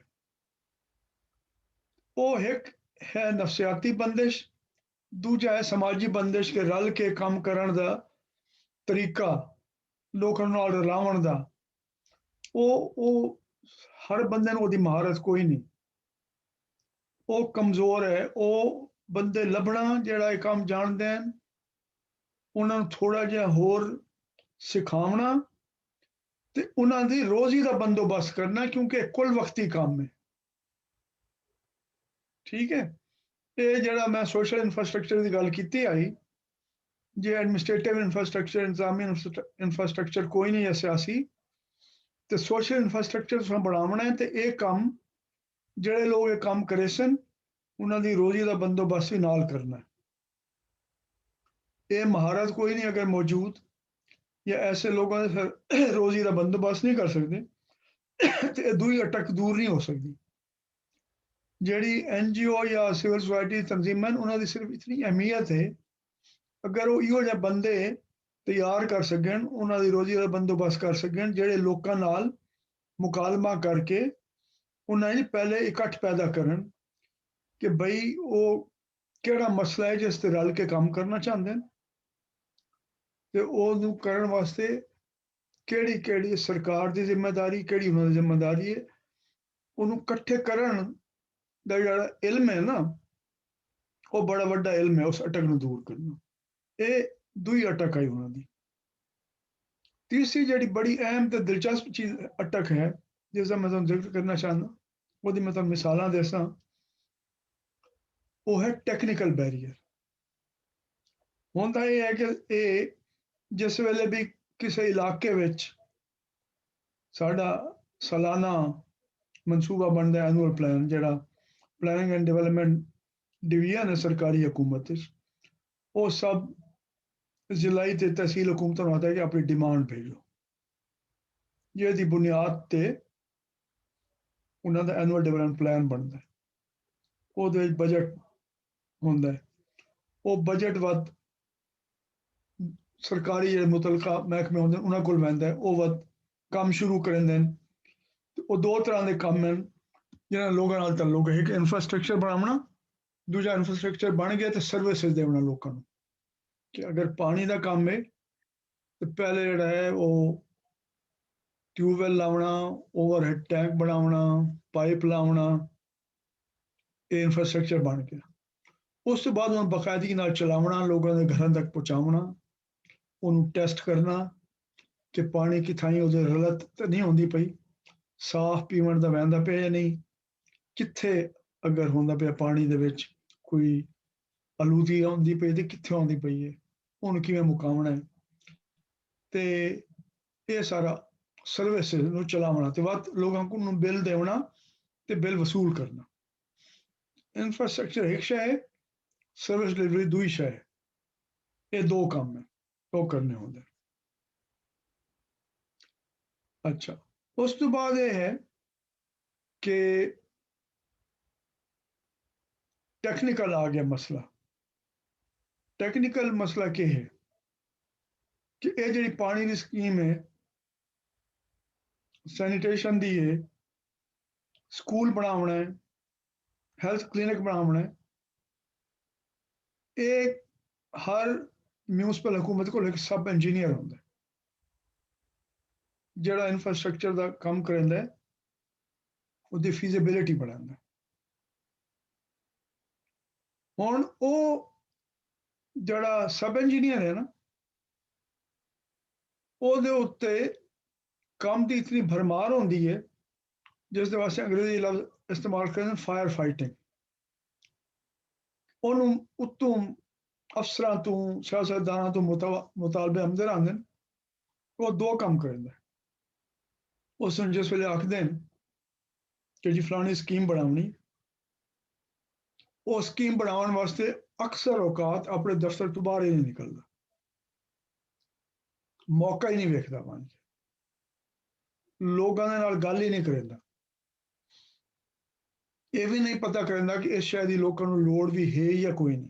S1: वो एक है नफसियाती बंदिश, दूजा है समाजी बंदिश के रल के काम करन दा तरीका, लोकां नाल रलावण दा। वो हर बंदे नूं ओहदी महारत कोई नहीं, वो कमज़ोर है। वो बंदे लभना जिहड़ा ये काम जाणदे हन, उन्हां नूं थोड़ा जिहा होर सिखावना ते उन्हां दी रोजी का बंदोबस्त करना, क्योंकि कुल वक्ती काम है, ठीक है। ये जरा मैं सोशल इंफ्रास्ट्रक्चर की गल की आई, जे एडमिनिस्ट्रेटिव इंफ्रास्ट्रक्चर, इंतजामी इंफ्रास्ट्रक्चर कोई नहीं है सियासी, तो सोशल इंफ्रास्ट्रक्चर बनावना है। तो ये काम जेडे लोग ये काम करे सन, उन्हां दी रोजी का बंदोबस्त भी नाल करना है। ये महारत कोई नहीं अगर मौजूद, या ऐसे लोगों से रोजी का बंदोबस्त नहीं कर सकते, तो दूई अटक दूर नहीं हो सकती। जेड़ी NGO या सिविल सोसाइटी तंजीमें उन्होंने सिर्फ इतनी अहमियत है, अगर वो इहो जिहे बंदे तैयार कर सकन, उन्होंने रोजी का बंदोबस्त कर सकन, जेड़े लोकां नाल मुकालमा करके उन्हें पहले इकट्ठ पैदा करन कि बई वो केड़ा मसला है जिस ते रल के काम करना चाहते हैं, तो ਉਹਨੂੰ ਕਰਨ ਵਾਸਤੇ ਕਿਹੜੀ ਕਿਹੜੀ ਸਰਕਾਰ ਦੀ ਜ਼ਿੰਮੇਵਾਰੀ, ਕਿਹੜੀ ਉਹਨਾਂ ਦੀ ਜ਼ਿੰਮੇਵਾਰੀ ਹੈ, ਉਹਨੂੰ ਇਕੱਠੇ ਕਰਨ ਦਾ ਜਿਹੜਾ ਇਲਮ ਹੈ ਨਾ, ਉਹ ਬੜਾ ਵੱਡਾ ਇਲਮ ਹੈ, ਉਸ ਅਟਕ ਨੂੰ ਦੂਰ ਕਰਨਾ। ਇਹ ਦੂਈ ਅਟਕ ਆਈ ਉਹਨਾਂ ਦੀ। तीसरी जी बड़ी अहम तो दिलचस्प चीज़ अटक है जिसका मैं तुहानू जिक्र करना चाहना, वो मैं तुहानू मिसालां दसा, वो है टैक्नीकल बैरीयर। होंदा ये है कि ये जिस वेले भी किसी इलाके विच साडा सालाना मनसूबा बनता है, एनुअल प्लान जिहड़ा प्लानिंग एंड डेवलपमेंट डिवीजन है सरकारी हुकूमत विच, वो सब जिलाई ते तहसील हुकूमत नूं आता है कि अपनी डिमांड भेजो, जिहदी बुनियाद ते उन्हां दा एनुअल डेवलपमेंट प्लान बनता है, ਉਹਦੇ ਵਿੱਚ ਬਜਟ ਹੁੰਦਾ ਹੈ। ਉਹ ਬਜਟ ਵੱਧ ਸਰਕਾਰੀ ਜਿਹੜੇ ਮੁਤਲਕਾ ਮਹਿਕਮੇ ਹੁੰਦੇ ਉਹਨਾਂ ਕੋਲ ਬਹਿੰਦਾ ਹੈ, ਉਹ ਵੱਧ ਕੰਮ ਸ਼ੁਰੂ ਕਰਨ ਨੇ। ਉਹ ਦੋ ਤਰ੍ਹਾਂ ਦੇ ਕੰਮ ਹਨ ਜਿਹਨਾਂ ਲੋਕਾਂ ਨਾਲ ਤਾਲੁਕ ਹੈ। ਇੱਕ ਇਨਫਰਾਸਟ੍ਰਕਚਰ ਬਣਾਉਣਾ, ਦੂਜਾ ਇਨਫਰਾਸਟ੍ਰਕਚਰ ਬਣ ਗਿਆ ਤੇ ਸਰਵਿਸਿਜ਼ ਦੇਣਾ ਲੋਕਾਂ ਨੂੰ। ਕਿ ਅਗਰ ਪਾਣੀ ਦਾ ਕੰਮ ਹੈ ਤੇ ਪਹਿਲੇ ਜਿਹੜਾ ਹੈ ਉਹ ਟਿਊਬਵੈਲ ਲਾਉਣਾ, ਓਵਰਹੈਡ ਟੈਂਕ ਬਣਾਉਣਾ, ਪਾਈਪ ਲਾਉਣਾ, ਇਹ ਇਨਫਰਾਸਟ੍ਰਕਚਰ ਬਣ ਗਿਆ। ਉਸ ਤੋਂ ਬਾਅਦ ਉਹਨੂੰ ਬਾਕਾਇਦਗੀ ਨਾਲ ਚਲਾਉਣਾ, ਲੋਕਾਂ ਦੇ ਘਰਾਂ ਤੱਕ ਪਹੁੰਚਾਉਣਾ, ਉਹਨੂੰ ਟੈਸਟ ਕਰਨਾ ਕਿ ਪਾਣੀ ਕਿਥਾਈ ਉਹਦੇ ਰਲਤ ਤਾਂ ਨਹੀਂ ਹੁੰਦੀ ਪਈ, ਸਾਫ਼ ਪੀਵਣ ਦਾ ਵਹਿੰਦਾ ਪਿਆ ਜਾਂ ਨਹੀਂ, ਕਿੱਥੇ ਅਗਰ ਹੁੰਦਾ ਪਿਆ ਪਾਣੀ ਦੇ ਵਿੱਚ ਕੋਈ ਆਲੂਦੀ ਆਉਂਦੀ ਪਈ ਤੇ ਕਿੱਥੇ ਆਉਂਦੀ ਪਈ ਹੈ, ਉਹਨੂੰ ਕਿਵੇਂ ਮੁਕਾਉਣਾ ਹੈ, ਤੇ ਇਹ ਸਾਰਾ ਸਰਵਿਸਿਜ਼ ਨੂੰ ਚਲਾਉਣਾ ਤੇ ਵੱਧ ਲੋਕਾਂ ਨੂੰ ਬਿੱਲ ਦੇਣਾ ਤੇ ਬਿੱਲ ਵਸੂਲ ਕਰਨਾ। इंफ्रास्ट्रक्चर एक शय है, सर्विस डिलीवरी दूई शय है। ये दो काम है वो करने होंगे। अच्छा, उस तो बाद ये है कि टेक्निकल आ गया मसला। टेक्निकल मसला क्या है कि ये जी पानी की स्कीम है, सैनिटेशन दी है, स्कूल बनाना है, हैल्थ क्लिनिक बनाना है, एक हर म्यूनसिपल हुकूमत को एक सब इंजीनियर होंगे जिहड़ा इंफ्रास्ट्रक्चर का काम करता है, उसकी फीजिबिलिटी बढ़ाता है। हुण वो जिहड़ा सब इंजीनियर है ना, ਉਹਦੇ उत्ते काम की इतनी भरमार होंदी है जिसके वास्ते अंग्रेजी लफ्ज इस्तेमाल करते फायर फाइटिंग। ਉਹਨੂੰ ਉੱਤੋਂ ਅਫਸਰਾਂ ਤੋਂ ਸਿਆਸਤਦਾਨਾਂ ਤੋਂ ਮੁਤਾਲਬੇ ਆਉਂਦੇ ਰਹਿੰਦੇ ਨੇ। ਉਹ ਦੋ ਕੰਮ ਕਰਦਾ, ਉਸ ਨੂੰ ਜਿਸ ਵੇਲੇ ਆਖਦੇ ਨੇ ਕਿ ਜੀ ਫਲਾਣੀ ਸਕੀਮ ਬਣਾਉਣੀ, ਉਹ ਸਕੀਮ ਬਣਾਉਣ ਵਾਸਤੇ ਅਕਸਰ ਔਕਾਤ ਆਪਣੇ ਦਫ਼ਤਰ ਤੋਂ ਬਾਹਰ ਹੀ ਨਹੀਂ ਨਿਕਲਦਾ, ਮੌਕਾ ਹੀ ਨਹੀਂ ਵੇਖਦਾ, ਬਣ ਕੇ ਲੋਕਾਂ ਦੇ ਨਾਲ ਗੱਲ ਹੀ ਨਹੀਂ ਕਰਦਾ। ਇਹ ਵੀ ਨਹੀਂ ਪਤਾ ਕਰਦਾ ਕਿ ਇਸ ਸ਼ਹਿਰ ਦੀ ਲੋਕਾਂ ਨੂੰ ਲੋੜ ਵੀ ਹੈ ਜਾਂ ਕੋਈ ਨਹੀਂ।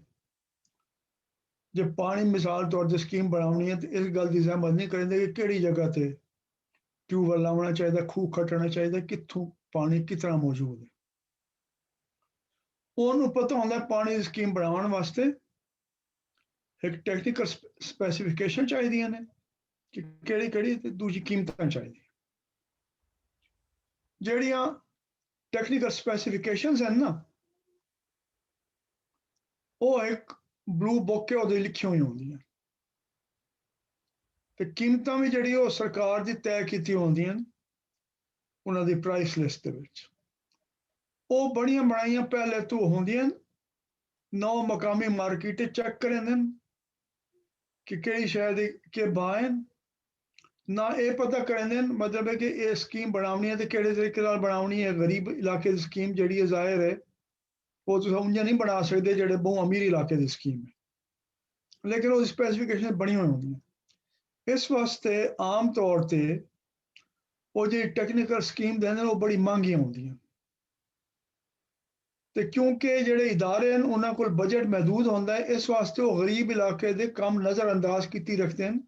S1: ਜੇ ਪਾਣੀ ਮਿਸਾਲ ਤੌਰ ਤੇ ਸਕੀਮ ਬਣਾਉਣੀ ਹੈ ਤੇ ਇਸ ਗੱਲ ਦੀ ਜ਼ਹਿਮਤ ਨਹੀਂ ਕਰਦੇ ਕਿ ਕਿਹੜੀ ਜਗ੍ਹਾ ਤੇ ਟਿਊਬਵੈਲ ਲਾਉਣਾ ਚਾਹੀਦਾ, ਖੂਹ ਖੱਟਣਾ ਚਾਹੀਦਾ, ਕਿੱਥੋਂ ਪਾਣੀ ਕਿਸ ਤਰ੍ਹਾਂ ਮੌਜੂਦ ਹੈ। ਉਹਨੂੰ ਪਤਾ ਹੁੰਦਾ ਪਾਣੀ ਦੀ ਸਕੀਮ ਬਣਾਉਣ ਵਾਸਤੇ ਇੱਕ ਟੈਕਨੀਕਲ ਸਪੈਸੀਫਿਕੇਸ਼ਨ ਚਾਹੀਦੀਆਂ ਨੇ ਕਿ ਕਿਹੜੀ ਕਿਹੜੀ ਤੇ ਦੂਜੀ ਕੀਮਤਾਂ ਚਾਹੀਦੀਆਂ। ਜਿਹੜੀਆਂ ਟੈਕਨੀਕਲ ਸਪੈਸੀਫਿਕੇਸ਼ਨਸ ਹਨ ਨਾ, ਉਹ ਇੱਕ ਬਲੂ ਬੁੱਕ ਹੈ, ਉਹਦੇ ਲਿਖੀਆਂ ਹੋਈਆਂ ਹੁੰਦੀਆਂ ਤੇ ਕੀਮਤਾਂ ਵੀ ਜਿਹੜੀ ਉਹ ਸਰਕਾਰ ਦੀ ਤੈਅ ਕੀਤੀ ਹੁੰਦੀਆਂ ਨੇ ਉਹਨਾਂ ਦੀ ਪ੍ਰਾਈਸ ਲਿਸਟ ਦੇ ਵਿੱਚ। ਉਹ ਬਣੀਆਂ ਬਣਾਈਆਂ ਪਹਿਲੇ ਤੋਂ ਹੁੰਦੀਆਂ, ਨੌ ਮਕਾਮੀ ਮਾਰਕੀਟ ਚੈੱਕ ਕਰਦੇ ਨੇ ਕਿ ਕਿਹੜੀ ਸ਼ਹਿਰ ਦੀ ਕਿ ਬਾਏ ਨਾ, ਇਹ ਪਤਾ ਕਰਦੇ ਨੇ ਮਤਲਬ ਹੈ ਕਿ ਇਹ ਸਕੀਮ ਬਣਾਉਣੀ ਹੈ ਤੇ ਕਿਹੜੇ ਤਰੀਕੇ ਨਾਲ ਬਣਾਉਣੀ ਹੈ। ਗਰੀਬ ਇਲਾਕੇ ਦੀ ਸਕੀਮ ਜਿਹੜੀ ਹੈ ਜ਼ਾਹਿਰ ਹੈ ਉਹ ਤੁਸੀਂ ਉਂਝ ਨਹੀਂ ਬਣਾ ਸਕਦੇ ਜਿਹੜੇ ਬਹੁਤ ਅਮੀਰ ਇਲਾਕੇ ਦੀ ਸਕੀਮ ਹੈ, ਲੇਕਿਨ ਉਹ ਸਪੈਸੀਫਿਕੇਸ਼ਨ ਬਣੀ ਹੋਈ ਹੁੰਦੀਆਂ। ਇਸ ਵਾਸਤੇ ਆਮ ਤੌਰ ਤੇ ਉਹ ਜਿਹੜੀ ਟੈਕਨੀਕਲ ਸਕੀਮ ਦੇ ਨੇ ਉਹ ਬੜੀ ਮਹਿੰਗੀਆਂ ਹੁੰਦੀਆਂ ਤੇ ਕਿਉਂਕਿ ਜਿਹੜੇ ਇਦਾਰੇ ਹਨ ਉਹਨਾਂ ਕੋਲ ਬਜਟ ਮਹਦੂਦ ਹੁੰਦਾ ਹੈ, ਇਸ ਵਾਸਤੇ ਉਹ ਗਰੀਬ ਇਲਾਕੇ ਦੇ ਕੰਮ ਨਜ਼ਰਅੰਦਾਜ਼ ਕੀਤੀ ਰੱਖਦੇ ਹਨ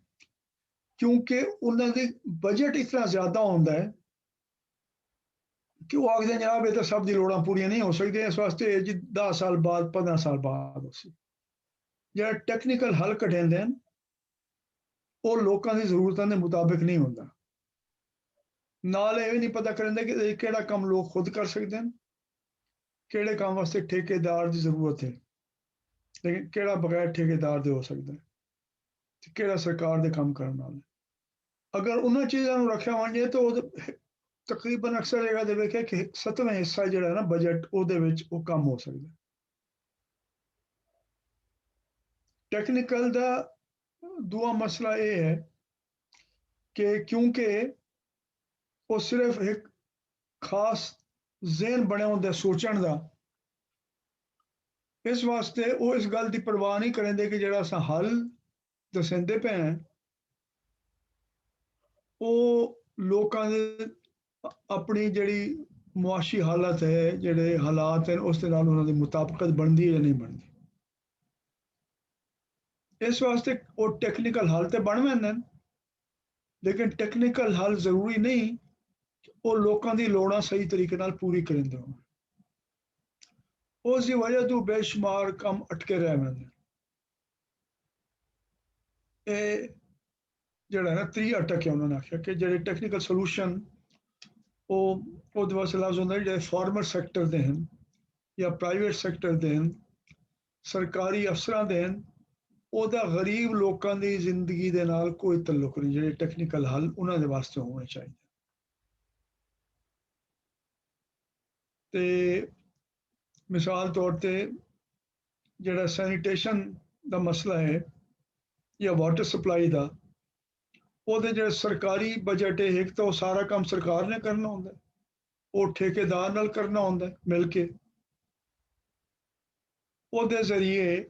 S1: ਕਿਉਂਕਿ ਉਹਨਾਂ ਦੇ ਬਜਟ ਇਤਨਾ ਜ਼ਿਆਦਾ ਹੁੰਦਾ ਹੈ ਕਿ ਉਹ ਆਖਦੇ ਜਨਾਬ ਇਹ ਤਾਂ ਸਭ ਦੀ ਲੋੜਾਂ ਪੂਰੀਆਂ ਨਹੀਂ ਹੋ ਸਕਦੀਆਂ, ਇਸ ਵਾਸਤੇ ਜੀ 10 ਸਾਲ ਬਾਅਦ 15 ਸਾਲ ਬਾਅਦ ਅਸੀਂ ਜਿਹੜਾ ਟੈਕਨੀਕਲ ਹੱਲ ਕੱਢਦੇ ਹਨ ਉਹ ਲੋਕਾਂ ਦੀ ਜ਼ਰੂਰਤਾਂ ਦੇ ਮੁਤਾਬਿਕ ਨਹੀਂ ਹੁੰਦਾ। ਨਾਲ ਇਹ ਵੀ ਨਹੀਂ ਪਤਾ ਕਰਦੇ ਕਿ ਕਿਹੜਾ ਕੰਮ ਲੋਕ ਖੁਦ ਕਰ ਸਕਦੇ ਹਨ, ਕਿਹੜੇ ਕੰਮ ਵਾਸਤੇ ਠੇਕੇਦਾਰ ਦੀ ਜ਼ਰੂਰਤ ਹੈ, ਲੇਕਿਨ ਕਿਹੜਾ ਬਗੈਰ ਠੇਕੇਦਾਰ ਦੇ ਹੋ ਸਕਦਾ ਹੈ ਤੇ ਕਿਹੜਾ ਸਰਕਾਰ ਦੇ ਕੰਮ ਕਰਨ ਨਾਲ। अगर उन्होंने चीज़ों को रखा वजे तो तकरीबन अक्सर जगह दे वेखे कि 7वां हिस्सा जिहड़ा ना बजट ਉਹਦੇ ਵਿੱਚ ਉਹ कम हो सकता। टेक्निकल दा दूआ मसला ये है कि क्योंकि वो सिर्फ एक खास ज़हन बने होंदे सोचण दा, इस वास्ते वो इस गल की परवाह नहीं करेंदे कि जिहड़ा असां हल दसेंदे पे हैं वो लोकां दे अपनी जिहड़ी मुआशी हालत है, जिहड़े हालात हैं उस दे नाल उन्हां दी मुताबिकत बनदी है या नहीं बनदी। इस वास्ते वो टेक्निकल हल तो बन वैंदे न, लेकिन टेक्निकल हल जरूरी नहीं वो लोकां दी लोड़ां सही तरीके नाल पूरी करेंदे होण। उसकी वजह तो बेशुमार कम अटके रह वैंदे। ਇਹ ਜਿਹੜਾ ਨਾ 3 ਅਟਕ ਹੈ ਉਹਨਾਂ ਨੇ ਆਖਿਆ ਕਿ ਜਿਹੜੇ ਟੈਕਨੀਕਲ ਸੋਲੂਸ਼ਨ ਉਹ ਉਹਦੇ ਵਾਸਤੇ ਲਫ਼ਜ਼ ਹੁੰਦਾ ਜਿਹੜੇ ਫਾਰਮਰ ਸੈਕਟਰ ਦੇ ਹਨ ਜਾਂ ਪ੍ਰਾਈਵੇਟ ਸੈਕਟਰ ਦੇ ਹਨ, ਸਰਕਾਰੀ ਅਫਸਰਾਂ ਦੇ ਹਨ, ਉਹਦਾ ਗਰੀਬ ਲੋਕਾਂ ਦੀ ਜ਼ਿੰਦਗੀ ਦੇ ਨਾਲ ਕੋਈ ਤਾਲੁਕ ਨਹੀਂ। ਜਿਹੜੇ ਟੈਕਨੀਕਲ ਹੱਲ ਉਹਨਾਂ ਦੇ ਵਾਸਤੇ ਹੋਣੇ ਚਾਹੀਦੇ। ਤੇ ਮਿਸਾਲ ਤੌਰ ਤੇ ਜਿਹੜਾ ਸੈਨੀਟੇਸ਼ਨ ਦਾ ਮਸਲਾ ਹੈ ਜਾਂ ਵਾਟਰ ਸਪਲਾਈ ਦਾ, ਉਹਦੇ ਜਿਹੜੇ ਸਰਕਾਰੀ ਬਜਟ ਹੈ ਇੱਕ ਤਾਂ ਉਹ ਸਾਰਾ ਕੰਮ ਸਰਕਾਰ ਨੇ ਕਰਨਾ ਹੁੰਦਾ, ਉਹ ਠੇਕੇਦਾਰ ਨਾਲ ਕਰਨਾ ਹੁੰਦਾ ਮਿਲ ਕੇ। ਉਹਦੇ ਜ਼ਰੀਏ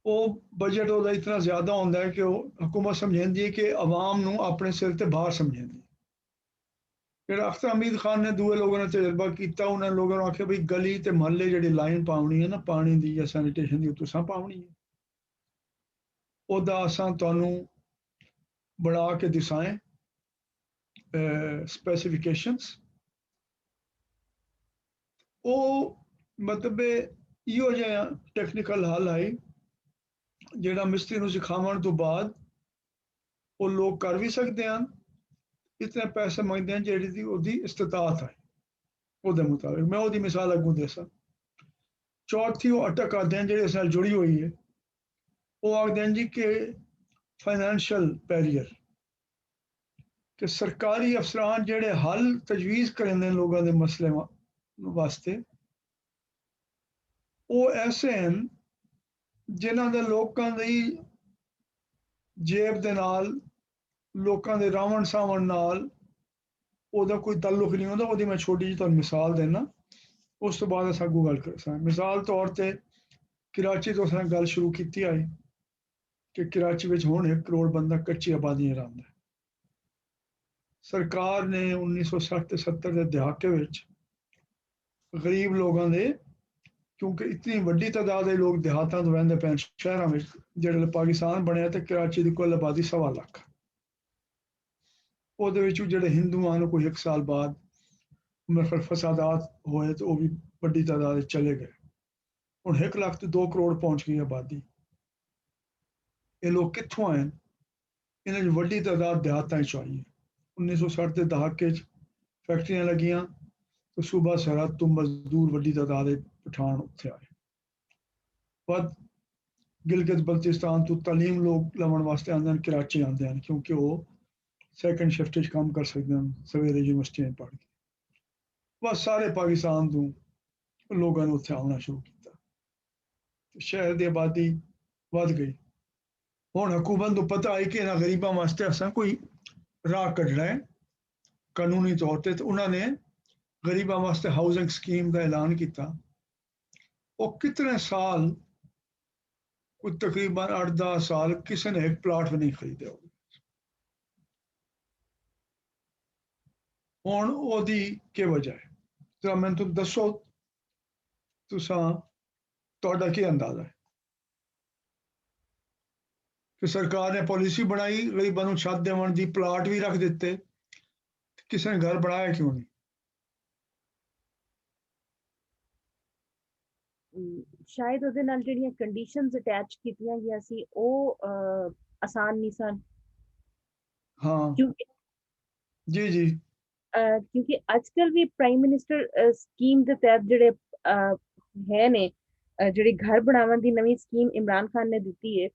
S1: ਉਹ ਬਜਟ ਉਹਦਾ ਇਤਨਾ ਜ਼ਿਆਦਾ ਹੁੰਦਾ ਹੈ ਕਿ ਉਹ ਹਕੂਮਤ ਸਮਝਦੀ ਹੈ ਕਿ ਆਵਾਮ ਨੂੰ ਆਪਣੇ ਸਿਰ ਤੇ ਬਾਹਰ ਸਮਝਦੀ। ਜਿਹੜਾ ਅਖਤਰ ਹਮੀਦ ਖਾਨ ਨੇ ਦੂਏ ਲੋਕਾਂ ਨੇ ਤਜਰਬਾ ਕੀਤਾ, ਉਹਨਾਂ ਲੋਕਾਂ ਨੂੰ ਆਖਿਆ ਵੀ ਗਲੀ ਤੇ ਮਹੱਲੇ ਜਿਹੜੀ ਲਾਈਨ ਪਾਉਣੀ ਹੈ ਨਾ ਪਾਣੀ ਦੀ ਜਾਂ ਸੈਨੀਟੇਸ਼ਨ ਦੀ, ਉਹ ਤੁਸੀਂ ਪਾਉਣੀ ਹੈ, ਉਹਦਾ ਅਸਾਂ ਤੁਹਾਨੂੰ बना के दिसाएं स्पेसिफिकेशंस। वो मतलब इहो जिहा टेक्निकल हल आई जिहड़ा मिस्त्री नूं सिखावण तो बाद वो लोग कर भी सकते हैं, इतने पैसे मंगते हैं जिहड़ी ओहदी इस्तिताअत है ਉਹਦੇ मुताबिक। मैं ਉਹਦੀ मिसाल अगों देसा। चौथी वो अटक आते हैं जिहड़ी इस नाल जुड़ी हुई है, वो आखदे हैं जी कि फाइनेंशियल बैरियर कि सरकारी अफसरान जिहड़े हल तजवीज़ करेंदे लोगों के मसले वास्ते वो ऐसे हैं जिन्हां दे लोकां दी जेब दे नाल, लोकां दे रावण सावण नाल ओहदा कोई ताल्लुक नहीं होंदा। ओहदी मैं छोटी जी तुहानूं मिसाल देना, उस तो बाद असां अग्गों गल करां। मिसाल तौर ते कराची तो असां गल शुरू कीती आई कि कराची विच हुण 1 करोड़ बंदा कच्ची आबादी रहिंदा है। सरकार ने 1960-70 के दहाके गरीब लोगों के, क्योंकि इतनी वड्डी तादाद है लोग देहातों तो वहदे पे शहरों में, जो पाकिस्तान बनया तो कराची की कुल आबादी 1.25 लाख, वो जो हिंदू हैं कोई 1 साल बाद मतलब फसादात होए तो वह भी वड्डी तादाद चले गए। हुण 1 लाख तो 2 करोड़ पहुँच गई आबादी। ये लोग कित्थों आए? इन्हें वड्डी तादाद देहातों चो आई है। 1960 के दहाके फैक्ट्रियां लगियां तो सूबा सरहद तो मजदूर वड्डी तादाद पठान उत्थे आए। बाद गिलगित बल्तिस्तान तो तालीम लोग लवन वास्ते आते हैं, कराची आते हैं क्योंकि वो सैकेंड शिफ्ट काम कर सकते हैं, सवेरे यूनिवर्सिटी पढ़ के। बस सारे पाकिस्तान तो लोगों ने उत्थे आना शुरू किया, शहर की आबादी वध गई। हुण हुकूमत को पता है कि इन्हां गरीबां वास्ते असां कोई राह कढ़ना है कानूनी तौर पर, तो उन्होंने गरीबों वास्ते हाउसिंग स्कीम का ऐलान किया। वो कितने साल, कुछ तकरीबन 8-10 साल किसी ने एक प्लाट भी नहीं खरीदे। हुण ओहदी की वजह है जरा मैं तुम दसो, तुहाडा की अंदाजा है कि सरकार ने पॉलिसी बनाई गरीबों को छत देवन दी, प्लाट भी रख दिते, किसी ने घर बनाया क्यों नहीं?
S3: शायद ਉਹਦੇ ਨਾਲ ਜਿਹੜੀਆਂ ਕੰਡੀਸ਼ਨਸ ਅਟੈਚ ਕੀਤੀਆਂ ਗਿਆ ਸੀ ਉਹ ਆਸਾਨ ਨਹੀਂ ਸਨ।
S1: हाँ
S3: ਕਿਉਂਕਿ
S1: जी
S3: ਕਿਉਂਕਿ ਅੱਜਕੱਲ ਵੀ ਪ੍ਰਾਈਮ ਮਿਨਿਸਟਰ ਸਕੀਮ ਦੇ ਤਹਿਤ ਜਿਹੜੇ ਹੈ ਨੇ ਜਿਹੜੀ ਘਰ ਬਣਾਉਣ ਦੀ ਨਵੀਂ ਸਕੀਮ ਇਮਰਾਨ ਖਾਨ ਨੇ ਦਿੱਤੀ ਹੈ,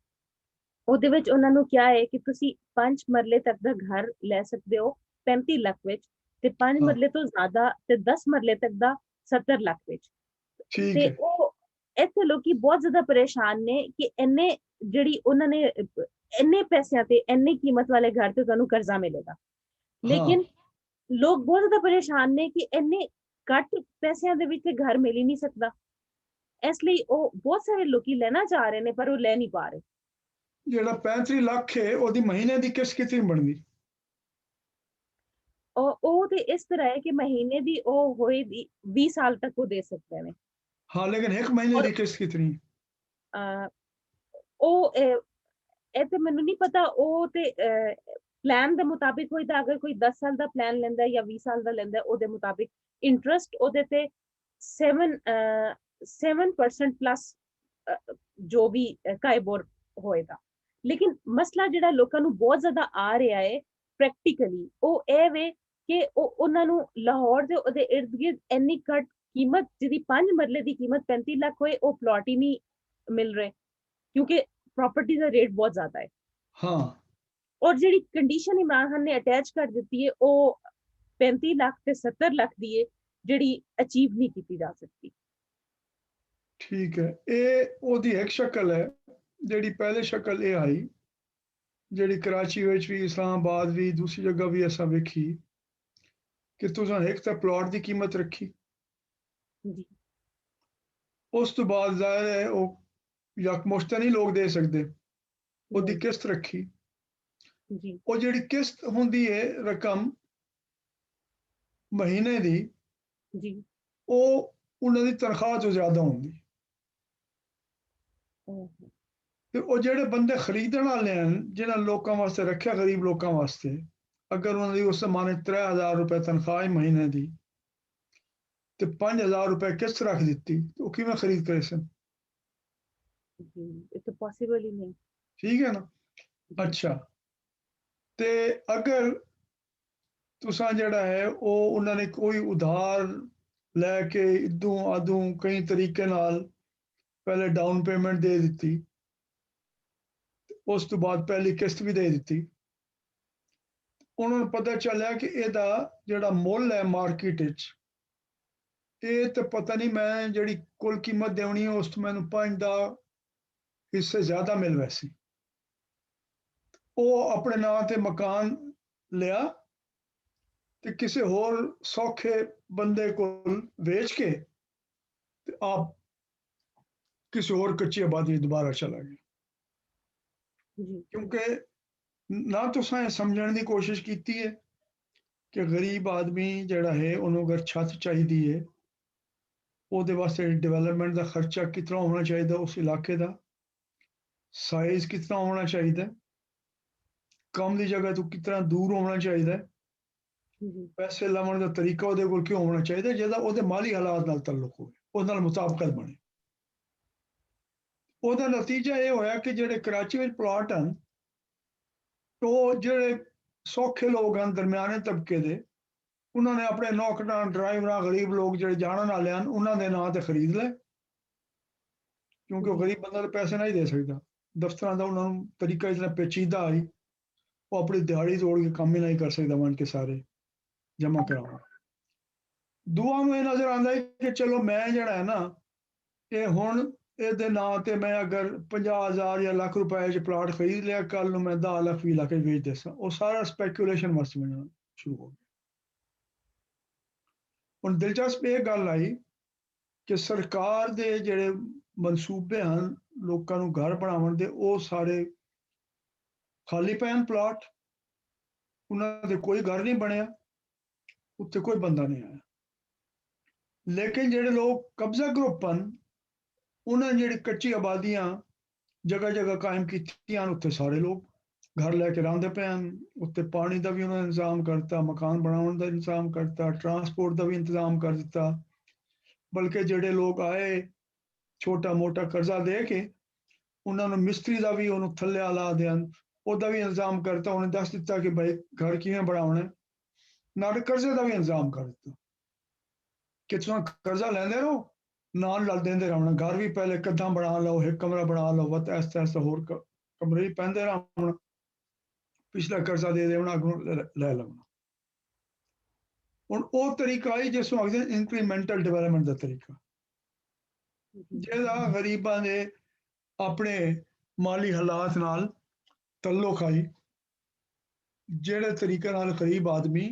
S3: ਉਹਦੇ ਵਿੱਚ ਉਹਨਾਂ ਨੂੰ ਕਿਹਾ ਹੈ ਕਿ ਤੁਸੀਂ 5 ਮਰਲੇ ਤੱਕ ਦਾ ਘਰ ਲੈ ਸਕਦੇ ਹੋ 35 ਲੱਖ ਵਿੱਚ, ਤੇ 5
S1: ਹਾਂ।
S3: ਮਰਲੇ ਤੋਂ ਜ਼ਿਆਦਾ ਤੇ 10 ਮਰਲੇ ਤੱਕ ਦਾ 70 ਲੱਖ ਵਿੱਚ।
S1: ਠੀਕ
S3: ਤੇ
S1: ਹੈ।
S3: ਉਹ ਇੱਥੇ ਲੋਕੀ ਬਹੁਤ ਜ਼ਿਆਦਾ ਪਰੇਸ਼ਾਨ ਨੇ ਕਿ ਇੰਨੇ ਜਿਹੜੀ ਉਹਨਾਂ ਨੇ ਇੰਨੇ ਪੈਸਿਆਂ ਤੇ ਇੰਨੀ ਕੀਮਤ ਵਾਲੇ ਘਰ ਤੇ ਤੁਹਾਨੂੰ ਕਰਜ਼ਾ ਮਿਲੇਗਾ, ਲੇਕਿਨ ਲੋਕ ਬਹੁਤ ਜ਼ਿਆਦਾ ਪਰੇਸ਼ਾਨ ਨੇ ਕਿ ਇੰਨੇ ਘੱਟ ਪੈਸਿਆਂ ਦੇ ਵਿੱਚ ਘਰ ਮਿਲ ਹੀ ਨਹੀਂ ਸਕਦਾ। ਇਸ ਲਈ ਉਹ ਬਹੁਤ ਸਾਰੇ ਲੋਕੀ ਲੈਣਾ ਚਾਹ ਰਹੇ ਨੇ ਪਰ ਉਹ ਲੈ ਨਹੀਂ ਪਾ ਰਹੇ।
S1: ਜਿਹੜਾ 35 ਲੱਖ ਹੈ ਉਹਦੀ ਮਹੀਨੇ ਦੀ ਕਿਸ਼ਤ ਕਿੰਨੀ ਬਣਦੀ?
S3: ਉਹ ਤੇ ਇਸ ਤਰ੍ਹਾਂ ਹੈ ਕਿ ਮਹੀਨੇ ਦੀ ਉਹ ਹੋਏ ਦੀ 20 ਸਾਲ ਤੱਕ ਉਹ ਦੇ ਸਕਦੇ ਨੇ।
S1: ਹਾਂ, ਲੇਕਿਨ ਇੱਕ ਮਹੀਨੇ
S3: ਔਰ
S1: ਦੀ ਕਿਸ਼ਤ ਕਿਤਨੀ?
S3: ਉਹ ਇਹ ਤੇ ਮੈਨੂੰ ਨਹੀਂ ਪਤਾ, ਉਹ ਤੇ ਪਲਾਨ ਦੇ ਮੁਤਾਬਿਕ ਹੋਈ ਤਾਂ ਅਗਰ ਕੋਈ 10 ਸਾਲ ਦਾ ਪਲਾਨ ਲੈਂਦਾ ਜਾਂ 20 ਸਾਲ ਦਾ ਲੈਂਦਾ ਉਹਦੇ ਮੁਤਾਬਿਕ ਇੰਟਰਸਟ ਉਹਦੇ ਤੇ 7% ਪਲੱਸ ਜੋ ਵੀ ਕਾਇਬੋਰ ਹੋਏਗਾ। ਲੇਕਿਨ ਮਸਲਾ ਜਿਹੜਾ ਲੋਕਾਂ ਨੂੰ ਬਹੁਤ ਜ਼ਿਆਦਾ ਆ ਰਿਹਾ ਹੈ ਪ੍ਰੈਕਟੀਕਲੀ ਉਹ ਇਹ ਵੇ ਕਿ ਉਹਨਾਂ ਨੂੰ ਲਾਹੌਰ ਦੇ ਉਹਦੇ ਇਰਦ ਗਿਰਦ ਇੰਨੀ ਘੱਟ ਕੀਮਤ ਜਿਹਦੀ 5 ਮਰਲੇ ਦੀ ਕੀਮਤ 35 ਲੱਖ ਹੋਏ ਉਹ ਪਲਾਟ ਹੀ ਨਹੀਂ ਮਿਲ ਰਹੇ ਕਿਉਂਕਿ प्रॉपर्टी का रेट बहुत ज्यादा है।
S1: हाँ।
S3: और ਜਿਹੜੀ ਕੰਡੀਸ਼ਨ ਇਮਰਾਨ ਖਾਨ ਨੇ ਅਟੈਚ ਕਰ ਦਿੱਤੀ ਹੈ ਉਹ 35 ਲੱਖ ਤੇ 70 ਲੱਖ ਦੀ ਹੈ ਜਿਹੜੀ ਅਚੀਵ ਨਹੀਂ ਕੀਤੀ ਜਾ ਸਕਦੀ।
S1: ਠੀਕ ਹੈ, ਇਹ ਉਹਦੀ ਇੱਕ ਸ਼ਕਲ ਹੈ। ਜਿਹੜੀ ਪਹਿਲੇ ਸ਼ਕਲ ਇਹ ਆਈ ਜਿਹੜੀ ਕਰਾਚੀ ਵਿੱਚ ਵੀ ਇਸਲਾਮਾਬਾਦ ਵੀ ਦੂਸਰੀ ਜਗ੍ਹਾ ਵੀ ਐਸਾ ਵੇਖੀ ਕਿ ਤੁਸੀਂ ਇੱਕ ਤਾਂ ਪਲਾਟ ਦੀ ਕੀਮਤ ਰੱਖੀ
S3: ਜੀ,
S1: ਉਸ ਤੋਂ ਬਾਅਦ ਜ਼ਾਹਿਰ ਹੈ ਉਹ ਯਕਮੁਸ਼ਤ ਨਹੀਂ ਲੋਕ ਦੇ ਸਕਦੇ, ਉਹਦੀ ਕਿਸ਼ਤ ਰੱਖੀ
S3: ਜੀ,
S1: ਉਹ ਜਿਹੜੀ ਕਿਸ਼ਤ ਹੁੰਦੀ ਹੈ ਰਕਮ ਮਹੀਨੇ ਦੀ
S3: ਜੀ,
S1: ਉਹ ਉਹਨਾਂ ਦੀ ਤਨਖਾਹ ਤੋਂ ਜ਼ਿਆਦਾ ਹੁੰਦੀ ਤੇ ਉਹ ਜਿਹੜੇ ਬੰਦੇ ਖਰੀਦਣ ਵਾਲੇ ਹਨ ਜਿਹਨਾਂ ਲੋਕਾਂ ਵਾਸਤੇ ਰੱਖਿਆ ਗਰੀਬ ਲੋਕਾਂ ਵਾਸਤੇ ਅਗਰ ਉਹਨਾਂ ਦੀ ਉਸ ਜ਼ਮਾਨੇ 3000 ਰੁਪਏ ਤਨਖਾਹ ਹੈ ਮਹੀਨੇ ਦੀ ਤੇ 5000 ਰੁਪਏ ਕਿਸ਼ਤ ਰੱਖ ਦਿੱਤੀ ਤੇ ਉਹ ਕਿਵੇਂ ਖਰੀਦ ਕਰੇ ਸਨ?
S3: ਇਹ ਤਾਂ ਪੋਸੀਬਲ ਹੀ ਨਹੀਂ।
S1: ਠੀਕ ਹੈ ਨਾ। ਅੱਛਾ, ਤੇ ਅਗਰ ਤੁਸਾਂ ਜਿਹੜਾ ਹੈ ਉਹ ਉਹਨਾਂ ਨੇ ਕੋਈ ਉਧਾਰ ਲੈ ਕੇ ਇਦੋਂ ਆਦੋਂ ਕਈ ਤਰੀਕੇ ਨਾਲ ਪਹਿਲੇ ਡਾਊਨ ਪੇਮੈਂਟ ਦੇ ਦਿੱਤੀ ਉਸ ਤੋਂ ਬਾਅਦ ਪਹਿਲੀ ਕਿਸ਼ਤ ਵੀ ਦੇ ਦਿੱਤੀ, ਉਹਨਾਂ ਨੂੰ ਪਤਾ ਚੱਲਿਆ ਕਿ ਇਹਦਾ ਜਿਹੜਾ ਮੁੱਲ ਹੈ ਮਾਰਕੀਟ ਵਿੱਚ ਇਹ ਤਾਂ ਪਤਾ ਨਹੀਂ ਮੈਂ ਜਿਹੜੀ ਕੁੱਲ ਕੀਮਤ ਦੇਣੀ ਹੈ ਉਸ ਤੋਂ ਮੈਨੂੰ 5 ਦਾ ਹਿੱਸੇ ਜ਼ਿਆਦਾ ਮਿਲ ਵੈਸੀ। ਉਹ ਆਪਣੇ ਨਾਂ ਤੇ ਮਕਾਨ ਲਿਆ ਤੇ ਕਿਸੇ ਹੋਰ ਸੌਖੇ ਬੰਦੇ ਕੋਲ ਵੇਚ ਕੇ ਤੇ ਆਪ ਕਿਸੇ ਹੋਰ ਕੱਚੀ ਆਬਾਦੀ ਦੁਬਾਰਾ ਚਲਾ ਗਿਆ। ਕਿਉਂਕਿ ਨਾ ਤੁਸੀਂ ਇਹ ਸਮਝਣ ਦੀ ਕੋਸ਼ਿਸ਼ ਕੀਤੀ ਹੈ ਕਿ ਗਰੀਬ ਆਦਮੀ ਜਿਹੜਾ ਹੈ ਉਹਨੂੰ ਅਗਰ ਛੱਤ ਚਾਹੀਦੀ ਹੈ ਉਹਦੇ ਵਾਸਤੇ ਡਿਵੈਲਪਮੈਂਟ ਦਾ ਖਰਚਾ ਕਿਤਨਾ ਹੋਣਾ ਚਾਹੀਦਾ, ਉਸ ਇਲਾਕੇ ਦਾ ਸਾਈਜ਼ ਕਿਤਨਾ ਹੋਣਾ ਚਾਹੀਦਾ, ਕੰਮ ਦੀ ਜਗ੍ਹਾ ਤੋਂ ਕਿਤਨਾ ਦੂਰ ਹੋਣਾ ਚਾਹੀਦਾ, ਪੈਸੇ ਲਾਉਣ ਦਾ ਤਰੀਕਾ ਉਹਦੇ ਕੋਲ ਕਿਉਂ ਹੋਣਾ ਚਾਹੀਦਾ ਜਿਹਦਾ ਉਹਦੇ ਮਾਲੀ ਹਾਲਾਤ ਨਾਲ ਤਾਲੁਕ ਹੋਵੇ, ਉਹਦੇ ਨਾਲ ਮੁਤਾਬਕਤ ਬਣੇ। ਉਹਦਾ ਨਤੀਜਾ ਇਹ ਹੋਇਆ ਕਿ ਜਿਹੜੇ ਕਰਾਚੀ ਵਿੱਚ ਪਲਾਟ ਹਨ ਉਹ ਜਿਹੜੇ ਸੌਖੇ ਲੋਕ ਹਨ ਦਰਮਿਆਨੇ ਤਬਕੇ ਦੇ ਉਹਨਾਂ ਨੇ ਆਪਣੇ ਨੌਕਰਾਂ ਡਰਾਈਵਰਾਂ ਗਰੀਬ ਲੋਕ ਜਿਹੜੇ ਜਾਣਨ ਵਾਲੇ ਹਨ ਉਹਨਾਂ ਦੇ ਨਾਂ ਤੇ ਖਰੀਦ ਲਏ ਕਿਉਂਕਿ ਉਹ ਗਰੀਬ ਬੰਦਾ ਤਾਂ ਪੈਸੇ ਨਹੀਂ ਦੇ ਸਕਦਾ। ਦਫ਼ਤਰਾਂ ਦਾ ਉਹਨਾਂ ਨੂੰ ਤਰੀਕਾ ਇਤਨਾ ਪੇਚੀਦਾ ਆਈ ਉਹ ਆਪਣੀ ਦਿਹਾੜੀ ਤੋੜ ਕੇ ਕੰਮ ਹੀ ਨਹੀਂ ਕਰ ਸਕਦਾ ਵੰਡ ਕੇ ਸਾਰੇ ਜਮ੍ਹਾਂ ਕਰਾਉਣਾ। ਦੂਆ ਨੂੰ ਇਹ ਨਜ਼ਰ ਆਉਂਦਾ ਹੈ ਕਿ ਚਲੋ ਮੈਂ ਜਿਹੜਾ ਹੈ ਨਾ ਇਹ ਹੁਣ ਇਹਦੇ ਨਾਂ ਤੇ ਮੈਂ ਅਗਰ 50,000 ਜਾਂ ਲੱਖ ਰੁਪਏ 'ਚ ਪਲਾਟ ਖਰੀਦ ਲਿਆ ਕੱਲ ਨੂੰ ਮੈਂ 10 ਲੱਖ 20 ਲੱਖ ਵੇਚ ਦੇਸਾਂ, ਉਹ ਸਾਰਾ ਸਪੈਕੂਲੇਸ਼ਨ ਵਾਸਤੇ ਬਣਨਾ ਸ਼ੁਰੂ ਹੋ ਗਿਆ। ਹੁਣ ਦਿਲਚਸਪ ਇਹ ਗੱਲ ਆਈ ਕਿ ਸਰਕਾਰ ਦੇ ਜਿਹੜੇ ਮਨਸੂਬੇ ਹਨ ਲੋਕਾਂ ਨੂੰ ਘਰ ਬਣਾਉਣ ਦੇ ਉਹ ਸਾਰੇ ਖਾਲੀ ਪਏ ਹਨ ਪਲਾਟ, ਉਹਨਾਂ ਦੇ ਕੋਈ ਘਰ ਨਹੀਂ ਬਣਿਆ, ਉੱਥੇ ਕੋਈ ਬੰਦਾ ਨਹੀਂ ਆਇਆ। ਲੇਕਿਨ ਜਿਹੜੇ ਲੋਕ ਕਬਜ਼ਾ ਗਰੁੱਪ ਹਨ ਉਹਨਾਂ ਨੇ ਜਿਹੜੀ ਕੱਚੀ ਆਬਾਦੀਆਂ ਜਗ੍ਹਾ ਜਗ੍ਹਾ ਕਾਇਮ ਕੀਤੀਆਂ ਉੱਥੇ ਸਾਰੇ ਲੋਕ ਘਰ ਲੈ ਕੇ ਰਹਿੰਦੇ ਪਏ ਹਨ। ਉੱਥੇ ਪਾਣੀ ਦਾ ਵੀ ਉਹਨਾਂ ਨੇ ਇੰਤਜ਼ਾਮ ਕਰਤਾ, ਮਕਾਨ ਬਣਾਉਣ ਦਾ ਇੰਤਜ਼ਾਮ ਕਰਤਾ, ਟਰਾਂਸਪੋਰਟ ਦਾ ਵੀ ਇੰਤਜ਼ਾਮ ਕਰ ਦਿੱਤਾ। ਬਲਕਿ ਜਿਹੜੇ ਲੋਕ ਆਏ ਛੋਟਾ ਮੋਟਾ ਕਰਜ਼ਾ ਦੇ ਕੇ ਉਹਨਾਂ ਨੂੰ ਮਿਸਤਰੀ ਦਾ ਵੀ ਉਹਨੂੰ ਥੱਲੇ ਲਾ ਦੇਣ ਉਹਦਾ ਵੀ ਇੰਤਜ਼ਾਮ ਕਰਤਾ। ਉਹਨੇ ਦੱਸ ਦਿੱਤਾ ਕਿ ਭਾਈ ਘਰ ਕਿਵੇਂ ਬਣਾਉਣਾ, ਨਾਲ ਕਰਜ਼ੇ ਦਾ ਵੀ ਇੰਤਜ਼ਾਮ ਕਰ ਦਿੱਤਾ ਕਿ ਤੁਸੀਂ ਕਰਜ਼ਾ ਲੈਂਦੇ ਰਹੋ ਨਾਲ ਦਿੰਦੇ ਰਹਿਣਾ, ਘਰ ਵੀ ਪਹਿਲੇ ਕਿੱਦਾਂ ਬਣਾ ਲਓ, ਇੱਕ ਕਮਰਾ ਬਣਾ ਲਓ, ਵਤ ਇਸ ਤਰ੍ਹਾਂ ਹੋਰ ਕਮਰੇ 'ਚ ਪੈਂਦੇ ਰਹਿਣਾ, ਪਿਛਲਾ ਕਰਜ਼ਾ ਦੇ ਦੇਣਾ, ਅੱਗੋਂ ਲੈ ਲੈਣਾ। ਹੁਣ ਉਹ ਤਰੀਕਾ ਹੀ ਜਿਸ ਨੂੰ ਆਖਦੇ ਇੰਕਰੀਮੈਂਟਲ ਡਿਵੈਲਪਮੈਂਟ ਦਾ ਤਰੀਕਾ, ਜਿਹਦਾ ਗਰੀਬਾਂ ਦੇ ਆਪਣੇ ਮਾਲੀ ਹਾਲਾਤ ਨਾਲ ਤल्लुक ਆਈ, ਜਿਹੜੇ ਤਰੀਕੇ ਨਾਲ ਗਰੀਬ ਆਦਮੀ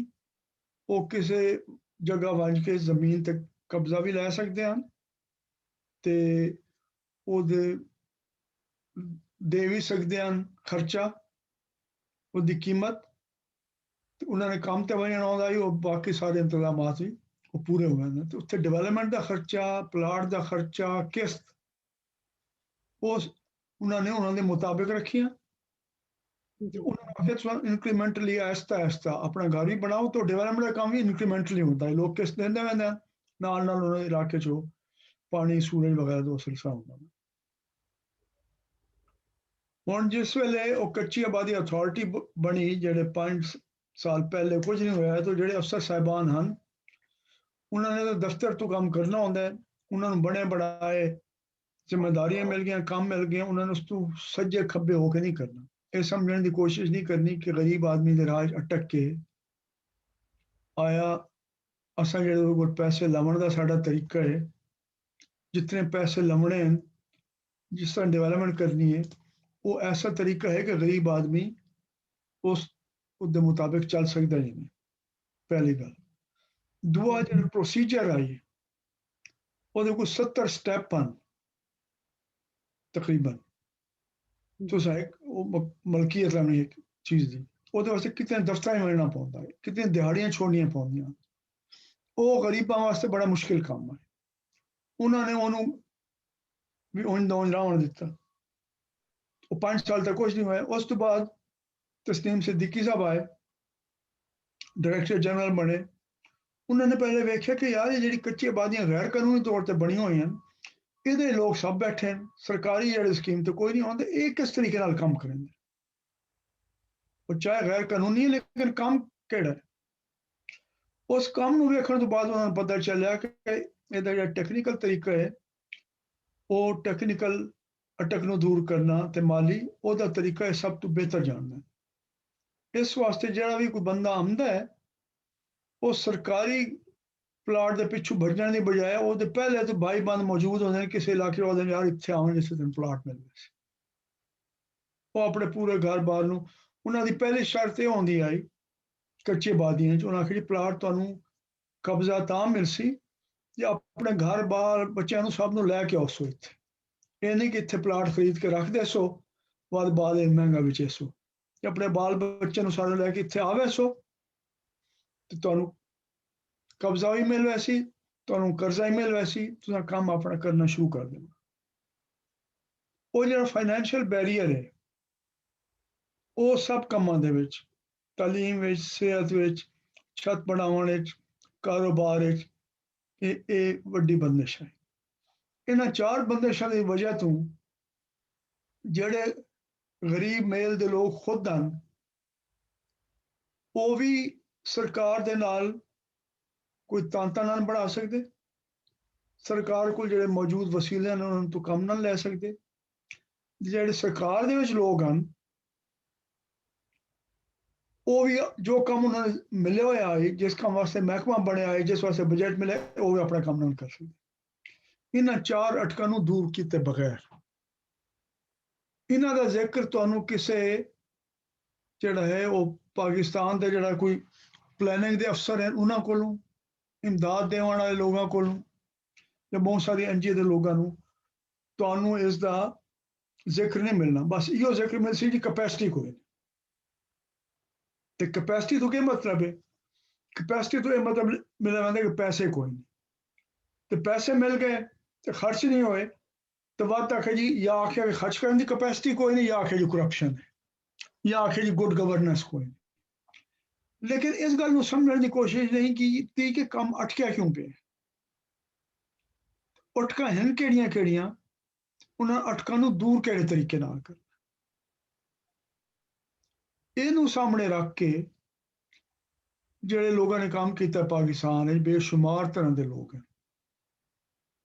S1: ਉਹ ਕਿਸੇ ਜਗ੍ਹਾ ਵੰਝ ਕੇ ਜ਼ਮੀਨ ਤੇ ਕਬਜ਼ਾ ਵੀ ਲੈ ਸਕਦੇ ਹਨ ਤੇ ਉਹਦੇ ਦੇ ਵੀ ਸਕਦੇ ਹਨ ਖਰਚਾ, ਉਹਦੀ ਕੀਮਤ, ਤੇ ਉਹਨਾਂ ਨੇ ਕੰਮ ਤੇ ਵੰਝਣਾ ਆਉਂਦਾ ਹੀ, ਉਹ ਬਾਕੀ ਸਾਰੇ ਇੰਤਜ਼ਾਮਾਤ ਵੀ ਉਹ ਪੂਰੇ ਹੋ ਜਾਂਦੇ। ਤੇ ਉੱਥੇ ਡਿਵੈਲਪਮੈਂਟ ਦਾ ਖਰਚਾ, ਪਲਾਟ ਦਾ ਖਰਚਾ, ਕਿਸ਼ਤ, ਉਹ ਉਹਨਾਂ ਨੇ ਉਹਨਾਂ ਦੇ ਮੁਤਾਬਿਕ ਰੱਖੀਆਂ। ਉਹਨਾਂ ਨੇ ਆਖਿਆ ਤੁਸੀਂ ਇਨਕਰੀਮੈਂਟਲੀ ਆਹਿਸਤਾ ਆਪਣਾ ਘਰ ਵੀ ਬਣਾਓ, ਤਾਂ ਡਿਵੈਲਪਮੈਂਟ ਦਾ ਕੰਮ ਵੀ ਇਨਕਰੀਮੈਂਟਲੀ ਹੁੰਦਾ ਹੈ। ਲੋਕ ਕਿਸ਼ਤ ਦਿੰਦੇ ਰਹਿੰਦੇ ਹਨ, ਨਾਲ ਉਹਨਾਂ ਦੇ ਇਲਾਕੇ 'ਚੋਂ ਪਾਣੀ, ਸੂਰਜ ਵਗੈਰਾ ਦਾ ਸਿਲਸਿਲਾ ਹੁੰਦਾ। ਹੁਣ ਜਿਸ ਵੇਲੇ ਉਹ ਕੱਚੀ ਆਬਾਦੀ ਅਥਾਰਟੀ ਬਣੀ, ਜਿਹੜੇ 5 ਸਾਲ ਪਹਿਲੇ ਕੁਝ ਨਹੀਂ ਹੋਇਆ, ਤਾਂ ਜਿਹੜੇ ਅਫਸਰ ਸਾਹਿਬਾਨ ਹਨ ਉਹਨਾਂ ਨੇ ਤਾਂ ਦਫ਼ਤਰ ਤੋਂ ਕੰਮ ਕਰਨਾ ਹੁੰਦਾ ਹੈ, ਉਹਨਾਂ ਨੂੰ ਬਣੇ ਬਣਾਏ ਜ਼ਿੰਮੇਦਾਰੀਆਂ ਮਿਲ ਗਈਆਂ, ਕੰਮ ਮਿਲ ਗਏ, ਉਹਨਾਂ ਨੂੰ ਉਸ ਤੋਂ ਸੱਜੇ ਖੱਬੇ ਹੋ ਕੇ ਨਹੀਂ ਕਰਨਾ। ਇਹ ਸਮਝਣ ਦੀ ਕੋਸ਼ਿਸ਼ ਨਹੀਂ ਕਰਨੀ ਕਿ ਗਰੀਬ ਆਦਮੀ ਦੇ ਰਾਜ ਅਟਕ ਕੇ ਆਇਆ, ਅਸਾਂ ਜਿਹੜੇ ਕੋਲ ਪੈਸੇ ਲਾਉਣ ਦਾ ਸਾਡਾ ਤਰੀਕਾ ਹੈ, ਜਿਤਨੇ ਪੈਸੇ ਲਾਉਣੇ ਹਨ, ਜਿਸ ਤਰ੍ਹਾਂ ਡਿਵੈਲਪਮੈਂਟ ਕਰਨੀ ਹੈ, ਉਹ ਐਸਾ ਤਰੀਕਾ ਹੈ ਕਿ ਗਰੀਬ ਆਦਮੀ ਉਹਦੇ ਮੁਤਾबिक ਚੱਲ ਸਕਦਾ ਹੀ ਨਹੀਂ। ਪਹਿਲੀ ਗੱਲ। ਦੂਆ ਜਿਹੜਾ ਪ੍ਰੋਸੀਜਰ ਆਈ, ਉਹਦੇ ਕੋਲ 70 ਸਟੈਪ ਹਨ ਤਕਰੀਬਨ। ਤੁਸੀਂ ਉਹ ਮਲਕੀਅਤ ਲੈਣੀ ਇੱਕ ਚੀਜ਼ ਦੀ, ਉਹਦੇ ਵਾਸਤੇ ਕਿਤਨੇ ਦਫ਼ਤਰਾਂ 'ਚ ਮਿਲਣਾ ਪੈਂਦਾ ਹੈ, ਕਿਤਨੇ ਦਿਹਾੜੀਆਂ ਛੋੜਨੀਆਂ ਪੈਂਦੀਆਂ। ਉਹ ਗਰੀਬਾਂ ਵਾਸਤੇ ਬੜਾ ਮੁਸ਼ਕਿਲ ਕੰਮ ਹੈ। ਉਹਨਾਂ ਨੇ ਉਹਨੂੰ ਵੀ ਉਂਝ ਦਾ ਉਂਝ ਰਹਿਣ ਦਿੱਤਾ। ਉਹ 5 ਸਾਲ ਤੱਕ ਕੁਝ ਨਹੀਂ ਹੋਇਆ। ਉਸ ਤੋਂ ਬਾਅਦ ਤਸਲੀਮ ਸਿੱਦੀਕੀ ਸਾਹਿਬ ਆਏ, ਡਾਇਰੈਕਟਰ ਜਨਰਲ ਬਣੇ। ਉਹਨਾਂ ਨੇ ਪਹਿਲੇ ਵੇਖਿਆ ਕਿ ਯਾਰ ਇਹ ਜਿਹੜੀ ਕੱਚੀ ਆਬਾਦੀਆਂ ਗੈਰ ਕਾਨੂੰਨੀ ਤੌਰ ਤੇ ਬਣੀਆਂ ਹੋਈਆਂ, ਇਹਦੇ ਲੋਕ ਸਭ ਬੈਠੇ ਹਨ, ਸਰਕਾਰੀ ਜਿਹੜੇ ਸਕੀਮ ਤੇ ਕੋਈ ਨਹੀਂ ਆਉਂਦੇ, ਇਹ ਕਿਸ ਤਰੀਕੇ ਨਾਲ ਕੰਮ ਕरेंगे। ਉਹ ਚਾਹੇ ਗੈਰ ਕਾਨੂੰਨੀ ਹੈ, ਲੇਕਿਨ ਕੰਮ ਕਿਹੜਾ ਹੈ। ਉਸ ਕੰਮ ਨੂੰ ਵੇਖਣ ਤੋਂ ਬਾਅਦ ਉਹਨਾਂ ਨੂੰ ਪਤਾ ਚੱਲਿਆ ਕਿ ਇਹਦਾ ਜਿਹੜਾ ਟੈਕਨੀਕਲ ਤਰੀਕਾ ਹੈ, ਉਹ ਟੈਕਨੀਕਲ ਅਟਕ ਨੂੰ ਦੂਰ ਕਰਨਾ ਤੇ ਮਾਲੀ ਉਹਦਾ ਤਰੀਕਾ ਹੈ ਸਭ ਤੋਂ ਬਿਹਤਰ ਜਾਣਦਾ। ਇਸ ਵਾਸਤੇ ਜਿਹੜਾ ਵੀ ਕੋਈ ਬੰਦਾ ਆਉਂਦਾ ਹੈ, ਉਹ ਸਰਕਾਰੀ ਪਲਾਟ ਦੇ ਪਿੱਛੋਂ ਭੱਜਣ ਦੀ ਬਜਾਏ ਉਹਦੇ ਪਹਿਲੇ ਤੋਂ ਬਾਈਬੰਦ ਮੌਜੂਦ ਹੁੰਦੇ ਨੇ ਕਿਸੇ ਇਲਾਕੇ ਵਾਲੇ, ਯਾਰ ਇੱਥੇ ਆਉਣ ਜਿਸ ਦਿਨ ਪਲਾਟ ਮਿਲਦੇ ਸੀ। ਉਹ ਆਪਣੇ ਪੂਰੇ ਘਰ-ਬਾਰ ਨੂੰ, ਉਹਨਾਂ ਦੀ ਪਹਿਲੀ ਸ਼ਰਤ ਇਹ ਹੁੰਦੀ ਆਈ ਕੱਚੀ ਆਬਾਦੀਆਂ 'ਚ, ਉਹਨਾਂ ਆਖਿਆ ਜੀ ਪਲਾਟ ਤੁਹਾਨੂੰ ਕਬਜ਼ਾ ਤਾਂ ਮਿਲ ਸੀ ਜੇ ਆਪਣੇ ਘਰ-ਬਾਰ ਬੱਚਿਆਂ ਨੂੰ ਸਭ ਨੂੰ ਲੈ ਕੇ ਆਓ ਸੋ ਇੱਥੇ। ਇਹ ਨਹੀਂ ਕਿ ਇੱਥੇ ਪਲਾਟ ਖਰੀਦ ਕੇ ਰੱਖਦੇ ਸੋ ਬਾਅਦ ਇਹ ਮਹਿੰਗਾ ਵੇਚੇ ਸੋ, ਕਿ ਆਪਣੇ ਬਾਲ ਬੱਚੇ ਨੂੰ ਸਾਰੇ ਲੈ ਕੇ ਇੱਥੇ ਆਵੇ ਸੋ ਤੇ ਤੁਹਾਨੂੰ ਕਬਜ਼ਾ ਵੀ ਮਿਲ ਵੈਸੀ, ਤੁਹਾਨੂੰ ਕਰਜ਼ਾ ਹੀ ਮਿਲ ਵੈਸੀ, ਤੁਸੀਂ ਕੰਮ ਆਪਣਾ ਕਰਨਾ ਸ਼ੁਰੂ ਕਰ ਦੇਣਾ। ਉਹ ਜਿਹੜਾ ਫਾਈਨੈਂਸ਼ੀਅਲ ਬੈਰੀਅਰ ਹੈ, ਉਹ ਸਭ ਕੰਮਾਂ ਦੇ ਵਿੱਚ, ਤਾਲੀਮ ਵਿੱਚ, ਸਿਹਤ ਵਿੱਚ, ਛੱਤ ਬਣਾਉਣ ਵਿੱਚ, ਕਾਰੋਬਾਰ ਵਿੱਚ, ਇਹ ਵੱਡੀ ਬੰਦਿਸ਼ ਹੈ। ਇਹਨਾਂ 4 ਬੰਦਿਸ਼ਾਂ ਦੀ ਵਜ੍ਹਾ ਤੋਂ ਜਿਹੜੇ ਗਰੀਬ ਮੇਲ ਦੇ ਲੋਕ ਖੁਦ ਹਨ, ਉਹ ਵੀ ਸਰਕਾਰ ਦੇ ਨਾਲ ਕੋਈ ਤਾਂਤਾ ਨਾਲ ਬਣਾ ਸਕਦੇ, ਸਰਕਾਰ ਕੋਲ ਜਿਹੜੇ ਮੌਜੂਦ ਵਸੀਲੇ ਹਨ ਉਹਨਾਂ ਤੋਂ ਕੰਮ ਨਾਲ ਲੈ ਸਕਦੇ। ਜਿਹੜੇ ਸਰਕਾਰ ਦੇ ਵਿੱਚ ਲੋਕ ਹਨ, ਉਹ ਵੀ ਜੋ ਕੰਮ ਉਹਨਾਂ ਨੂੰ ਮਿਲਿਆ ਹੋਇਆ ਹੈ, ਜਿਸ ਕੰਮ ਵਾਸਤੇ ਮਹਿਕਮਾ ਬਣਿਆ ਹੈ, ਜਿਸ ਵਾਸਤੇ ਬਜਟ ਮਿਲਿਆ, ਉਹ ਵੀ ਆਪਣਾ ਕੰਮ ਨਾਲ ਕਰ ਸਕਦੇ। ਇਹਨਾਂ 4 ਅਟਕਾਂ ਨੂੰ ਦੂਰ ਕੀਤੇ ਬਗੈਰ, ਇਹਨਾਂ ਦਾ ਜ਼ਿਕਰ ਤੁਹਾਨੂੰ ਕਿਸੇ ਜਿਹੜਾ ਹੈ ਉਹ ਪਾਕਿਸਤਾਨ ਦੇ ਜਿਹੜਾ ਕੋਈ ਪਲੈਨਿੰਗ ਦੇ ਅਫਸਰ ਹਨ ਉਹਨਾਂ ਕੋਲੋਂ, ਇਮਦਾਦ ਦੇਣ ਵਾਲੇ ਲੋਕਾਂ ਕੋਲੋਂ, ਜਾਂ ਬਹੁਤ ਸਾਰੀ NGO ਦੇ ਲੋਕਾਂ ਨੂੰ ਤੁਹਾਨੂੰ ਇਸ ਦਾ ਜ਼ਿਕਰ ਨਹੀਂ ਮਿਲਣਾ। ਬਸ ਇਹੋ ਜ਼ਿਕਰ ਮਿਲ ਸੀ ਜੀ ਕੈਪੈਸਿਟੀ ਕੋਈ ਨਹੀਂ। ਤੇ ਕੈਪੈਸਿਟੀ ਤੋਂ ਕੀ ਮਤਲਬ ਹੈ? ਕੈਪੈਸਿਟੀ ਤੋਂ ਇਹ ਮਤਲਬ ਮਿਲਿਆ ਜਾਂਦਾ ਕਿ ਪੈਸੇ ਕੋਈ ਨਹੀਂ, ਤੇ ਪੈਸੇ ਮਿਲ ਗਏ ਤੇ ਖਰਚ ਨਹੀਂ ਹੋਏ ਤੇ ਬਾਅਦ ਆਖਿਆ ਜੀ, ਜਾਂ ਆਖਿਆ ਕਿ ਖਰਚ ਕਰਨ ਦੀ ਕੈਪੈਸਿਟੀ ਕੋਈ ਨਹੀਂ, ਜਾਂ ਆਖਿਆ ਜੀ ਕਰਪਸ਼ਨ ਹੈ, ਜਾਂ ਆਖਿਆ ਜੀ ਗੁੱਡ ਗਵਰਨੈਂਸ ਕੋਈ ਨਹੀਂ। ਲੇਕਿਨ ਇਸ ਗੱਲ ਨੂੰ ਸਮਝਣ ਦੀ ਕੋਸ਼ਿਸ਼ ਨਹੀਂ ਕੀਤੀ ਕਿ ਕੰਮ ਅਟਕਿਆ ਕਿਉਂ ਪਿਆ। ਅਟਕਾਂ ਹਨ ਕਿਹੜੀਆਂ, ਉਹਨਾਂ ਅਟਕਾਂ ਨੂੰ ਦੂਰ ਕਿਹੜੇ ਤਰੀਕੇ ਨਾਲ ਕਰਨਾ, ਇਹਨੂੰ ਸਾਹਮਣੇ ਰੱਖ ਕੇ ਜਿਹੜੇ ਲੋਕਾਂ ਨੇ ਕੰਮ ਕੀਤਾ ਪਾਕਿਸਤਾਨ ਵਿੱਚ, ਬੇਸ਼ੁਮਾਰ ਤਰ੍ਹਾਂ ਦੇ ਲੋਕ ਹਨ।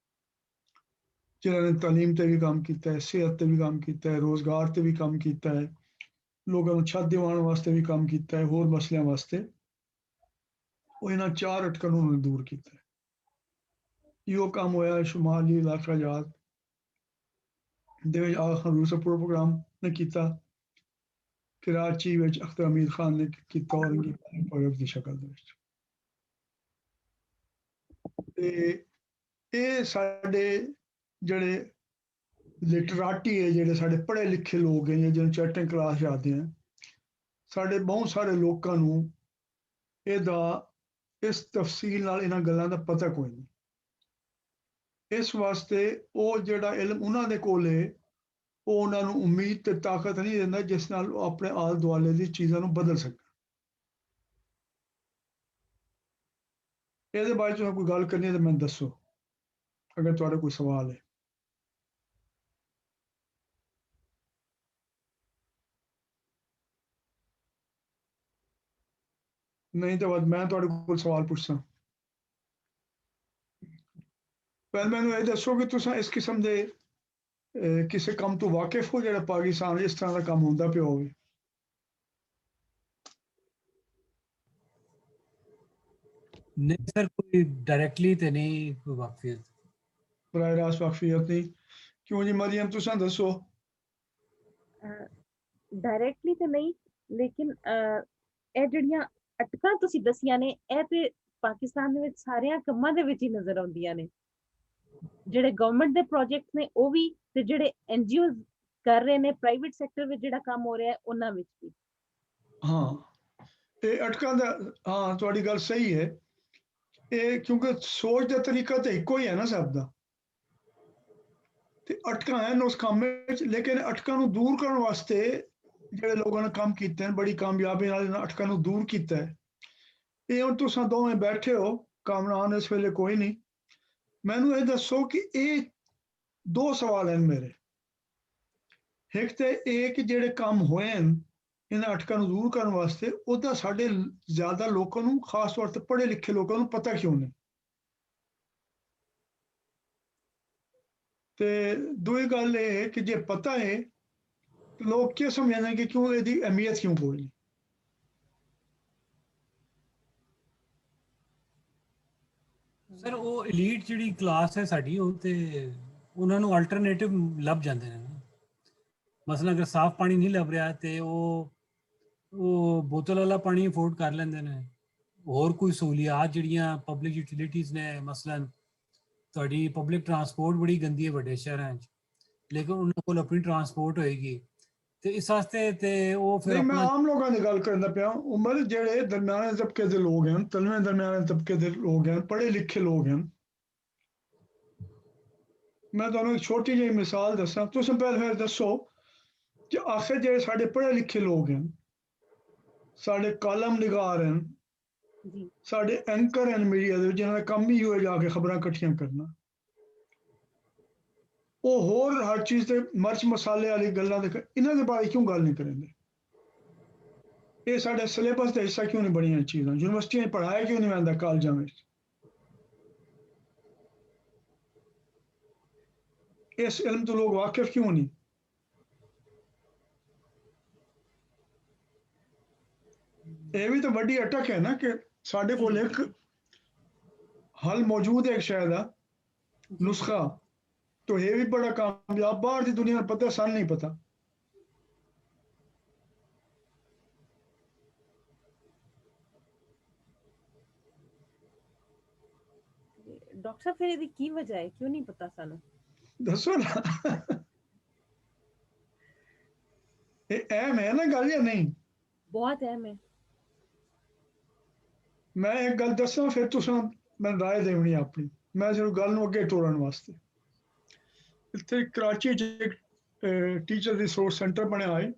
S1: जिन्होंने तालीम ते भी काम किया है, सेहत ते भी काम किया है, रोजगार ते भी काम किया है, लोगों को छत दिवाने वास्ते भी काम किया है, होर मसलियां वास्ते वो इन्होंने 4 अटकन उन्होंने दूर किया है। यो काम होया शुमाली इलाका जात दे विच आगा खान यूसुफपुर प्रोग्राम ने किया, कराची विच अख्तर हमीद खान ने किया औरंगजेब प्रोजेक्ट की शक्ल दे विच। ते ਇਹ ਸਾਡੇ ਜਿਹੜੇ ਲਿਟਰਾਟੀ ਹੈ, ਜਿਹੜੇ ਸਾਡੇ ਪੜ੍ਹੇ ਲਿਖੇ ਲੋਕ ਹੈ, ਜਿਹਨੂੰ ਚੈਟਿੰਗ ਕਲਾਸ ਜਾਂਦੇ ਆ, ਸਾਡੇ ਬਹੁਤ ਸਾਰੇ ਲੋਕਾਂ ਨੂੰ ਇਹਦਾ ਇਸ ਤਫਸੀਲ ਨਾਲ ਇਹਨਾਂ ਗੱਲਾਂ ਦਾ ਪਤਾ ਕੋਈ ਨਹੀਂ। ਇਸ ਵਾਸਤੇ ਉਹ ਜਿਹੜਾ ਇਲਮ ਉਹਨਾਂ ਦੇ ਕੋਲ ਹੈ, ਉਹ ਉਹਨਾਂ ਨੂੰ ਉਮੀਦ ਤੇ ਤਾਕਤ ਨਹੀਂ ਦਿੰਦਾ ਜਿਸ ਨਾਲ ਉਹ ਆਪਣੇ ਆਲੇ ਦੁਆਲੇ ਦੀ ਚੀਜ਼ਾਂ ਨੂੰ ਬਦਲ ਸਕਣ। ਇਹਦੇ ਬਾਰੇ ਤੁਸੀਂ ਕੋਈ ਗੱਲ ਕਰਨੀ ਹੈ ਤਾਂ ਮੈਨੂੰ ਦੱਸੋ, ਅਗਰ ਤੁਹਾਡਾ ਕੋਈ ਸਵਾਲ ਹੈ। नहीं तो मैं ਤੁਹਾਡੇ ਕੋਲ ਸਵਾਲ ਪੁੱਛਾਂ। ਪਹਿਲਾਂ ਮੈਨੂੰ ਇਹ ਦੱਸੋ ਕਿ ਤੁਸੀਂ ਇਸ ਕਿਸਮ ਦੇ ਕਿਸੇ ਕੰਮ ਤੋਂ ਵਾਕਿਫ ਹੋ ਜਿਹੜਾ ਪਾਕਿਸਤਾਨ ਇਸ ਤਰ੍ਹਾਂ ਦਾ ਕੰਮ ਹੁੰਦਾ ਪਿਆ ਹੋਵੇ?
S4: नहीं सर, कोई डायरेक्टली तो नहीं कोई वाकफियत।
S1: ਬਰਾਹ ਰਾਸਤ ਵਾਕਫੀਅਤ ਨਹੀਂ ਕਿਉਂ ਜੀ? ਮਰੀਮ ਤੁਸੀਂ ਦੱਸੋ।
S3: ਡਾਇਰੈਕਟਲੀ ਤੇ ਨਹੀਂ, ਲੇਕਿਨ ਇਹ ਜਿਹੜੀਆਂ ਅਟਕਾਂ ਤੁਸੀਂ ਦਸੀਆਂ ਨੇ, ਇਹ ਤੇ ਪਾਕਿਸਤਾਨ ਦੇ ਵਿੱਚ ਸਾਰਿਆਂ ਕੰਮਾਂ ਦੇ ਵਿੱਚ ਹੀ ਨਜ਼ਰ ਆਉਂਦੀਆਂ ਨੇ। ਜਿਹੜੇ ਗਵਰਨਮੈਂਟ ਦੇ ਪ੍ਰੋਜੈਕਟਸ ਨੇ ਉਹ ਵੀ, ਤੇ ਜਿਹੜੇ NGOs ਕਰ ਰਹੇ ਨੇ ਪ੍ਰਾਈਵੇਟ ਸੈਕਟਰ ਵਿੱਚ ਜਿਹੜਾ ਕੰਮ ਹੋ ਰਿਹਾ ਹੈ ਉਹਨਾਂ ਵਿੱਚ ਵੀ।
S1: ਹਾਂ, ਇਹ ਅਟਕਾਂ ਦਾ, ਹਾਂ ਤੁਹਾਡੀ ਗੱਲ ਸਹੀ ਹੈ। ਇਹ ਕਿਉਂਕਿ ਸੋਚ ਦਾ ਤਰੀਕਾ ਤਾਂ ਇੱਕੋ ਹੀ ਹੈ ਨਾ ਸਭ ਦਾ, ਤੇ ਅਟਕਾਂ ਹਨ ਉਸ ਕੰਮ ਵਿੱਚ। ਲੇਕਿਨ ਅਟਕਾਂ ਨੂੰ ਦੂਰ ਕਰਨ ਵਾਸਤੇ ਜਿਹੜੇ ਲੋਕਾਂ ਨੇ ਕੰਮ ਕੀਤੇ ਨੇ, ਬੜੀ ਕਾਮਯਾਬੀ ਨਾਲ ਇਹਨਾਂ ਅਟਕਾਂ ਨੂੰ ਦੂਰ ਕੀਤਾ ਹੈ। ਇਹ ਹੁਣ ਤੁਸੀਂ ਦੋਵੇਂ ਬੈਠੇ ਹੋ, ਕਾਮਰਾਨ ਇਸ ਵੇਲੇ ਕੋਈ ਨਹੀਂ। ਮੈਨੂੰ ਇਹ ਦੱਸੋ ਕਿ ਇਹ 2 ਸਵਾਲ ਹਨ ਮੇਰੇ। ਇੱਕ ਤੇ ਇਹ ਕਿ ਜਿਹੜੇ ਕੰਮ ਹੋਏ ਹਨ ਇਹਨਾਂ ਅਟਕਾਂ ਨੂੰ ਦੂਰ ਕਰਨ ਵਾਸਤੇ, ਉਹਦਾ ਸਾਡੇ ਜ਼ਿਆਦਾ ਲੋਕਾਂ ਨੂੰ, ਖਾਸ ਤੌਰ ਤੇ ਪੜ੍ਹੇ ਲਿਖੇ ਲੋਕਾਂ ਨੂੰ ਪਤਾ ਕਿਉਂ ਨਹੀਂ? ਤੇ ਦੂਜੀ ਗੱਲ ਇਹ ਹੈ ਕਿ ਜੇ ਪਤਾ ਹੈ ਲੋਕ ਕੀ ਸਮਝਦੇ ਨੇ ਕਿ ਕਿਉਂ ਇਹਦੀ ਅਹਿਮੀਅਤ ਕਿਉਂ ਕੋਈ ਨਹੀਂ?
S4: ਸਰ ਉਹ ਐਲੀਟ ਜਿਹੜੀ ਕਲਾਸ ਹੈ ਸਾਡੀ, ਉਹ ਤੇ ਉਹਨਾਂ ਨੂੰ ਅਲਟਰਨੇਟਿਵ ਲੱਭ ਜਾਂਦੇ ਨੇ ਨਾ। ਮਸਲਾ ਅਗਰ ਸਾਫ਼ ਪਾਣੀ ਨਹੀਂ ਲੱਭ ਰਿਹਾ ਤੇ ਉਹ ਬੋਤਲ ਵਾਲਾ ਪਾਣੀ ਅਫੋਰਡ ਕਰ ਲੈਂਦੇ ਨੇ। ਹੋਰ ਕੋਈ ਸਹੂਲੀਅਤ ਜਿਹੜੀਆਂ ਪਬਲਿਕ ਯੂਟਿਲਿਟੀਜ਼ ਨੇ, ਮਸਲਨ ਤੁਹਾਡੀ ਪਬਲਿਕ ਟਰਾਂਸਪੋਰਟ ਬੜੀ ਗੰਦੀ ਹੈ ਵੱਡੇ ਸ਼ਹਿਰਾਂ 'ਚ, ਲੇਕਿਨ ਉਹਨਾਂ ਕੋਲ ਆਪਣੀ ਟਰਾਂਸਪੋਰਟ ਹੋਏਗੀ ਤੇ ਇਸ ਵਾਸਤੇ ਤੇ ਉਹ ਫਿਰ
S1: ਨਹੀਂ, ਮੈਂ
S4: ਆਪਣਾ।
S1: ਆਮ ਲੋਕਾਂ ਦੀ ਗੱਲ ਕਰਦਾ ਪਿਆ। ਉਮਰ ਜਿਹੜੇ ਦਰਮਿਆਨੇ ਤਬਕੇ ਦੇ ਲੋਕ ਹਨ, ਤਲਵੇਂ ਦਰਮਿਆਨੇ ਤਬਕੇ ਦੇ ਲੋਕ ਹਨ, ਪੜ੍ਹੇ ਲਿਖੇ ਲੋਕ ਹਨ। ਮੈਂ ਤੁਹਾਨੂੰ ਇੱਕ ਛੋਟੀ ਜਿਹੀ ਮਿਸਾਲ ਦੱਸਾਂ। ਤੁਸੀਂ ਪਹਿਲਾਂ ਫਿਰ ਦੱਸੋ ਕਿ ਆਖਿਰ ਜਿਹੜੇ ਸਾਡੇ ਪੜ੍ਹੇ ਲਿਖੇ ਲੋਕ ਹਨ, ਸਾਡੇ ਕਾਲਮ ਨਿਗਾਰ ਹਨ,
S3: ਜੀ,
S1: ਸਾਡੇ ਐਂਕਰ ਹਨ ਮੀਡੀਆ ਦੇ, ਜਿਨ੍ਹਾਂ ਦਾ ਕੰਮ ਹੀ ਹੋਇਆ ਜਾ ਕੇ ਖਬਰਾਂ ਇਕੱਠੀਆਂ ਕਰਨਾ, ਉਹ ਹੋਰ ਹਰ ਚੀਜ਼ ਤੇ ਮਿਰਚ ਮਸਾਲੇ ਵਾਲੀ ਗੱਲਾਂ ਦੇ ਇਹਨਾਂ ਦੇ ਬਾਰੇ ਕਿਉਂ ਗੱਲ ਨਹੀਂ ਕਰਦੇ? ਇਹ ਸਾਡੇ ਸਿਲੇਬਸ ਦਾ ਹਿੱਸਾ ਕਿਉਂ ਨਹੀਂ ਬਣੀਆਂ ਚੀਜ਼ਾਂ? ਯੂਨੀਵਰਸਿਟੀਆਂ ਪੜ੍ਹਾਇਆ ਕਿਉਂ ਨਹੀਂ ਜਾਂਦਾ ਕਾਲਜਾਂ ਵਿੱਚ? ਇਸ ਇਲਮ ਤੋਂ ਲੋਕ ਵਾਕਿਫ ਕਿਉਂ ਨਹੀਂ? ਇਹ ਵੀ ਤਾਂ ਵੱਡੀ ਅਟਕ ਹੈ ਨਾ ਕਿ ਸਾਡੇ ਕੋਲ ਇੱਕ ਹੱਲ ਮੌਜੂਦ ਹੈ, ਇੱਕ ਸ਼ੈ ਦਾ ਨੁਸਖਾ, तो ये भी बड़ा कामयाब। बाहर की दुनिया में पता, सन नहीं पता।
S3: ਡਾਕਟਰ ਸਾਹਿਬ ਫਿਰ ਇਹਦੀ ਕੀ ਵਜ੍ਹਾ ਹੈ? ਕਿਉਂ ਨਹੀਂ ਪਤਾ ਸਾਨੂੰ?
S1: दसो ना। ये अहम है ना गल या नहीं?
S3: ਬਹੁਤ ਅਹਿਮ ਹੈ।
S1: मैं एक गल दसा, फिर तुसां मैं राय देनी अपनी। मैं सिर्फ गल नूं अगे टोरन वास्ते ਇੱਥੇ ਕਰਾਚੀ 'ਚ ਇੱਕ ਟੀਚਰ ਰਿਸੋਰਸ ਸੈਂਟਰ ਬਣਿਆ ਹੈ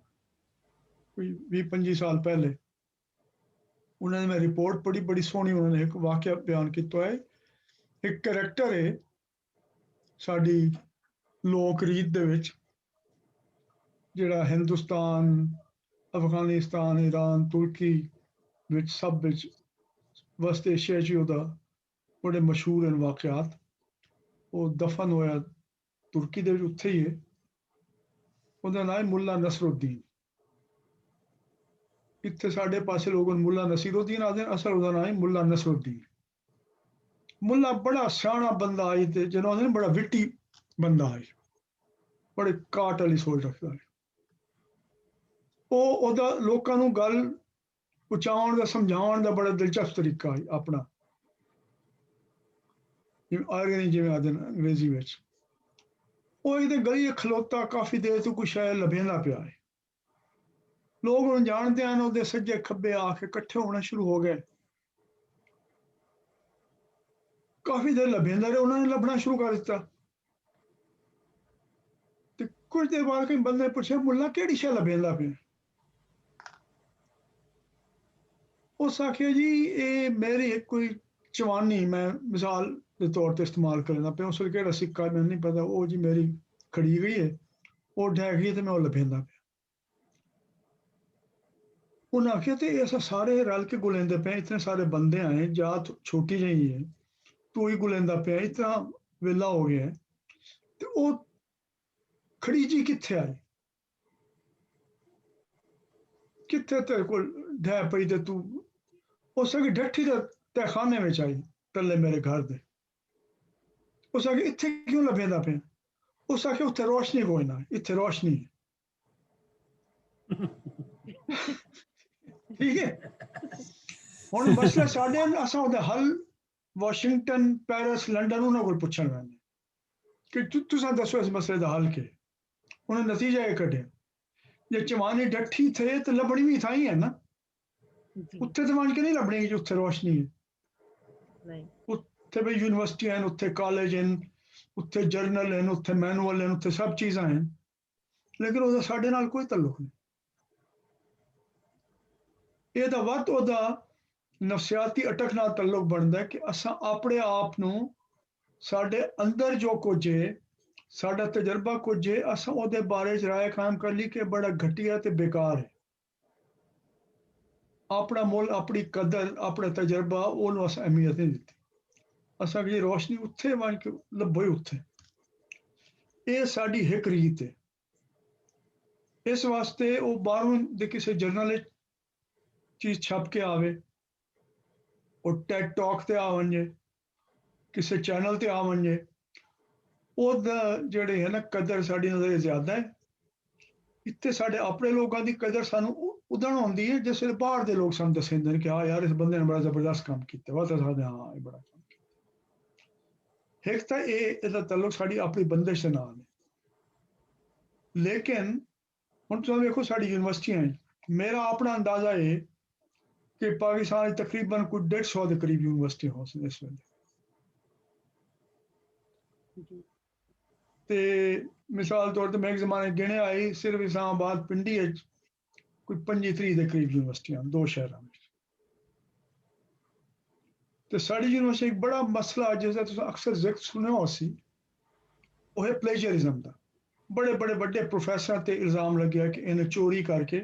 S1: ਕੋਈ 20-25 ਸਾਲ ਪਹਿਲੇ। ਉਹਨਾਂ ਨੇ ਮੈਂ ਰਿਪੋਰਟ ਪੜ੍ਹੀ, ਬੜੀ ਸੋਹਣੀ ਉਹਨਾਂ ਨੇ ਇੱਕ ਵਾਕਿਆ ਬਿਆਨ ਕੀਤਾ ਹੈ। ਇੱਕ ਕਰੈਕਟਰ ਹੈ ਸਾਡੀ ਲੋਕ ਰੀਤ ਦੇ ਵਿੱਚ, ਜਿਹੜਾ ਹਿੰਦੁਸਤਾਨ, ਅਫਗਾਨਿਸਤਾਨ, ਈਰਾਨ, ਤੁਰਕੀ ਵਿੱਚ ਸਭ ਵਿੱਚ ਵਸਤ ਏਸ਼ੀਆ 'ਚ ਉਹਦਾ ਬੜੇ ਮਸ਼ਹੂਰ ਹਨ ਵਾਕਿਆਤ। ਉਹ ਦਫਨ ਹੋਇਆ ਤੁਰਕੀ ਦੇ ਵਿੱਚ ਉੱਥੇ ਹੀ ਹੈ, ਉਹਦਾ ਨਾਮ ਹੈ ਮੁੱਲਾ ਨਸਰੁੱਦੀਨ। ਇੱਥੇ ਸਾਡੇ ਪਾਸੇ ਲੋਕ ਮੁੱਲਾ ਨਸੀਰੁੱਦੀਨ ਆਖਦੇ ਨੇ, ਅਸਲ ਉਹਦਾ ਨਾਮ ਹੈ ਮੁੱਲਾ ਨਸਰੁੱਦੀਨ। ਮੁੱਲਾ ਬੜਾ ਸਿਆਣਾ ਬੰਦਾ ਹੈ ਤੇ ਜਿਹਨੂੰ ਆਖਦੇ ਨੇ ਬੜਾ ਵਿਟੀ ਬੰਦਾ ਹੈ, ਬੜੇ ਕਾਟ ਵਾਲੀ ਸੋਚ ਰੱਖਦਾ ਹੈ। ਉਹ ਉਹਦਾ ਲੋਕਾਂ ਨੂੰ ਗੱਲ ਪਹੁੰਚਾਉਣ ਦਾ, ਸਮਝਾਉਣ ਦਾ ਬੜਾ ਦਿਲਚਸਪ ਤਰੀਕਾ ਹੈ ਆਪਣਾ, ਜਿਵੇਂ ਆਰਗਨੀ ਜਿਵੇਂ ਆਖਦੇ ਨੇ ਅੰਗਰੇਜ਼ੀ ਵਿੱਚ। ਉਹ ਇਹਦੇ ਗਲੀ ਖਲੋਤਾ ਕਾਫੀ ਦੇਰ ਤੋਂ ਕੁਛ ਸ਼ਾਇਦ ਲੱਭੇਂਦਾ ਪਿਆ ਹੈ। ਲੋਕ ਉਹਨੂੰ ਜਾਣਦੇ ਹਨ, ਉਹਦੇ ਸੱਜੇ ਖੱਬੇ ਆ ਕੇ ਇਕੱਠੇ ਹੋਣਾ ਸ਼ੁਰੂ ਹੋ ਗਏ। ਕਾਫੀ ਦੇਰ ਲੱਭੇਂਦਾ ਰਹੇ, ਉਹਨਾਂ ਨੇ ਲੱਭਣਾ ਸ਼ੁਰੂ ਕਰ ਦਿੱਤਾ। ਤੇ ਕੁਝ ਦੇਰ ਬਾਅਦ ਕਈ ਬੰਦੇ ਨੇ ਪੁੱਛਿਆ, ਮੁੱਲਾ ਕਿਹੜੀ ਸ਼ੈ ਲੱਭੇਂਦਾ ਪਿਆ? ਉਸ ਆਖਿਆ ਜੀ ਇਹ ਮੇਰੀ ਇੱਕ ਕੋਈ ਚਵਾਨੀ ਮੈਂ ਮਿਸਾਲ ਦੇ ਤੌਰ ਤੇ ਇਸਤੇਮਾਲ ਕਰਨਾ ਪਿਆ, ਉਸ ਵੇਲੇ ਕਿਹੜਾ ਸਿੱਕਾ ਮੈਨੂੰ ਨਹੀਂ ਪਤਾ, ਉਹ ਜੀ ਮੇਰੀ ਖੜੀ ਗਈ ਹੈ, ਉਹ ਡਹਿ ਗਈ ਤੇ ਮੈਂ ਉਹ ਲੱਭੇਂਦਾ ਪਿਆ। ਉਹਨਾਂ ਆਖਿਆ ਤੇ ਅਸਾਂ ਸਾਰੇ ਰਲ ਕੇ ਗੁਲੇਂਦੇ ਪਏ, ਇਤਨੇ ਸਾਰੇ ਬੰਦੇ ਆਏ, ਜਾਤ ਛੋਟੀ ਜਿਹੀ ਹੈ, ਤੂੰ ਹੀ ਗੁਲੇਂਦਾ ਪਿਆ, ਇਤਨਾ ਵੇਲਾ ਹੋ ਗਿਆ ਤੇ ਉਹ ਖੜੀ ਜੀ ਕਿੱਥੇ ਆਈ? ਕਿੱਥੇ ਤੇਰੇ ਕੋਲ ਡਹਿ ਪਈ ਤੇ ਤੂੰ ਉਸ ਅਗੇ ਡੱਠੀ ਦੇ ਤਹਿਖਾਨੇ ਵਿੱਚ ਆਈ ਤੱਲੇ ਮੇਰੇ ਘਰ ਦੇ? ਉਸ ਅਗੇ ਇੱਥੇ ਕਿਉਂ ਲੱਭੇਂਦਾ ਪਿਆ? ਉਸ ਆਖਿਆ ਉੱਥੇ ਰੋਸ਼ਨੀ ਕੋਈ ਨਾ, ਇੱਥੇ ਰੋਸ਼ਨੀ ਹੈ। ਠੀਕ ਹੈ, ਹੁਣ ਮਸਲਾ ਸਾਡੇ ਅਸਾਂ ਉਹਦਾ ਹੱਲ ਵਾਸ਼ਿੰਗਟਨ, ਪੈਰਿਸ, ਲੰਡਨ ਉਹਨਾਂ ਕੋਲ ਪੁੱਛਣ ਪੈਂਦਾ ਕਿ ਤੁਸੀਂ ਦੱਸੋ ਇਸ ਮਸਲੇ ਦਾ ਹੱਲ ਕੀ? ਉਹਨੇ ਨਤੀਜਾ ਇਹ ਕੱਢਿਆ, ਜੇ ਚਵਾਨੀ ਡੱਠੀ ਥੇ ਤੇ ਲੱਭਣੀ ਵੀ ਥਾਂ ਹੀ ਹੈ ਨਾ, ਉੱਥੇ ਤੇ ਮੰਨ ਕੇ ਨਹੀਂ ਲੱਭਣੀ ਜਿੱਥੇ ਰੋਸ਼ਨੀ ਹੈ। ਉੱਥੇ ਵੀ ਯੂਨੀਵਰਸਿਟੀਆਂ ਹਨ, ਉੱਥੇ ਕਾਲਜ ਹਨ, ਉੱਥੇ ਜਰਨਲ ਹਨ, ਉੱਥੇ ਮੈਨੂਅਲ ਹਨ, ਉੱਥੇ ਸਭ ਚੀਜ਼ਾਂ ਹਨ, ਲੇਕਿਨ ਉਹਦਾ ਸਾਡੇ ਨਾਲ ਕੋਈ ਤਾਲੁਕ ਨਹੀਂ। ਇਹਦਾ ਵੱਧ ਉਹਦਾ ਨਫਸਿਆਤੀ ਅਟਕ ਨਾਲ ਤਾਲੁਕ ਬਣਦਾ ਕਿ ਅਸਾਂ ਆਪਣੇ ਆਪ ਨੂੰ, ਸਾਡੇ ਅੰਦਰ ਜੋ ਕੁਝ ਹੈ, ਸਾਡਾ ਤਜਰਬਾ ਕੁਝ ਹੈ, ਅਸਾਂ ਉਹਦੇ ਬਾਰੇ 'ਚ ਰਾਏ ਕਾਇਮ ਕਰ ਲਈ ਕਿ ਬੜਾ ਘਟੀਆ ਤੇ ਬੇਕਾਰ ਹੈ। ਆਪਣਾ ਮੁੱਲ, ਆਪਣੀ ਕਦਰ, ਆਪਣਾ ਤਜਰਬਾ, ਉਹਨੂੰ ਅਸਾਂ ਅਹਿਮੀਅਤ ਨਹੀਂ ਦਿੱਤੀ। ਅਸਾਂ ਜਿਹੜੀ ਰੋਸ਼ਨੀ ਉੱਥੇ ਬਣ ਕੇ ਲੱਭੋ ਉੱਥੇ। ਇਹ ਸਾਡੀ ਇੱਕ ਰੀਤ ਹੈ। ਇਸ ਵਾਸਤੇ ਉਹ ਬਾਹਰੋਂ ਦੇ ਕਿਸੇ ਜਰਨਲ ਚੀਜ਼ ਛਪ ਕੇ ਆਵੇ, ਉਹ ਟੈਡ ਟਾਕ ਤੇ ਆ ਵੰਜੇ, ਕਿਸੇ ਚੈਨਲ ਤੇ ਆ ਵੰਜੇ, ਉਹਦਾ ਜਿਹੜੇ ਹੈ ਨਾ ਕਦਰ ਸਾਡੀ ਨਜ਼ਰ ਜ਼ਿਆਦਾ ਹੈ। ਇੱਥੇ ਸਾਡੇ ਆਪਣੇ ਲੋਕਾਂ ਦੀ ਕਦਰ ਸਾਨੂੰ ਉਦੋਂ ਆਉਂਦੀ ਹੈ ਜਿਸ ਵੇਲੇ ਬਾਹਰ ਦੇ ਲੋਕ ਸਾਨੂੰ ਦੱਸਦੇ ਨੇ ਕਿ ਹਾਂ ਯਾਰ ਇਸ ਬੰਦੇ ਨੇ ਬੜਾ ਜ਼ਬਰਦਸਤ ਕੰਮ ਕੀਤਾ, ਵਾ ਤਾਂ ਸਾਡੇ ਹਾਂ ਇਹ ਬੜਾ ਕੰਮ ਕੀਤਾ। ਇੱਕ ਤਾਂ ਇਹਦਾ ਤਾਲੁਕ ਸਾਡੀ ਆਪਣੀ ਬੰਦਿਸ਼ ਦੇ ਨਾਲ ਹੈ। ਲੇਕਿਨ ਹੁਣ ਤੁਸੀਂ ਵੇਖੋ ਸਾਡੀ ਯੂਨੀਵਰਸਿਟੀਆਂ, ਮੇਰਾ ਆਪਣਾ ਅੰਦਾਜ਼ਾ ਹੈ ਕਿ ਪਾਕਿਸਤਾਨ ਤਕਰੀਬਨ ਕੋਈ 150 ਦੇ ਕਰੀਬ ਯੂਨੀਵਰਸਿਟੀ ਹੋ ਸਕਦੀ ਇਸ ਵੇਲੇ। ਤੇ ਮਿਸਾਲ ਤੌਰ ਤੇ ਮੈਂ ਇੱਕ ਜ਼ਮਾਨੇ ਗਿਣਿਆ ਆਈ ਸਿਰਫ ਇਸਲਾਮਾਬਾਦ ਪਿੰਡੀ ਵਿੱਚ ਕੋਈ 25-30 ਦੇ ਕਰੀਬ ਯੂਨੀਵਰਸਿਟੀਆਂ, 2 ਸ਼ਹਿਰਾਂ ਵਿੱਚ। ਤੇ ਸਾਡੀ ਯੂਨੀਵਰਸਿਟੀ ਇੱਕ ਬੜਾ ਮਸਲਾ ਜਿਸਦਾ ਤੁਸੀਂ ਅਕਸਰ ਜ਼ਿਕਰ ਸੁਣਿਆ ਹੋ ਸੀ, ਉਹ ਹੈ ਪਲੇਜਰਿਜ਼ਮ ਦਾ। ਬੜੇ ਬੜੇ ਵੱਡੇ ਪ੍ਰੋਫੈਸਰਾਂ ਤੇ ਇਲਜ਼ਾਮ ਲੱਗਿਆ ਕਿ ਇਹਨੇ ਚੋਰੀ ਕਰਕੇ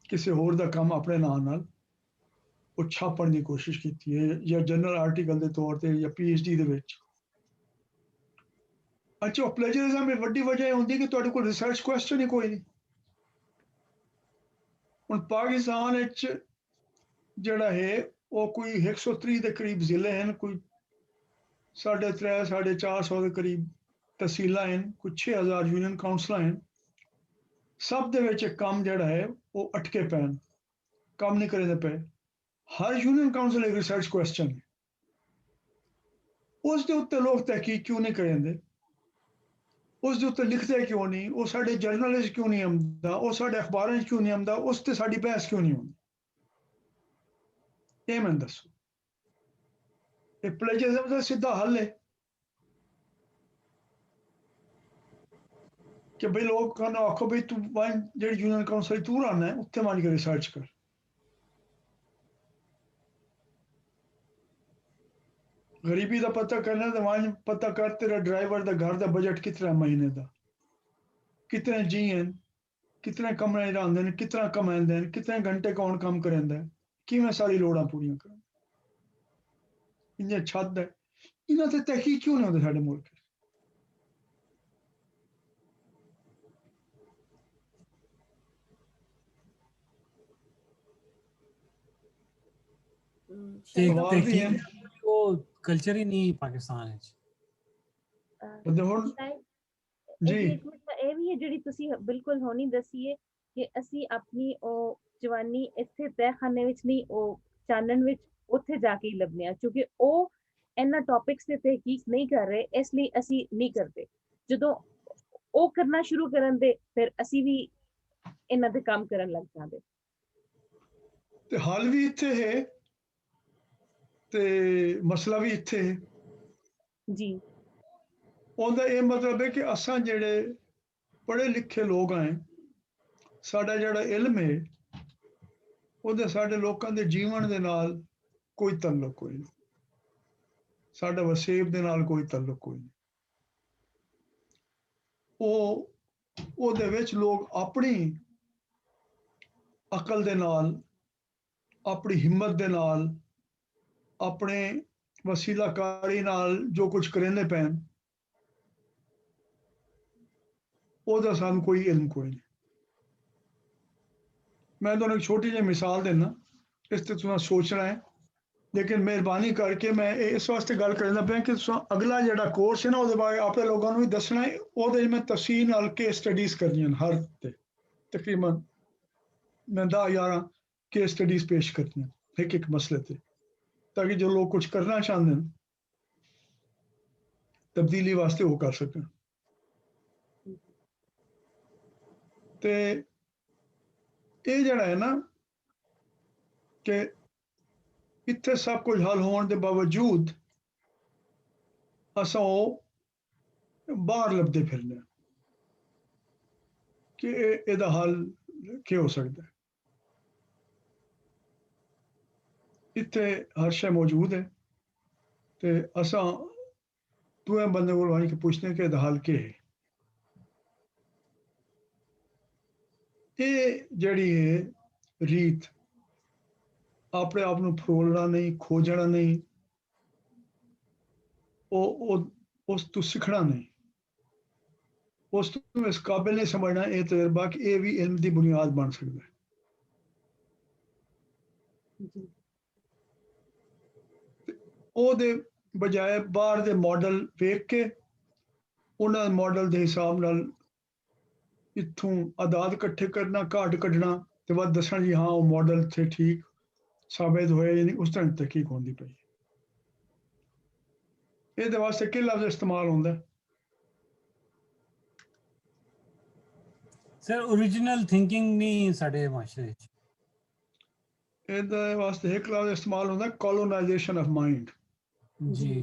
S1: ਕਿਸੇ ਹੋਰ ਦਾ ਕੰਮ ਆਪਣੇ ਨਾਂ ਨਾਲ ਉਹ ਛਾਪਣ ਦੀ ਕੋਸ਼ਿਸ਼ ਕੀਤੀ ਹੈ, ਜਾਂ ਜਨਰਲ ਆਰਟੀਕਲ ਦੇ ਤੌਰ ਤੇ ਜਾਂ PhD ਦੇ ਵਿੱਚ। ਅੱਛਾ, ਉਹ ਪਲੇਜਰਿਜ਼ਮ ਦੀ ਵੱਡੀ ਵਜ੍ਹਾ ਇਹ ਹੁੰਦੀ ਕਿ ਤੁਹਾਡੇ ਕੋਲ ਰਿਸਰਚ ਕੁਐਸਚਨ ਹੀ ਕੋਈ ਨਹੀਂ। ਹੁਣ ਪਾਕਿਸਤਾਨ ਵਿੱਚ ਜਿਹੜਾ ਹੈ ਉਹ ਕੋਈ 130 ਦੇ ਕਰੀਬ ਜ਼ਿਲ੍ਹੇ ਹਨ, ਕੋਈ 350-450 ਦੇ ਕਰੀਬ ਤਹਿਸੀਲਾਂ ਹਨ, ਕੋਈ 6000 ਯੂਨੀਅਨ ਕਾਉਂਸਲਾਂ ਹਨ। ਸਭ ਦੇ ਵਿੱਚ ਕੰਮ ਜਿਹੜਾ ਹੈ ਉਹ ਅਟਕੇ ਪੈਣ, ਕੰਮ ਨਹੀਂ ਕਰਦੇ ਪਏ। ਹਰ ਯੂਨੀਅਨ ਕਾਉਂਸਲ ਇੱਕ ਰਿਸਰਚ ਕੁਐਸਚਨ ਹੈ, ਉਸ ਦੇ ਉੱਤੇ ਲੋਕ ਤਹਿਕੀਕ ਕਿਉਂ ਨਹੀਂ ਕਰਦੇ? ਉਸ ਦੇ ਉੱਤੇ ਲਿਖਦੇ ਕਿਉਂ ਨਹੀਂ? ਉਹ ਸਾਡੇ ਜਰਨਲ 'ਚ ਕਿਉਂ ਨਹੀਂ ਆਉਂਦਾ? ਉਹ ਸਾਡੇ ਅਖਬਾਰਾਂ 'ਚ ਕਿਉਂ ਨਹੀਂ ਆਉਂਦਾ? ਉਸ ਤੇ ਸਾਡੀ ਬਹਿਸ ਕਿਉਂ ਨਹੀਂ ਹੁੰਦੀ? ਇਹ ਮੈਨੂੰ ਦੱਸੋ। ਇਹ ਪਲੇਜਰਿਜ਼ਮ ਦਾ ਸਿੱਧਾ ਹੱਲ ਹੈ ਕਿ ਬਈ ਲੋਕਾਂ ਨੂੰ ਆਖੋ ਬਈ ਤੂੰ ਜਿਹੜੀ ਯੂਨੀਅਨ ਕਾਉਂਸਲ ਤੂੰ ਰਹਿਣਾ ਉੱਥੇ ਮੰਨ ਕੇ ਰਿਸਰਚ ਕਰ। ਗਰੀਬੀ ਦਾ ਪਤਾ ਕਰਨਾ ਤਾਂ ਵਾਂ ਪਤਾ ਕਰ ਤੇਰਾ ਡਰਾਈਵਰ ਦਾ ਘਰ ਦਾ ਬਜਟ ਕਿਤਨਾ ਮਹੀਨੇ ਦਾ, ਕਿਤਨੇ ਜੀ ਹਨ, ਕਿਤਨੇ ਕਮਰੇ ਰਹਿੰਦੇ ਨੇ, ਕਿਤਨਾ ਕਮਾਉਂਦੇ ਨੇ, ਕਿਤਨੇ ਘੰਟੇ ਕੌਣ ਕੰਮ ਕਰਾਂਦਾ, ਕਿਵੇਂ ਸਾਰੀ ਲੋੜਾਂ ਪੂਰੀਆਂ ਕਰਨ। ਇੰਨੇ ਛੱਤ ਹੈ, ਇਹਨਾਂ ਤੇ ਤਹਿਕੀਕ ਕਿਉਂ ਨਹੀਂ ਹੁੰਦੇ ਸਾਡੇ ਮੁਲਕ?
S4: ਤੇ
S1: ਆਵਾਜ਼ ਨਹੀਂ ਹੈ।
S4: ਉਹ ਕਲਚਰ ਹੀ ਨਹੀਂ ਪਾਕਿਸਤਾਨ ਵਿੱਚ।
S1: ਬੰਦੇ ਹੁਣ ਜੀ
S3: engagement ਦਾ ਇਹ ਵੀ ਹੈ ਜਿਹੜੀ ਤੁਸੀਂ ਬਿਲਕੁਲ ਹੋਣੀ ਦਸੀਏ ਕਿ ਅਸੀਂ ਆਪਣੀ ਉਹ ਜਵਾਨੀ ਇੱਥੇ ਤਹਿਖਾਨੇ ਵਿੱਚ ਨਹੀਂ, ਉਹ ਚਾਨਣ ਵਿੱਚ ਉੱਥੇ ਜਾ ਕੇ ਹੀ ਲੱਭਨੇ ਆ, ਕਿਉਂਕਿ ਉਹ ਇਹਨਾਂ ਟੌਪਿਕਸ ਤੇ ਤਹਿਕੀਕ ਨਹੀਂ ਕਰ ਰਹੇ, ਇਸ ਲਈ ਅਸੀਂ ਨਹੀਂ ਕਰਦੇ। ਜਦੋਂ ਉਹ ਕਰਨਾ ਸ਼ੁਰੂ ਕਰਨ ਦੇ ਫਿਰ ਅਸੀਂ ਵੀ ਇਹਨਾਂ ਦੇ ਕੰਮ ਕਰਨ ਲੱਗ ਜਾਂਦੇ।
S1: ਤੇ ਹੱਲ ਵੀ ਇੱਥੇ ਹੈ ਤੇ ਮਸਲਾ ਵੀ ਇੱਥੇ ਹੈ
S3: ਜੀ।
S1: ਉਹਦਾ ਇਹ ਮਤਲਬ ਹੈ ਕਿ ਅਸਾਂ ਜਿਹੜੇ ਪੜ੍ਹੇ ਲਿਖੇ ਲੋਕ ਆਂ, ਸਾਡਾ ਜਿਹੜਾ ਇਲਮ ਹੈ ਉਹਦੇ ਸਾਡੇ ਲੋਕਾਂ ਦੇ ਜੀਵਨ ਦੇ ਨਾਲ ਕੋਈ ਤਾਲੁਕ ਕੋਈ ਨਹੀਂ, ਸਾਡਾ ਵਸੇਬ ਦੇ ਨਾਲ ਕੋਈ ਤਾਲੁਕ ਕੋਈ ਨਹੀਂ। ਉਹਦੇ ਵਿੱਚ ਲੋਕ ਆਪਣੀ ਅਕਲ ਦੇ ਨਾਲ, ਆਪਣੀ ਹਿੰਮਤ ਦੇ ਨਾਲ, ਆਪਣੇ ਵਸੀਲਾਕਾਰੀ ਨਾਲ ਜੋ ਕੁਝ ਕਰਿੰਦੇ ਪੈਣ, ਉਹਦਾ ਸਾਨੂੰ ਕੋਈ ਇਲਮ ਕੋਈ ਨਹੀਂ। ਮੈਂ ਤੁਹਾਨੂੰ ਇੱਕ ਛੋਟੀ ਜਿਹੀ ਮਿਸਾਲ ਦੇਣਾ, ਇਸ ਤੇ ਤੁਸੀਂ ਸੋਚਣਾ ਹੈ, ਲੇਕਿਨ ਮਿਹਰਬਾਨੀ ਕਰਕੇ ਮੈਂ ਇਸ ਵਾਸਤੇ ਗੱਲ ਕਰਦਾ ਪਿਆ ਕਿ ਤੁਸੀਂ ਅਗਲਾ ਜਿਹੜਾ ਕੋਰਸ ਹੈ ਨਾ ਉਹਦੇ ਬਾਰੇ ਆਪਣੇ ਲੋਕਾਂ ਨੂੰ ਵੀ ਦੱਸਣਾ ਹੈ। ਉਹਦੇ ਵਿੱਚ ਮੈਂ ਤਫਸੀਲ ਨਾਲ ਕੇਸ ਸਟੱਡੀਜ਼ ਕਰਨੀਆਂ ਹਰ ਹਫ਼ਤੇ, ਤਕਰੀਬਨ ਮੈਂ 10-11 ਕੇਸ ਸਟੱਡੀਜ਼ ਪੇਸ਼ ਕਰਨੀਆਂ ਇੱਕ ਮਸਲੇ ਤੇ, ताकि जो लोग कुछ करना चाहते हैं तब्दीली वास्ते वो कर सकें। ते ये जड़ा है ना कि इत्थे सब कुछ हल होने के बावजूद असां बाहर लभदे फिरने कि एदा हल क्या हो सकता है। इत्थे हर शय मौजूद है ते असां दुए बंदे को आनी के पूछने के हल के है। ये जड़ी है रीत अपने आप को फरोलना नहीं, खोजना नहीं, उस तो सीखना नहीं, उस तो इस काबिल नहीं समझना ये तजर्बा कि ये भी इल्म की बुनियाद बन सकता है। ਉਹਦੇ ਬਜਾਏ ਬਾਹਰ ਦੇ ਮਾਡਲ ਵੇਖ ਕੇ ਉਹਨਾਂ ਮਾਡਲ ਦੇ ਹਿਸਾਬ ਨਾਲ ਇੱਥੋਂ ਆਦਾਦ ਇਕੱਠੇ ਕਰਨਾ, ਘਾਟ ਕੱਢਣਾ ਤੇ ਬਾਅਦ ਦੱਸਣਾ ਜੀ ਹਾਂ ਉਹ ਮਾਡਲ ਤੇ ਠੀਕ ਸਾਬਿਤ ਹੋਇਆ ਜਾਂ ਨਹੀਂ, ਉਸ ਤਰ੍ਹਾਂ ਤਹਿਕੀਕ ਹੁੰਦੀ ਪਈ। ਇਹਦੇ ਵਾਸਤੇ ਕੀ ਲਫ਼ਜ਼ ਇਸਤੇਮਾਲ ਹੁੰਦਾ
S4: ਸਰ? ओरिजिनल थिंकिंग नहीं ਸਾਡੇ ਮਾਸ਼ਰੇ ਵਿੱਚ।
S1: ਇਹਦੇ ਵਾਸਤੇ ਇੱਕ ਲਫ਼ਜ਼ ਇਸਤੇਮਾਲ ਹੁੰਦਾ ਕੋਲੋਨਾਈਜੇਸ਼ਨ ਆਫ ਮਾਈਂਡ।
S4: जी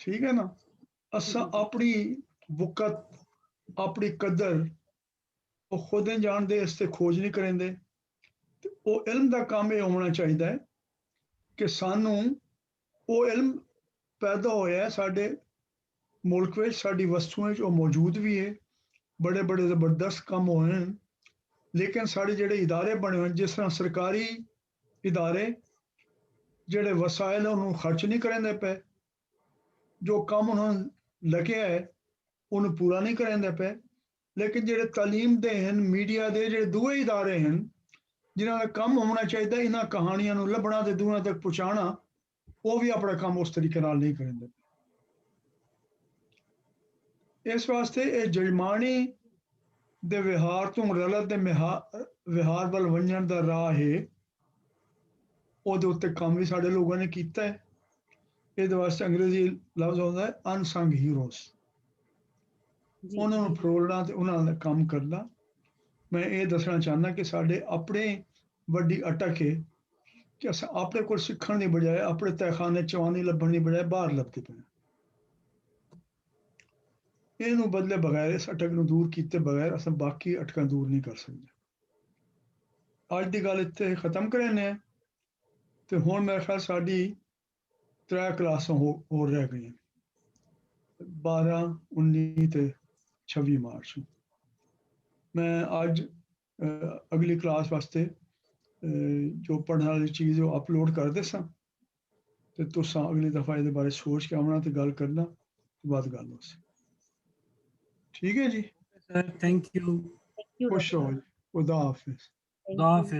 S1: ठीक है ना। असा अपनी वक़्त, अपनी कदर वो खुद नहीं जानते, इससे खोज नहीं करेंगे। तो वो इल्म का काम ये होना चाहिए कि सानू वो इल्म पैदा होया साडे मुल्क में, साडी वस्तुएं वो मौजूद भी है, बड़े बड़े ज़बरदस्त काम होए हैं, लेकिन साढ़े जेडे इदारे बने हुए जिस तरह सरकारी इदारे ਜਿਹੜੇ ਵਸਾਇਲ ਉਹਨੂੰ ਖਰਚ ਨਹੀਂ ਕਰਦੇ ਪਏ, ਜੋ ਕੰਮ ਉਹਨਾਂ ਨੂੰ ਲੱਗਿਆ ਹੈ ਉਹਨੂੰ ਪੂਰਾ ਨਹੀਂ ਕਰਦੇ ਪਏ। ਲੇਕਿਨ ਜਿਹੜੇ ਤਾਲੀਮ ਦੇ ਹਨ, ਮੀਡੀਆ ਦੇ ਜਿਹੜੇ ਦੂਏ ਇਦਾਰੇ ਹਨ ਜਿਨ੍ਹਾਂ ਦਾ ਕੰਮ ਹੋਣਾ ਚਾਹੀਦਾ ਇਹਨਾਂ ਕਹਾਣੀਆਂ ਨੂੰ ਲੱਭਣਾ ਤੇ ਦੂਰਾਂ ਤੱਕ ਪਹੁੰਚਾਉਣਾ, ਉਹ ਵੀ ਆਪਣਾ ਕੰਮ ਉਸ ਤਰੀਕੇ ਨਾਲ ਨਹੀਂ ਕਰਦੇ। ਇਸ ਵਾਸਤੇ ਇਹ ਜਜਮਾਨੀ ਦੇ ਵਿਹਾਰ ਤੋਂ ਗਲਤ ਦੇ ਵਿਹਾਰ ਵੱਲ ਵੰਝਣ ਦਾ ਰਾਹ ਹੈ। ਉਹਦੇ ਉੱਤੇ ਕੰਮ ਵੀ ਸਾਡੇ ਲੋਕਾਂ ਨੇ ਕੀਤਾ ਹੈ। ਇਹਦੇ ਵਾਸਤੇ ਅੰਗਰੇਜ਼ੀ ਲਫ਼ਜ਼ ਹੁੰਦਾ ਹੈ ਅਨਸੰਗ ਹੀਰੋਜ਼। ਉਹਨਾਂ ਨੂੰ ਫਰੋਲਣਾ ਤੇ ਉਹਨਾਂ ਦਾ ਕੰਮ ਕਰਨਾ। ਮੈਂ ਇਹ ਦੱਸਣਾ ਚਾਹੁੰਦਾ ਕਿ ਸਾਡੇ ਆਪਣੇ ਵੱਡੀ ਅਟਕ ਹੈ ਕਿ ਅਸਾਂ ਆਪਣੇ ਕੋਲ ਸਿੱਖਣ ਦੀ ਬਜਾਏ, ਆਪਣੇ ਤਹਿਖਾਨੇ ਚਵਾਨੀ ਲੱਭਣ ਦੀ ਬਜਾਏ ਬਾਹਰ ਲੱਭਦੇ ਪਏ। ਇਹਨੂੰ ਬਦਲੇ ਬਗੈਰ, ਇਸ ਅਟਕ ਨੂੰ ਦੂਰ ਕੀਤੇ ਬਗੈਰ ਅਸਾਂ ਬਾਕੀ ਅਟਕਾਂ ਦੂਰ ਨਹੀਂ ਕਰ ਸਕਦੇ। ਅੱਜ ਦੀ ਗੱਲ ਇੱਥੇ ਖਤਮ ਕਰਨੇ ਆ ਤੇ ਹੁਣ ਮੇਰੇ ਖਿਆਲ ਸਾਡੀ 3 ਕਲਾਸਾਂ ਹੋਰ ਰਹਿ ਗਈਆਂ, 12, 19 ਤੇ 26 ਮਾਰਚ ਨੂੰ। ਮੈਂ ਅੱਜ ਅਗਲੀ ਕਲਾਸ ਵਾਸਤੇ ਜੋ ਪੜ੍ਹਨ ਵਾਲੀ ਚੀਜ਼ ਉਹ ਅਪਲੋਡ ਕਰ ਦੇਸਾਂ ਤੇ ਤੁਸੀਂ ਅਗਲੀ ਦਫਾ ਇਹਦੇ ਬਾਰੇ ਸੋਚ ਕੇ ਆਉਣਾ ਤੇ ਗੱਲ ਕਰਨਾ ਤੇ ਬਾਅਦ ਗੱਲ ਹੋ ਸਕੇ। ਠੀਕ ਹੈ ਜੀ
S4: ਸਰ, ਥੈਂਕ ਯੂ।
S1: ਖੁਸ਼ ਰਹੋ ਜੀ। ਖੁਦਾ ਹਾਫਿਜ਼।
S4: खुदा हाफिज।